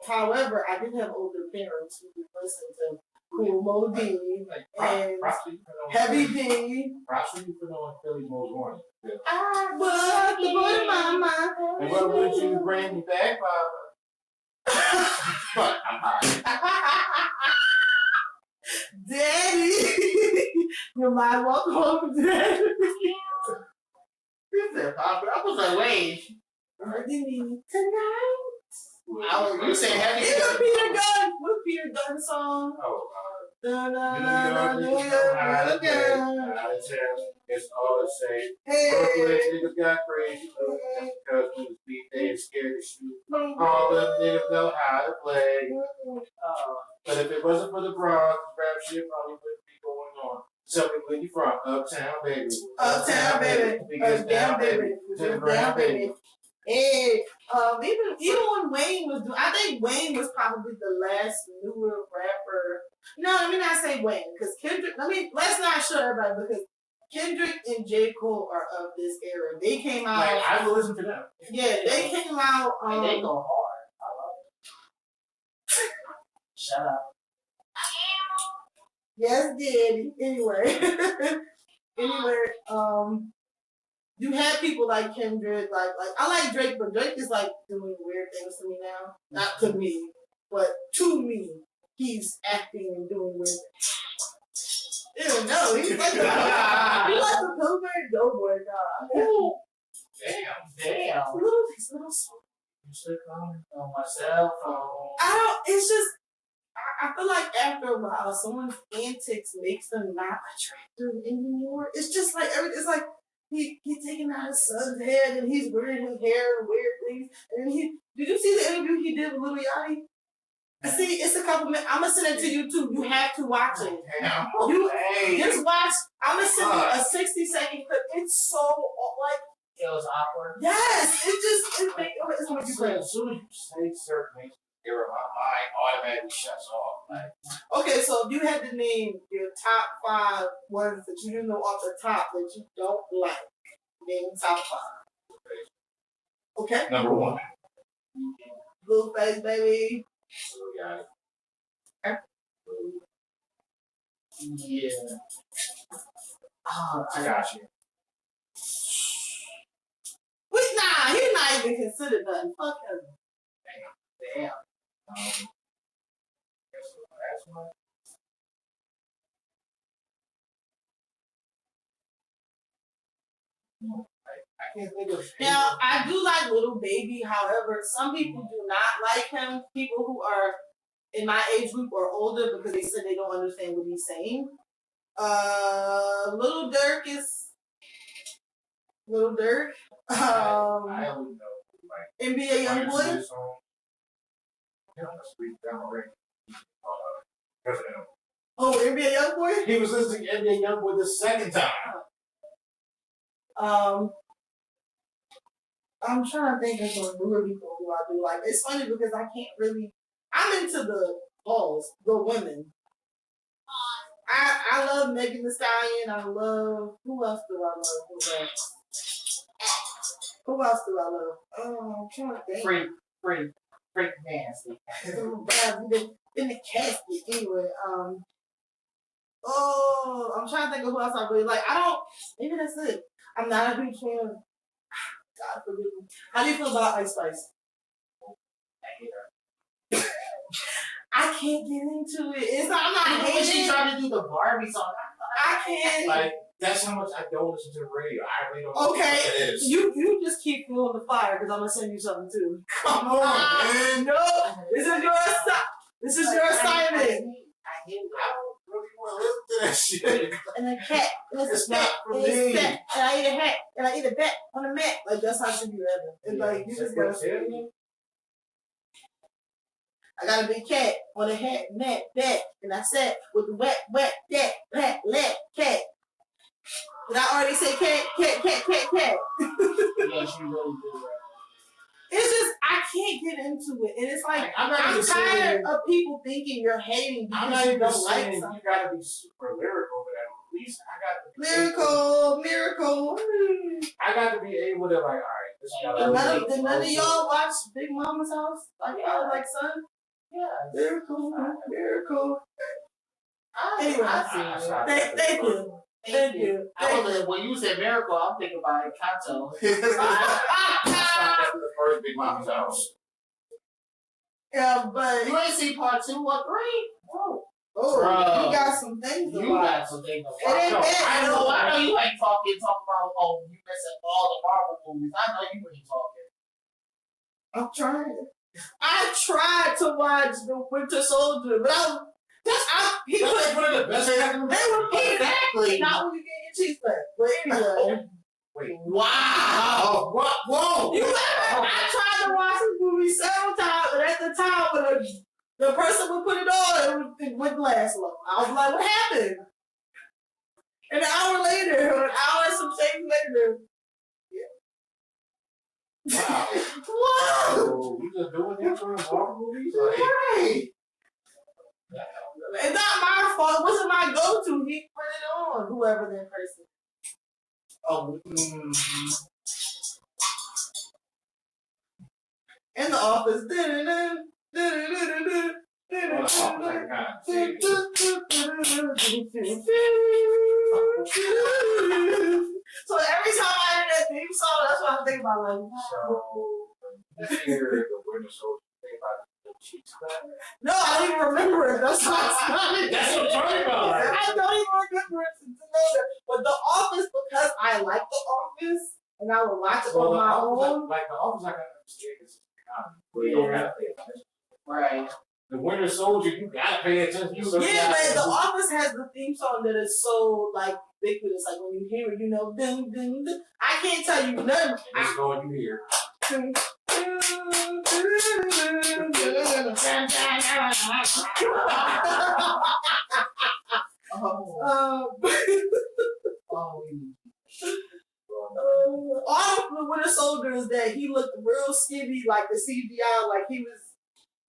However, I did have older parents who would listen to Cool Mo D and Heavy D. Props to you for knowing Philly's most wanted. Yeah. I was the boy to mama. And what would you bring me back, Papa? Daddy, you're my welcome home, Daddy. You said Papa. I was like, wait. Tonight. You said Heavy D. It's a Peter Gunn. What's Peter Gunn's song? Oh, New York, it's all the same. Hey. Brooklyn niggas got crazy because we was beat, they ain't scared to shoot. All them niggas know how to play. But if it wasn't for the Bronx, rap shit probably wouldn't be going on. Tell me where you from? Uptown, baby. Uptown, baby. Down, baby. To the ground, baby. Hey, even when Wayne was doing, I think Wayne was probably the last newer rapper. No, let me not say Wayne, because Kendrick. Let's not show everybody because Kendrick and J. Cole are of this era. They came out. Like, I will listen to them. Yeah, they came out. And they go hard. I love it. Shut up. Yes, Daddy. Anyway, you have people like Kendrick, like I like Drake, but Drake is like doing weird things to me now. Not to me, but to me, he's acting and doing weird things. Ew, no, he's like the Pillsbury Doughboy guy. Ooh. Damn. Little song. You should comment on my cell phone. It's just, I feel like after a while, someone's antics makes them not attractive anymore. It's just like it's like he's taking out his son's head and he's wearing his hair and weird things. And did you see the interview he did with Lil Yachty? See, it's a couple minutes. I'm gonna send it to you too. You have to watch it. Damn. Just watch. I'm gonna send you a 60-second clip. It's so like. It was awkward. Yes, it's making you crazy. As soon as you say certain things, my mind automatically shuts off. Like, Okay, so if you had to name your top 5 ones that you know off the top that you don't like, name top 5. Okay? number 1. Blueface, baby. So we got it. Yeah. I got you. Wait, nah, he's not even considered nothing. Fuck him. Damn. Guess the last one. I can't think of. Now, I do like Little Baby. However, some people do not like him. People who are in my age group or older because they said they don't understand what he's saying. Little Durk is Little Durk. I only know like NBA Youngboy. Oh, NBA Youngboy. He was listening to NBA Youngboy the second time. I'm trying to think of some newer people who I do like. It's funny because I can't really. I'm into the women. I love Megan Thee Stallion. I love who else do I love? Who else do I love? I'm trying to think. Freak nasty. In the casket anyway. I'm trying to think of who else I really like. Maybe that's it. I'm not a huge fan of. God forgive me. How do you feel about Ice Spice? I can't get into it. I'm not hating. She tried to do the Barbie song. I can't. Like, that's how much I don't listen to the radio. I really don't know what it is. You just keep feeling the fire because I'm gonna send you something too. Come on, man. No, this is your assignment. I hate it. I don't really want to listen to that shit. And a cat. It's not for me. And I eat a hat. And I eat a bat on a mat. Like that's how it should be ever. And like you just gotta say. I got a big cat on a hat, mat, bat, and I sat with the wet, that, pat, let, cat. Did I already say cat? Yes, you really do. It's just I can't get into it, and it's like I'm not I'm even tired saying. of people thinking you're hating I'm because not you even don't like saying something. you gotta be super lyrical, but at least I got to be Miracle. I got to be able to like, all right, this gotta Did none of y'all watch Big Mama's House? Like y'all like son? Yeah. Miracle. Anyway, Thank you. Thank you. When you said miracle, I'm thinking about Encanto. That's the first Big Mama's House. Yeah, but You ain't seen part 2 or 3? Whoa. you got some things to You watch. got some things to It ain't watch. bad. I know you ain't talking about, you missing all the Marvel movies. I know you ain't talking. I'm trying. I tried to watch The Winter Soldier, but That's one of the best things I can they were Exactly. not when you get your cheese back. But anyway. Wait. Wow. What? Whoa! I tried to watch this movie several times, but at the time when the person would put it on, it wouldn't last long. I was like, what happened? And an hour and some change later. Wow. Whoa! So we just doing this for the Marvel movies? Like, Right. It's not my fault. It wasn't my go-to. He put it on. Whoever that person. Oh, In the office. So every time I hear that theme song, that's what I'm thinking about. Like, this year, the Winter Soldier thing about the cheeks back. no, I don't even remember it. That's what That's what I'm talking about. I don't even remember it to know that. But The Office, because I like The Office, and I would watch it on my own. Like the office, I gotta understand this where you don't gotta pay attention. right. The Winter Soldier, you gotta pay attention. Yeah, but The Office has the theme song that is so like ubiquitous. Like when you hear it, you know, ding, ding, ding. I can't tell you none. That's all you hear. All of the Winter Soldier is that he looked real skinny, like the CGI, like he was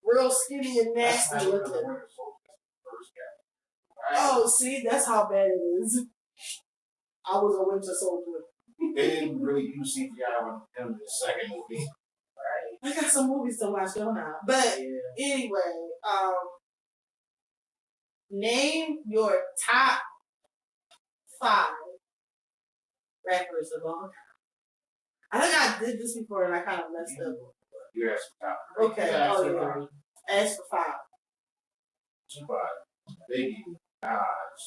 real skinny and nasty That's not even looking. the Winter Soldier. That's the first guy. Oh, see, that's how bad it is. I was a Winter Soldier. They didn't really use CGI on him in the second movie. I got some movies to watch, don't I? But anyway, name your top 5 rappers of all time. I think I did this before and I kind of messed up. You asked for top. Okay, Yeah, oh yeah. Ask for 5. Tupac, Biggie, Nas,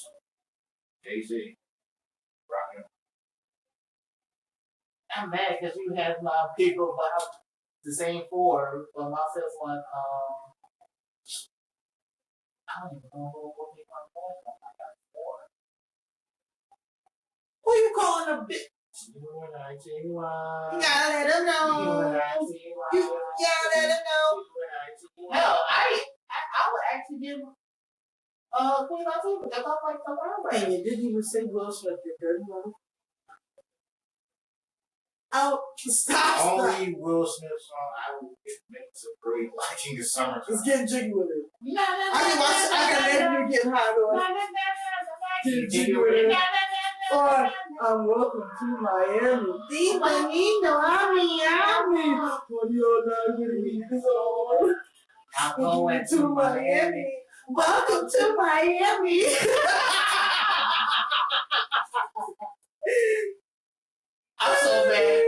Jay-Z, Rockin'. I'm mad because you have a lot of people about the same 4, but my first one, I don't even know what they want to I got 4. Who you calling a bitch? You gotta let them know. You gotta let them know. Hell, I would actually give Queen Latifah because I like the rapper. And you didn't even say Will Smith, you dirty mother. Oh, stop. Only Will Smith song I will admit to really liking is Summertime. It's getting jiggy with it. I I can let you get high going. Get jiggy with it. Or welcome to Miami. See, Bonito, Miami. When you're not with me, so I'm going to Miami. Welcome to Miami. I'm so mad.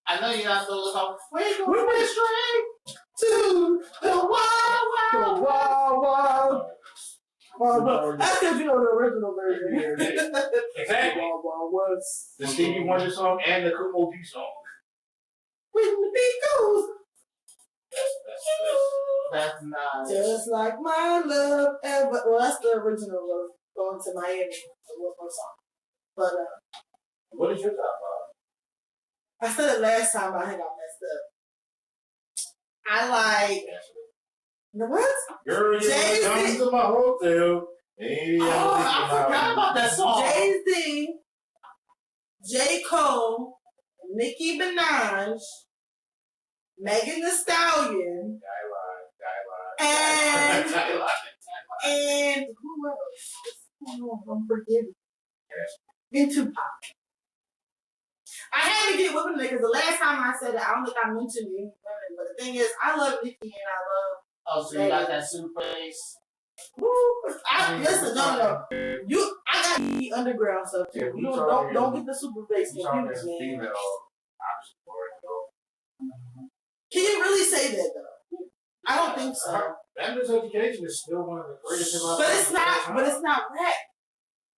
I know you're not those songs. We went straight to the wild, wild. That's because you know the original version. Exactly. The Stevie Wonder song and the Kumo D song. When the beat goes. That's not. Just like my love ever. Well, that's the original of Going to Miami. One song. But, What is your top I said it last time, but I think I messed up. I like. What? Girl, you Jay-Z. wanna come to my hotel? Maybe I forgot about that song. Jay-Z, J. Cole, Nicki Minaj, Megan Thee Stallion, and who else? Oh, I'm forgetting. And Tupac. I had to get with them because the last time I said it, I don't think I mentioned any women. But the thing is, I love Nicki and I love. Oh, so you got that suit face? Woo! Listen, no. I got the underground stuff too. Yeah, You don't get the super face confused, man. Female, Can you really say that though? I don't think so. Feminist education is still one of the greatest in my But it's not. But it's not rap.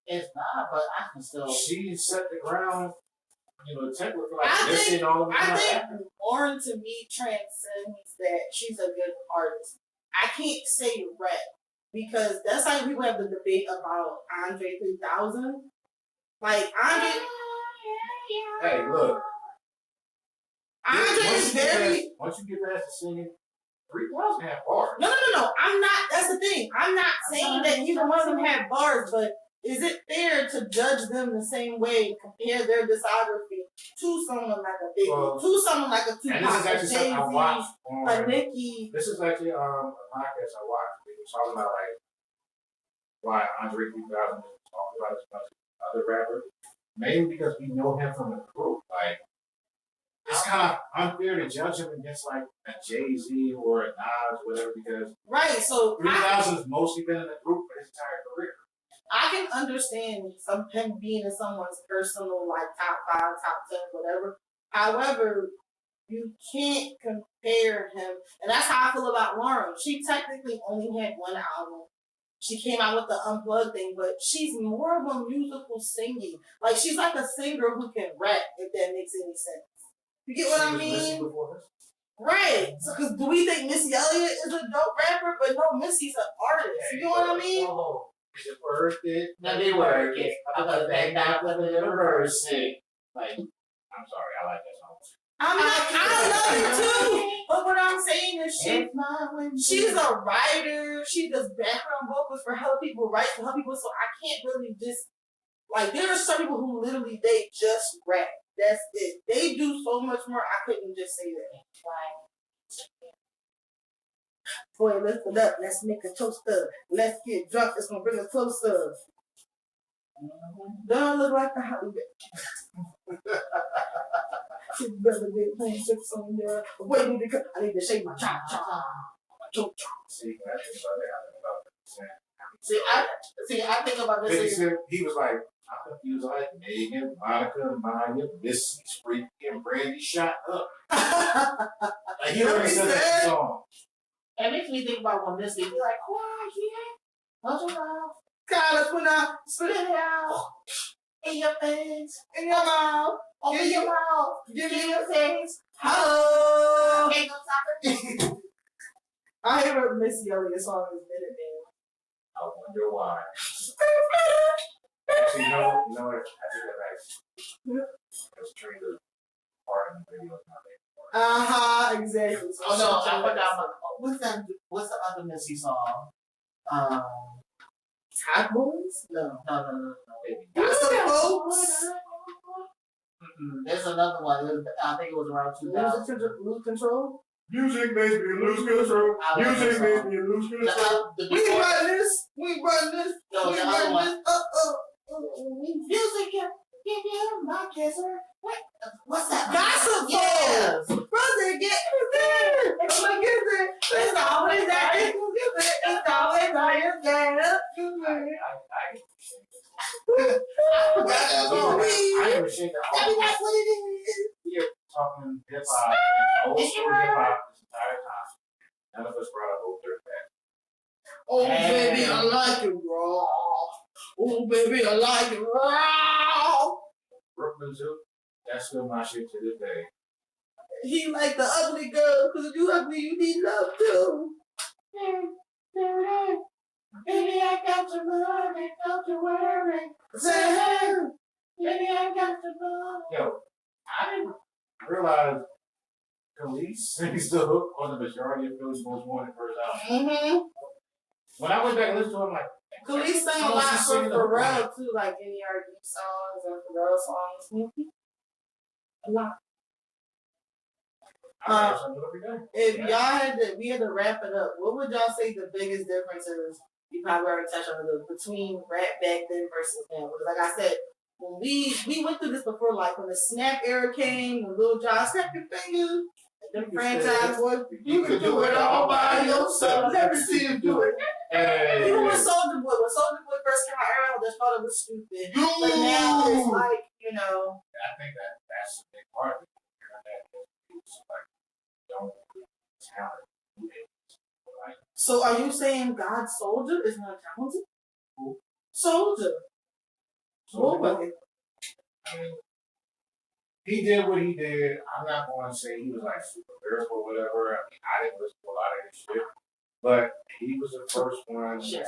It's not, but I can still. She set the ground. Technically, like I think Lauren to me transcends that she's a good artist. I can't say rap because that's like people have the debate about Andre 3000. Like Andre. Hey, look. Andre is very. Once you get past the singing, 3000 have bars. No. I'm not. That's the thing. I'm not saying that either one of them have bars, but is it fair to judge them the same way, compare their discography to someone like a Biggie, to someone like a Tupac, a Jay-Z, a Nicki? This is actually a podcast I watched. They were talking about like why Andre 3000 is talking about as much as other rappers. Mainly because we know him from the group. Like it's kind of unfair to judge him against like a Jay-Z or a Nas or whatever because so 3000 has mostly been in the group for his entire career. I can understand him being in someone's personal, like, top 5, top 10, whatever. However, you can't compare him. And that's how I feel about Lauren. She technically only had one album. She came out with the Unplugged thing, but she's more of a musical singing. Like, she's like a singer who can rap, if that makes any sense. You get what I mean? Right. So, because do we think Missy Elliott is a dope rapper? But no, Missy's an artist. You know what I mean? Is it worth it? No, they work it. Because they not living in a verse. Like, I'm sorry, I like that song. I love it too. But what I'm saying is she's a writer. She does background vocals for hella people, write for hella people. So I can't really just like there are some people who literally they just rap. That's it. They do so much more. I couldn't just say that. Boy, let's put up. Let's make a toaster. Let's get drunk. It's gonna bring us closer. Don't look like the Hollywood. She's better than playing chips on there. Wait, I need to shake my chop. See, I think about this. He was like, I'm confused like Megan, Monica, Maya, Missy, Spree, and Brandy shot up. Like he already said that song. It makes me think about when Missy be like, oh yeah, what's your mouth? God, spit it out. In your face. In your mouth. Open your mouth. Give me your face. Hello. Ain't no talking. I hear Missy Elliott song is Minute Man. I wonder why. Actually, you know what? I think that back. It's Trina's part in the video. Exactly. So oh no, I forgot. What's the other Missy song? Hot Boys? No. That's the folks. There's another one. I think it was around 2000. Lose Control? Music makes me lose control. Music makes me lose control. We run this. No, the other one. Music can give you my kisser. What's that? Gossip. Yes. Brother, get it. It's always that. It's always on your dad. I never seen that. That's what it is. We're talking hip hop, old school hip hop this entire time. None of us brought up old dirt band. Oh baby, I like it raw. Oh baby, I like it raw. Brooklyn Zoo, that's still my shit to this day. He like the ugly girl, because if you ugly, you need love too. Baby, I got your money, don't you worry. Say hey, baby, I got your money. Yo, I didn't realize Khalees sings the hook on the majority of Philly's Most Wanted first album. When I went back and listened to it, I'm like, Khalees sang a lot for Pharrell too, like any R&B songs and Pharrell songs. A lot. I listen to every day. If y'all had to, we had to wrap it up, what would y'all say the biggest differences? You probably already touched on it between rap back then versus now. Because like I said, when we went through this before, like when the Snap era came, when Lil Jon snap your fingers, the franchise was you can do it all by yourself. Never see you do it. Even with Soulja Boy, when Soulja Boy first came out, everyone just thought it was stupid. But now it's like, you know. I think that's a big part of it. Like, don't talent. Like, So are you saying God Soldier is not talented? Who? Soldier. I mean, he did what he did. I'm not going to say he was like super lyrical or whatever. I mean, I didn't listen to a lot of his shit, but he was the first one to see.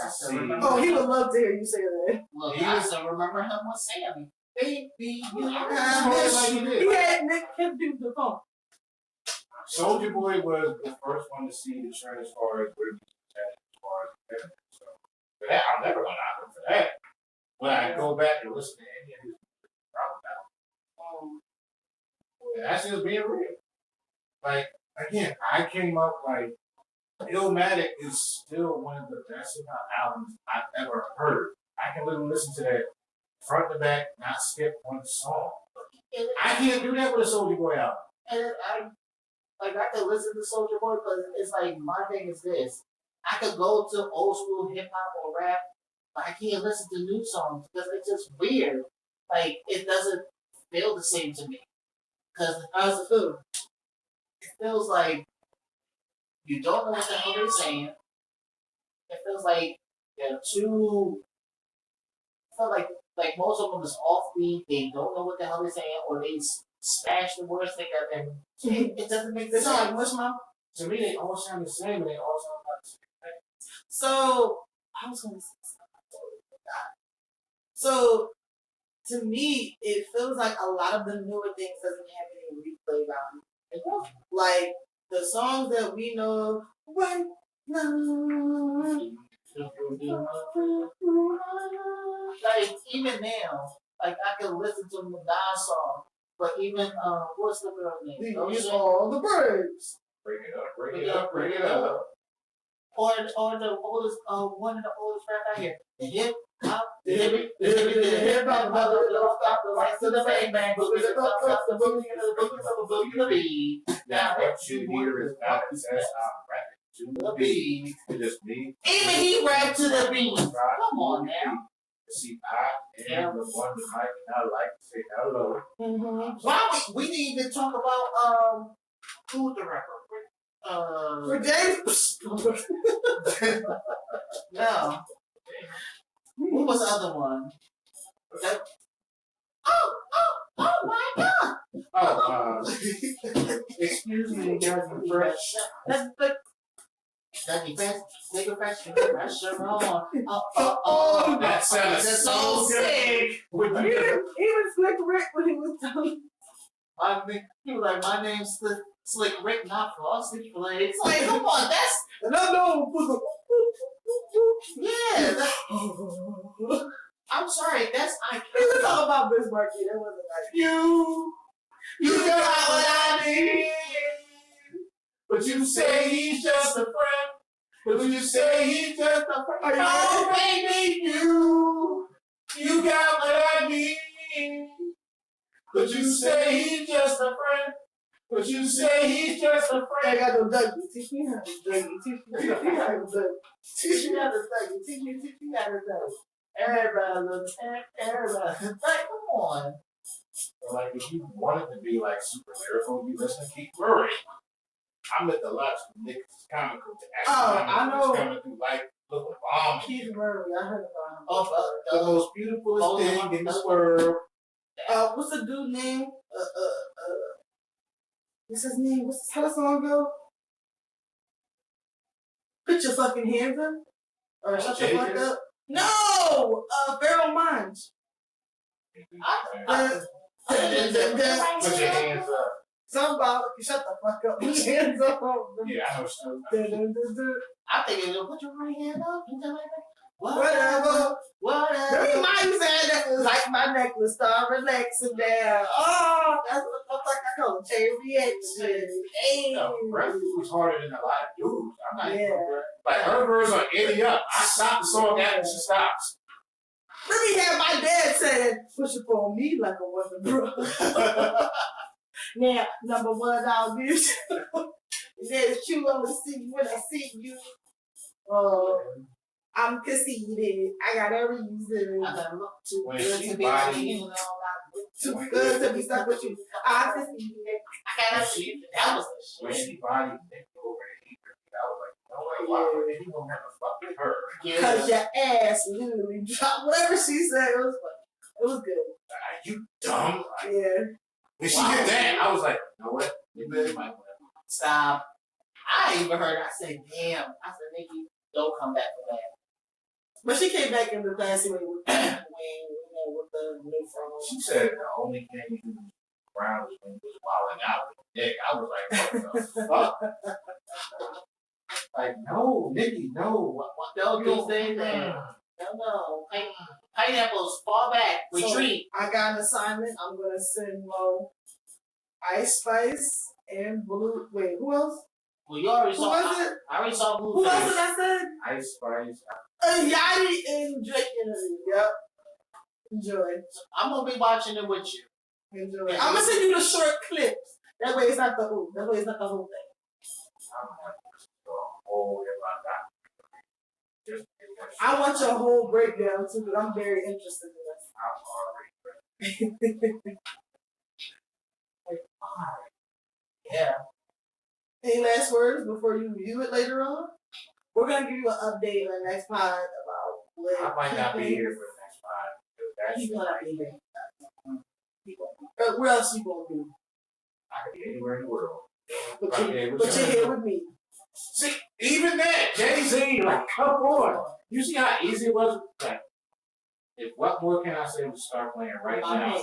Oh, he would love to hear you say that. Look, I still remember him with Sammy. Baby, you He had Nick Kim do the phone. Soulja Boy was the first one to see the trend as far as where he was at, as far as the so for that, I'm never gonna knock him for that. When I go back and listen to any of his music, probably not. And that's just being real. Like again, I came up like Illmatic is still one of the best hip hop albums I've ever heard. I can literally listen to that front to back, not skip one song. I can't do that with a Soulja Boy album. And I could listen to Soulja Boy, but it's like my thing is this: I could go to old school hip hop or rap, but I can't listen to new songs because it's just weird. Like it doesn't feel the same to me. Cause how's it feel? It feels like you don't know what the hell they're saying. It feels like they're too. I feel like most of them is offbeat. They don't know what the hell they're saying, or they smash the words together. And it doesn't make sense. Like what's my? To me, they all sound the same, and they all sound like the same thing. So I was gonna say something. So to me, it feels like a lot of the newer things doesn't have any replay value. Like the songs that we know right now. Like even now, like I can listen to Madonna's song, but even what's the girl's name? These all the birds. Bring it up, bring it up, bring it up. Or the oldest one of the oldest rap out here. The hip hop, the hip hop, the lights of the bang bang, boogie the boogie the beat. Now what you hear is not the best I'm rapping to the beat. It's just me. Even he rap to the beat. Come on now. See, I am the one that might not like to say hello. Why we didn't even talk about who's the rapper? For James. No. What was the other one? That, oh my God! Excuse me, guys, I'm fresh. Dougie Fresh, nigga fresh, pressure on. Oh, that sounded so sick. Even Slick Rick when he was done. He was like, my name's Slick Rick, not Frosty Flakes. Like, come on, that's No. yeah. I'm sorry, that's I We were talking about Bismarck. That wasn't like you got what I need. But you say he's just a friend. But you say he's just a friend. Oh, baby, you got what I need. But you say he's just a friend. But you say he's just a friend. I got no Dougie. Teach me how to Dougie. Teach me how to Dougie. Teach me how to Dougie. Teach me how to Dougie. everybody, like, come on. Like, if you wanted to be like super lyrical, you listen to Keith Murray. I met the lots of niggas comical to actually I know. coming through like little bomb. Keith Murray. I heard about him. Oh, The most beautiful thing in this world. What's the dude name? What's his name? How the song go? Put your fucking hands up. Or shut the fuck up. No! Pharaoh Monch. Put your hands up. Something about shut the fuck up. Put your hands up. Yeah, I know stuff. I think it'll put your right hand up and tell me Whatever. Let me mind you saying that was like my necklace, start relaxing down. Oh, that's what the fuck I color. Cherry and hey. No, rap was harder than a lot of dudes. I'm not even Yeah. like her verse on Any Up. I stopped the song after she stops. Let me have my dad saying, push it on me like a woman, bro. Now, number one, I'll give you. He said, it's true, I'm gonna see you when I see you. I'm conceited. I got a reason. I gotta look too When good she to be body- with you. Too good to be stuck with you. I'm conceited. I gotta see. That was the When shit. she body nicked over the heater, I was like, no way, wow, you don't have to fuck with her. Cause your ass literally dropped. Whatever she said, it was funny. It was good. Are you dumb? Like, Yeah. when she did that, I was like, you know what? You better might Stop. I even heard. I said, damn. I said, Nikki, don't come back for that. But she came back in the classy way with with the new phone. She said the only thing you do around was when you was wilding out with Nick. I was like, what the fuck? Like, no, Nikki, no. What, Don't you do say that. No. Pineapples, fall back, retreat. So I got an assignment. I'm gonna send Mo Ice Spice and Blue. Wait, who else? Well, you already Who saw. was it? I already saw Blue. Who else did I send? Ice Spice. Yachty and Drake interview. Yep. Enjoy. I'm gonna be watching it with you. Enjoy. I'm gonna send you the short clips. That way it's not the who. That way it's not the whole thing. I'm like, oh, if I got just I want your whole breakdown too, because I'm very interested in this. I'm already ready. Yeah. Any last words before you review it later on? We're gonna give you an update on the next pod about what I might not be here for the next 5. He's That's gonna be here. What else you gonna do? I could be anywhere in the world. But you're here with me. See, even that, Jay-Z, like, come on. You see how easy it was? Like, if what more can I say to start playing right now?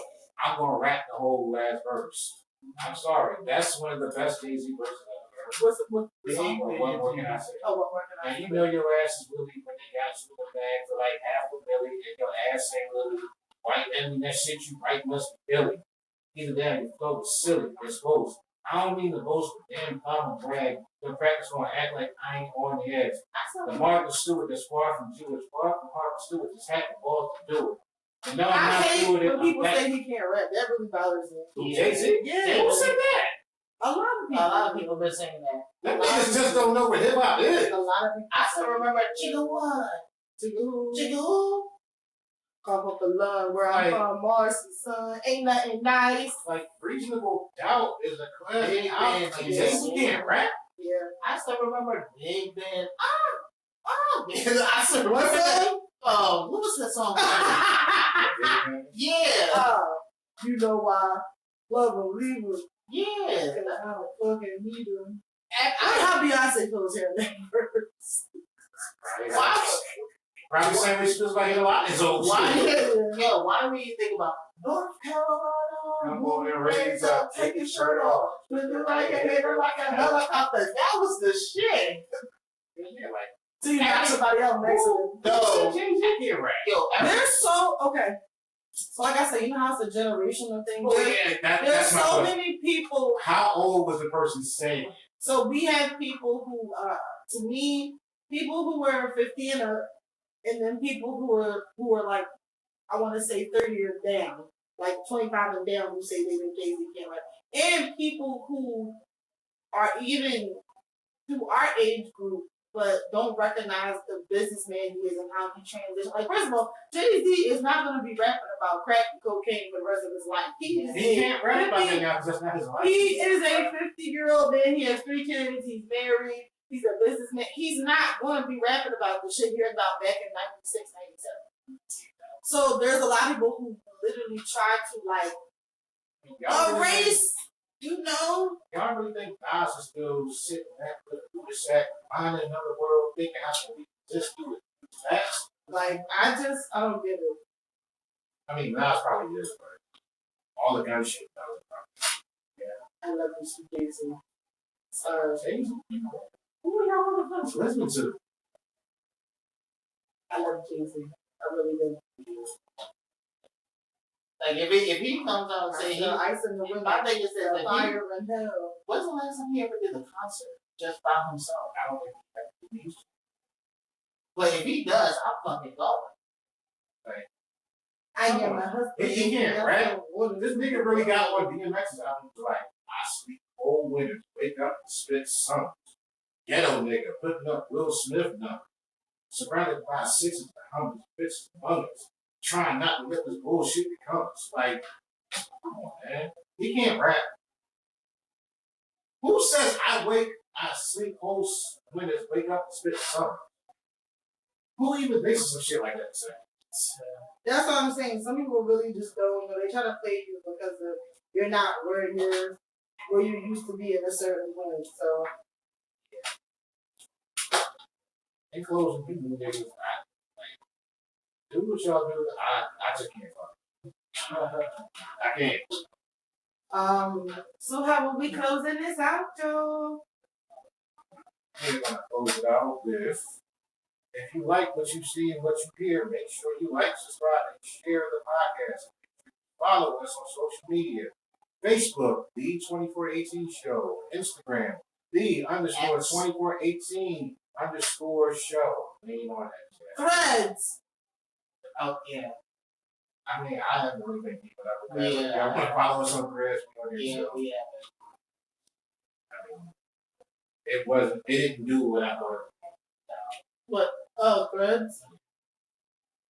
I'm gonna rap the whole last verse. I'm sorry, that's one of the best Jay-Z verses I've ever heard. What more can I say? Oh, what more can I And say? you know your ass is really when they got you in the bag for like $500,000 and your ass ain't really white. I mean, that shit you write must be Billy. Either that or your flow is silly. It's both. I don't mean to boast, but damn, I'm brag. The practice gonna act like I ain't on the edge. The Martha Stewart that's far from Jewish, far from Martha Stewart just had the balls to do it. And no, I'm I not hate doing it. when people say he can't rap. That really bothers me. Who, Jay-Z? Yeah. Who said that? A lot of people. A lot of people been saying that. Them niggas just don't know what hip hop is. A lot of people. I still remember Jigga One. Jigga Who? Come up the love where I'm from, Mars, son. Ain't nothing nice. Like, Reasonable Doubt is a classic Big album. band, Like, yeah. Jay-Z can't rap. Yeah. I still remember Big Ben. I still remember What's that. that? What was that song? Yeah. You know why? Love will leave her. Yeah. Cause I don't fucking need her. And How Beyonce feels here in that verse. why? Probably saying we feels like a lot is old Why? shit. Yo, why do you think about North Carolina? Come on and raise up, take your shirt off. With the like a hater like a helicopter. That was the shit. Yeah, like, So you got somebody else next to them. No. Jay-Z can't rap. Yo, They're so okay. So like I said, you know how it's a generational thing. Oh, yeah, There's that's my so question. many people. How old was the person saying it? So we have people who, to me, people who were 50 and up, and then people who were like, I want to say 30 or down, like 25 and down, who say they think Jay-Z can't rap, and people who are even to our age group, but don't recognize the businessman he is and how he transitioned. Like, first of all, Jay-Z is not going to be rapping about crack and cocaine for the rest of his life. He can't rap about that now because that's not his life. He is a 50-year-old man. He has 3 kids. He's married. He's a businessman. He's not going to be rapping about the shit he heard about back in 96, 97. So there's a lot of people who literally try to, like, erase, you know? Y'all really think Nas is still sitting back with a booty sack, minding another world, thinking how can we just do it fast? Like, I don't get it. I mean, Nas probably is, but all the gun shit, that was probably. I love you, some Jay-Z. Jay-Z, you know, Who y'all want to listen to. I love Jay-Z. I really do. Like if he comes out and say he, ice in the window. my thing is that Fire in hell. when's the last time he ever did a concert just by himself? I don't think he used to. But if he does, I'm fucking going. I get my husband. He can't rap. This nigga really got one DMX album. Like, I sleep cold winters, wake up and spit songs. Ghetto nigga putting up Will Smith numbers. Surrounded by sixes and hundreds, fits and bungers. Trying not to let this bullshit become us. Like, come on, man. He can't rap. Who says I sleep cold winters, wake up and spit songs? Who even thinks of some shit like that? That's what I'm saying. Some people really just don't know. They try to play you because you're not where you used to be at a certain point. So In closing, people niggas, do what y'all do. I just can't fuck. I can't. So how will we closing this out, Joe? We're gonna close it out with, if you like what you see and what you hear, make sure you like, subscribe, and share the podcast. Follow us on social media. Facebook, the 2418 Show. Instagram, the _2418 _show. Name on that. Threads. Oh yeah. I mean, I haven't really been keeping up with that. Yeah. Y'all want to follow us on Threads? Yeah, we have I mean, it didn't do what I thought. What? Oh, Threads.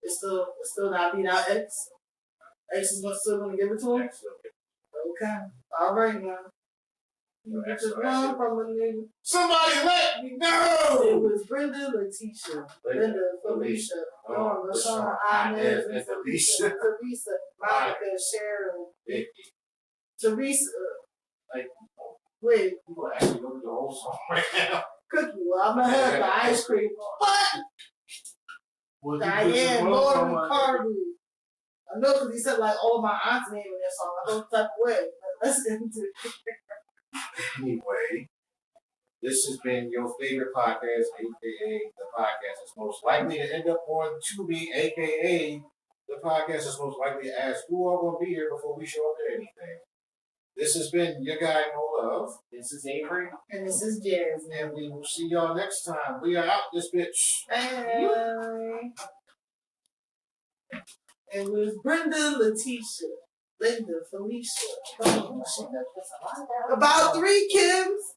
It's still not beat out X. X is still gonna give it to him. Okay. All right now. You get your one from a nigga. Somebody let me know! It was Brenda, Letitia, Linda, Felicia, Norma, LaShawn, Inez, and Felicia, Teresa, Monica, Sharon, Vicky. Teresa. Like, wait. People actually look at the whole song right now. Cookie, well, I'm gonna have the ice cream. What? Diane, Lauren, Carby. I know because he said like all my aunt's name in that song. I don't type of way. Let's get into it. Anyway, this has been your favorite podcast, aka the podcast that's most likely to end up on Tubi, aka the podcast that's most likely to ask who are gonna be here before we show up at anything. This has been your guy Mo Love. This is Avery. And this is Jasmine. And we will see y'all next time. We are out this bitch. Bye. It was Brenda, Letitia, Linda, Felicia. About 3 Kims.